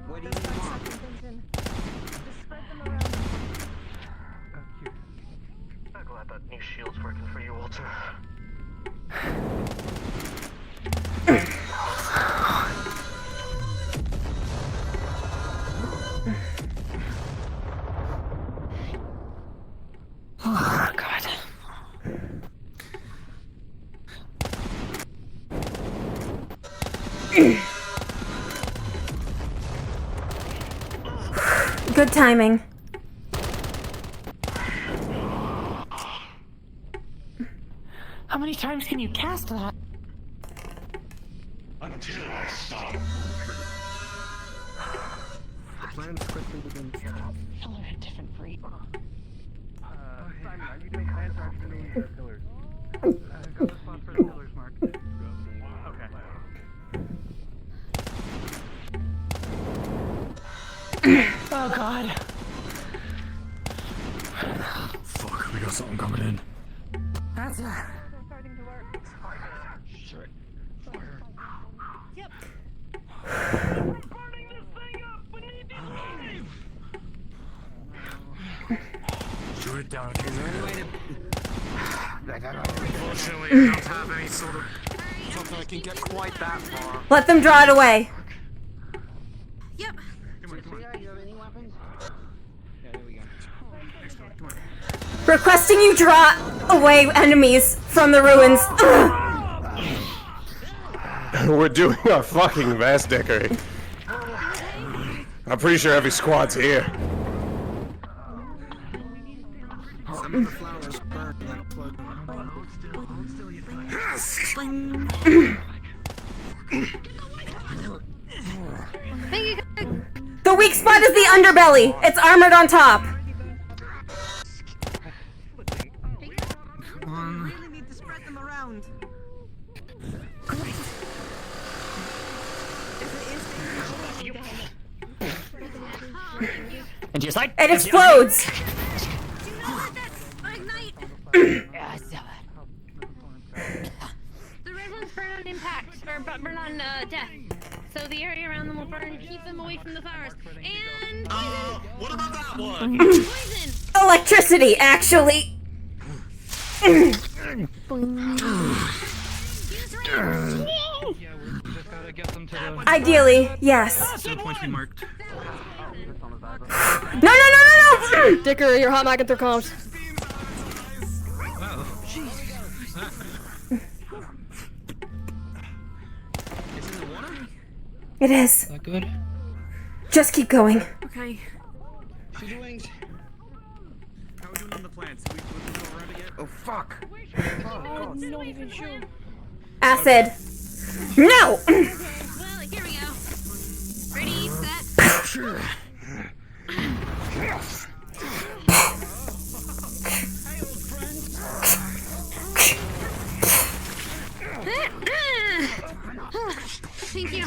What do you want? Just spread them around. I'm glad that new shield's working for you, Walter. Oh, God. Good timing. How many times can you cast that? Until I stop. The plans quickly begin to Y'all are a different breed. Simon, are you doing plans or are you doing the pillars? I've got the spot for the pillars, Mark. Okay. Oh, God. Fuck, we got something coming in. That's it. They're starting to work. Shit. Yep. Shoot it down if you know. Unfortunately, I don't have any sort of something that can get quite that far. Let them draw it away. Yep. You have any weapons? Yeah, there we go. Requesting you draw away enemies from the ruins. We're doing our fucking best, Dickory. I'm pretty sure every squad's here. Some of the flowers burn like plug. The weak spot is the underbelly. It's armored on top. Come on. Really need to spread them around. Into your side. It explodes. Yeah, the red ones burn on impact, or burn on death. So the area around them will burn, keep them away from the flowers. And What about that one? poison. Electricity, actually. Ideally, yes. So the points we marked. No. Dickory, you're hot macking through comms. It is. That good? Just keep going. Okay. Shoot wings. How are we doing on the plans? Did we go around it yet? Oh, fuck. I'm not even sure. Acid. No. Well, here we go. Thank you.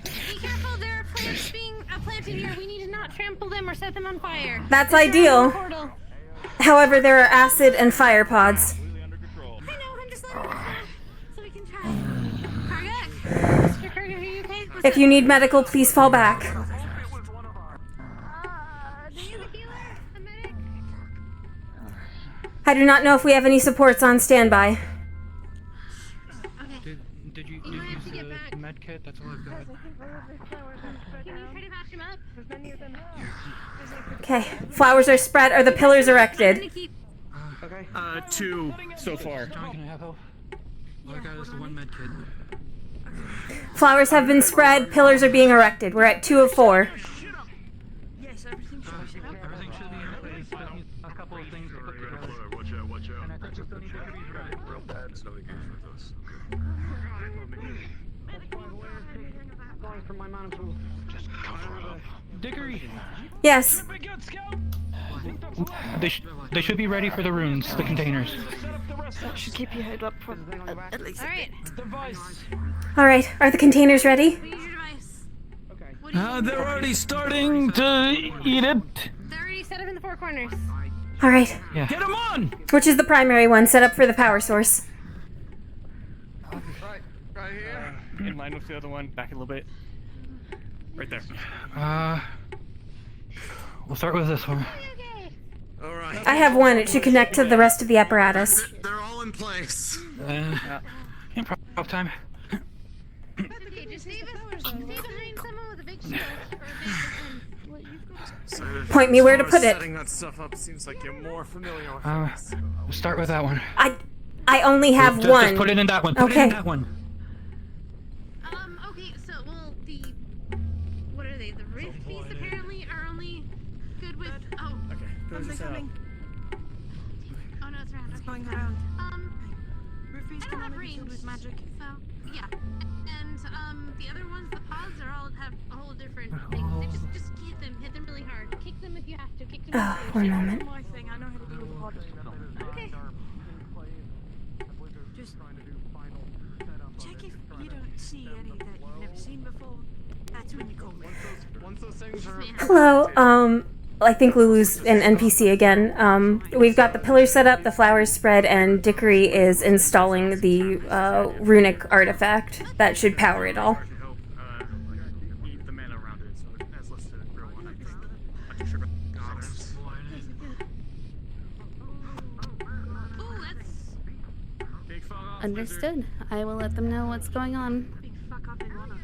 Be careful, there are plants being planted here. We need to not trample them or set them on fire. That's They're ideal. around the portal. However, there are acid and fire pods. I know, I'm just letting you know so we can try. Kargak? Mr. Kargak, are you okay? What's If up? you need medical, please fall back. Do you have a healer? A medic? I do not know if we have any supports on standby. Did you use the med kit? That's all I've got. Can you try to patch him up? There's many of them. Okay, flowers are spread. Are the pillars erected? Okay. 2 so far. John, can I have help? All I got is the one med kit. Flowers have been spread. Pillars are being erected. We're at 2 of 4. Yes, everything should be Everything should be in place. Just need a couple of things to put together. Watch out, watch out. And I think we still need Dickory's right. Real bad, so he goes with us. Going for my mana pool. Just cover up. Dickory! Yes. They should be ready for the runes, the containers. Should keep your head up for at least. Alright. All right. Are the containers ready? Use your device. They're already starting to eat it. They're already set up in the four corners. All right. Get them on! Which is the primary one set up for the power source? Right here. In line with the other one. Back a little bit. Right there. We'll start with this one. Alright. I have one. It should connect to the rest of the apparatus. They're all in place. Improv time. That's okay, just stay behind someone with a big shield or a big Point me where to put it. Setting that stuff up seems like you're more familiar with We'll start with that one. I only have Just one. put it in that one. Put it Okay. in that one. Okay, so, well, what are they? The rift beasts apparently are only good with, Those are set up. Oh no, it's around. It's going around. I don't have range with magic, so, yeah. And, the other ones, the pods are all have a whole different thing. They just hit them really hard. Kick them if you have to. Kick them if you One have to. moment. My thing, I know how to deal with pods. Okay. Just check if you don't see any that you've never seen before. That's when you call me. Once those things are Hello. I think Lulu's an NPC again. We've got the pillars set up, the flowers spread, and Dickory is installing the runic artifact that should power it all. the mana around it, so it has less to grow on, I think. I'm not sure about goddess. Ooh, that's Understood. I will let them know what's going on. big fuck off iguana.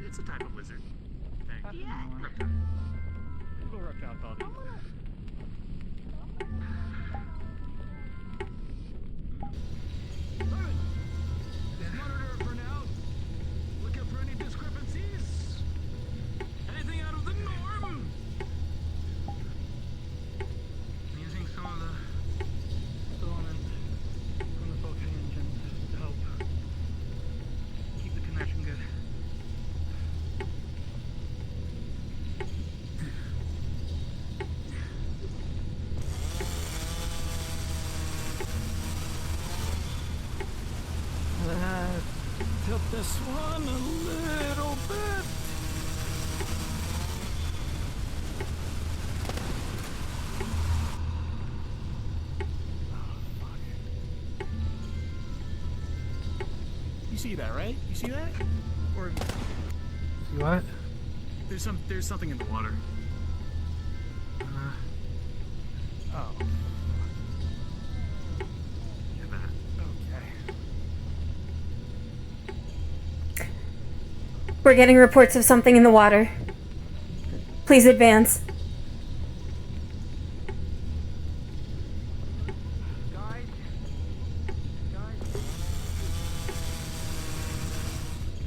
It's a type of lizard. Yeah. Little reptile body. Monitor for now. Looking for any discrepancies? Anything out of the norm? Using some of the filament from the focusing engine to help keep the connection good. Tilt this one a little bit. You see that, right? You see that? Or See what? there's something in the water. Oh. Yeah, that. Okay. We're getting reports of something in the water. Please advance.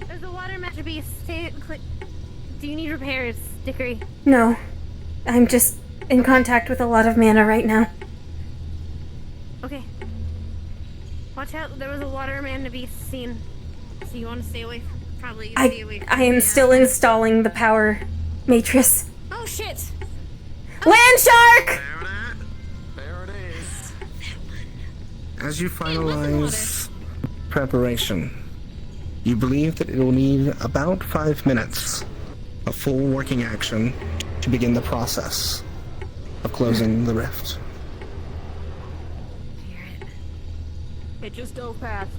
There's a water magic beast. Do you need repairs, Dickory? No. I'm just in contact with a lot of mana right now. Okay. Watch out, there was a water man beast seen. So you want to stay away? Probably I stay away from I am the, still installing the power matrix. Oh shit! Land shark! As you finalize preparation, you believe that it will need about 5 minutes of full working action to begin the process of closing the rift. It just dove past.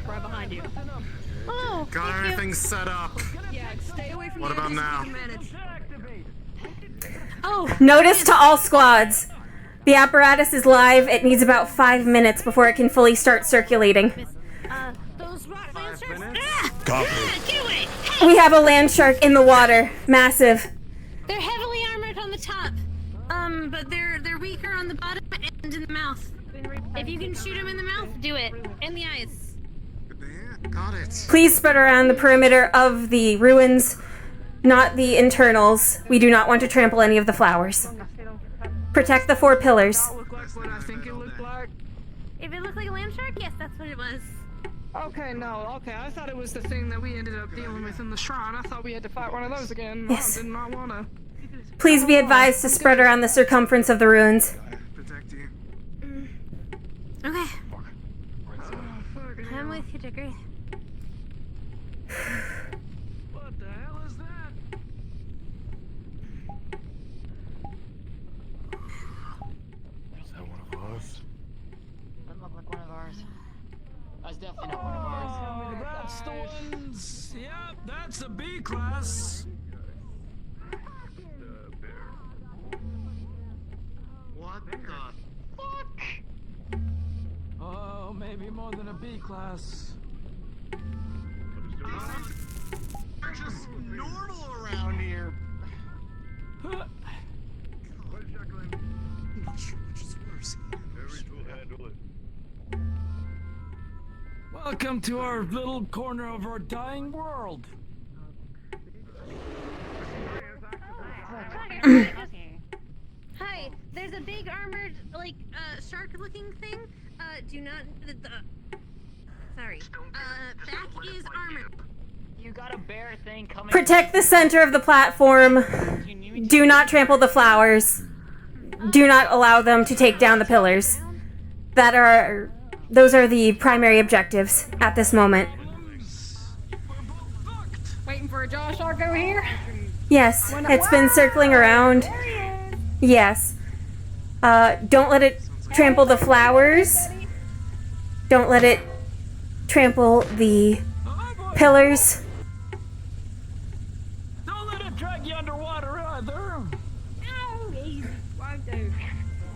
Right behind you. Oh, Got everything set up. Yeah, stay away from What the about edges now? if you can manage. Oh. Notice to all squads. The apparatus is live. It needs about 5 minutes before it can fully start circulating. Those rock lancers. Copy. Do it. We have a land shark in the water. Massive. They're heavily armored on the top. But they're weaker on the bottom and in the mouth. If you can shoot them in the mouth, do it. In the eyes. Got it. Please spread around the perimeter of the ruins, not the internals. We do not want to trample any of the flowers. Protect the 4 pillars. If it looked like a land shark, yes, that's what it was. Okay, no, okay. I thought it was the thing that we ended up dealing with in the shrine. I thought we had to fight one of those again. Yes. I did not want to. Please be advised to spread around the circumference of the ruins. Okay. I'm with you, Dickory. What the hell is that? Is that one of ours? Doesn't look like one of ours. That's definitely not one of ours. Oh, that's the ones. Yep, that's a B class. What the fuck? Oh, maybe more than a B class. They're just normal around here. Which is worse? Welcome to our little corner of our dying world. Hi, there's a big armored, like, shark-looking thing. Do not, sorry. Back is armored. You got a bear thing coming. Protect the center of the platform. Do not trample the flowers. Do not allow them to take down the pillars. Those are the primary objectives at this moment. Waiting for a jaw shark over here? Yes, it's been circling around. Yes. Don't let it trample the flowers. Don't let it trample the pillars. Don't let it drag you underwater either.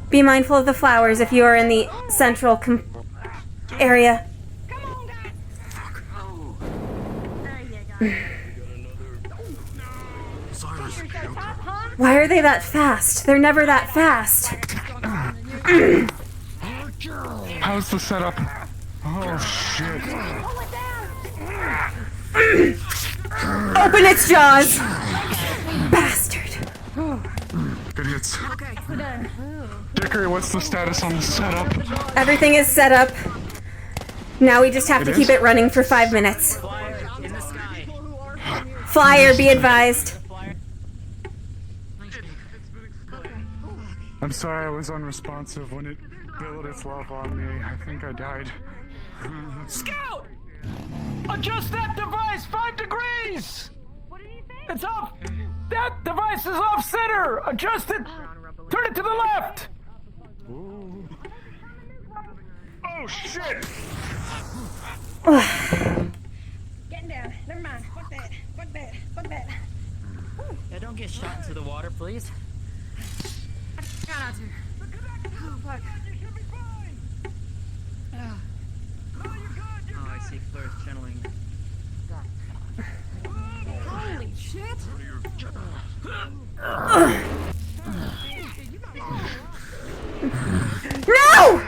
Be mindful of the flowers if you are in the central area. Why are they that fast? They're never that fast. How's the setup? Oh shit. Open its jaws! Bastard. Good hits. Dickory, what's the status on the setup? Everything is set up. Now we just have to keep it running for 5 minutes. Flyer, be advised. I'm sorry I was unresponsive when it billowed its love on me. I think I died. Scout! Adjust that device 5 degrees! It's off! That device is off center! Adjust it! Turn it to the left! Ooh. Oh shit! Getting down. Never mind. Fuck that. Fuck that. Fuck that. Yeah, don't get shot into the water, please. Try not to. Oh, fuck. Oh, I see Claire's channeling. Holy shit! No!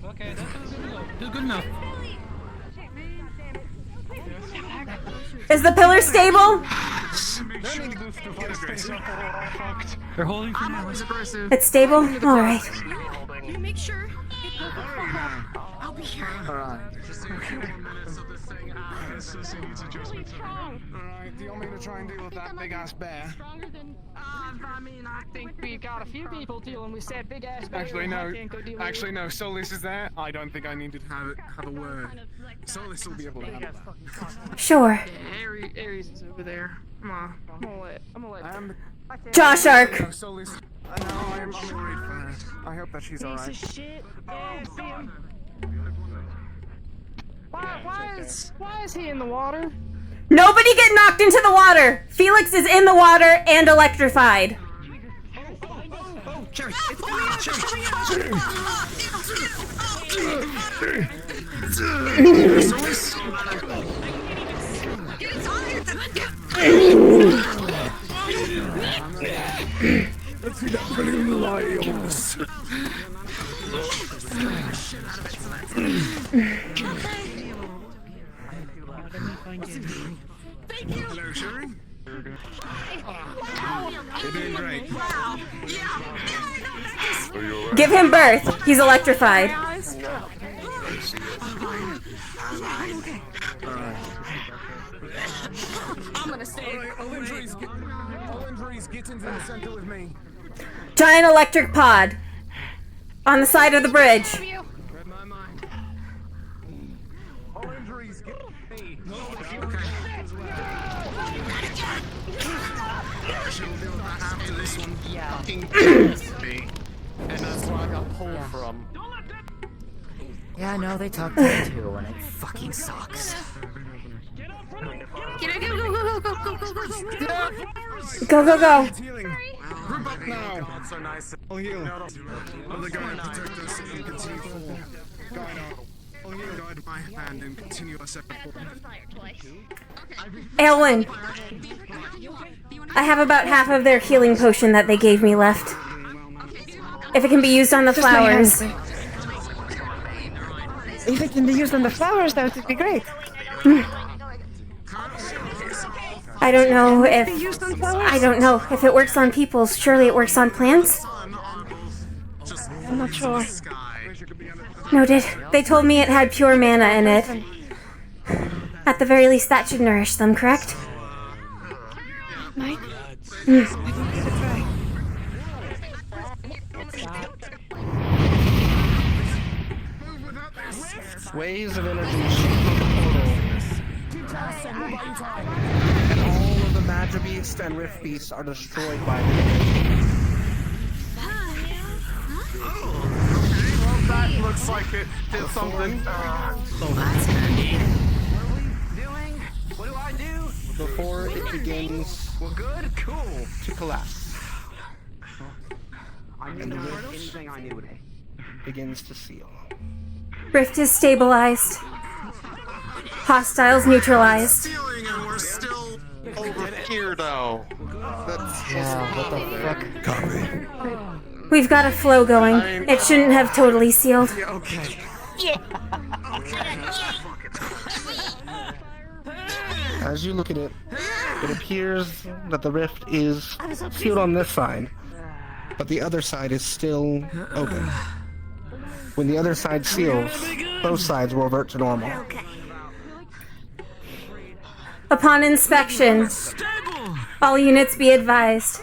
Okay, that's good enough. Is the pillar stable? They're holding for I'm now. always aggressive. It's stable? Alright. You make sure. I'll be here. Alright. Alright, do you want me to try and deal with that big ass bear? I mean, I think we've got a few people dealing with said big ass bear. Actually, no. Actually, no. Solis is there. I don't think I need to have a word. Solis will be able to handle that. Sure. Yeah, Ares is over there. Come on. I'm gonna let Josh Ark. No, Solis. No, I'm worried for her. I hope that she's alright. Piece of shit. Yeah, see him. Why is he in the water? Nobody get knocked into the water! Felix is in the water and electrified. Cherry! Let's see that balloon lions. Hello, Sherry. You're doing great. Give him birth. He's electrified. I'm gonna stay. All injuries, get into the center with me. Giant electric pod. On the side of the bridge. Read my mind. All injuries, get me. After this one, fucking me. And that's where I got pulled from. Yeah, I know, they talk to me too, and it fucking sucks. Go, go, go. Group up now. So nice. I'll heal. Other guy protect us and continue forward. I'll heal. Guide my hand and continue our separate forward. Aelwyn. I have about half of their healing potion that they gave me left. If it can be used on the flowers. If it can be used on the flowers, that would be great. I don't know if it works on people. Surely it works on plants. I'm not sure. No, they told me it had pure mana in it. At the very least, that should nourish them, correct? Might. Waves of energy shoot from the portal. And all of the Magic Beasts and Rift Beasts are destroyed by the Well, that looks like it did something. Oh, that's handy. What do I do? before it begins to collapse. And the rift begins to seal. Rift is stabilized. Hostiles neutralized. And we're still over here, though. What the fuck? Copy. We've got a flow going. It shouldn't have totally sealed. Okay. As you look at it, it appears that the rift is sealed on this side, but the other side is still open. When the other side seals, both sides will revert to normal. Upon inspection, all units be advised.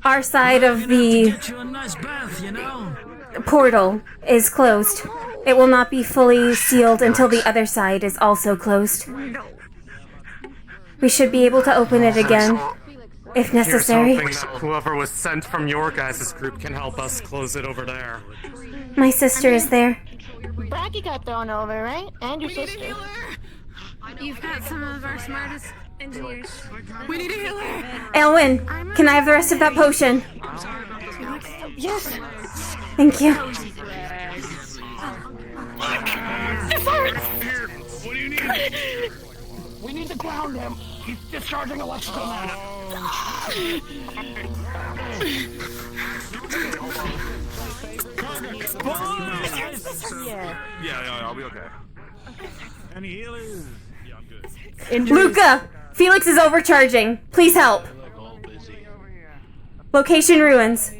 Our side of the portal is closed. It will not be fully sealed until the other side is also closed. We should be able to open it again, if necessary. Here's hoping that whoever was sent from your guys' group can help us close it over there. My sister is there. Bracky got thrown over, right? And your sister. You've got some of our smartest engineers. We need a healer. Aelwyn, can I have the rest of that potion? Yes. Thank you. What do you need? We need to ground him. He's discharging electrical mana. Yeah, I'll be okay. Any healers? Yeah, I'm good. Luca! Felix is overcharging. Please help. Location ruins.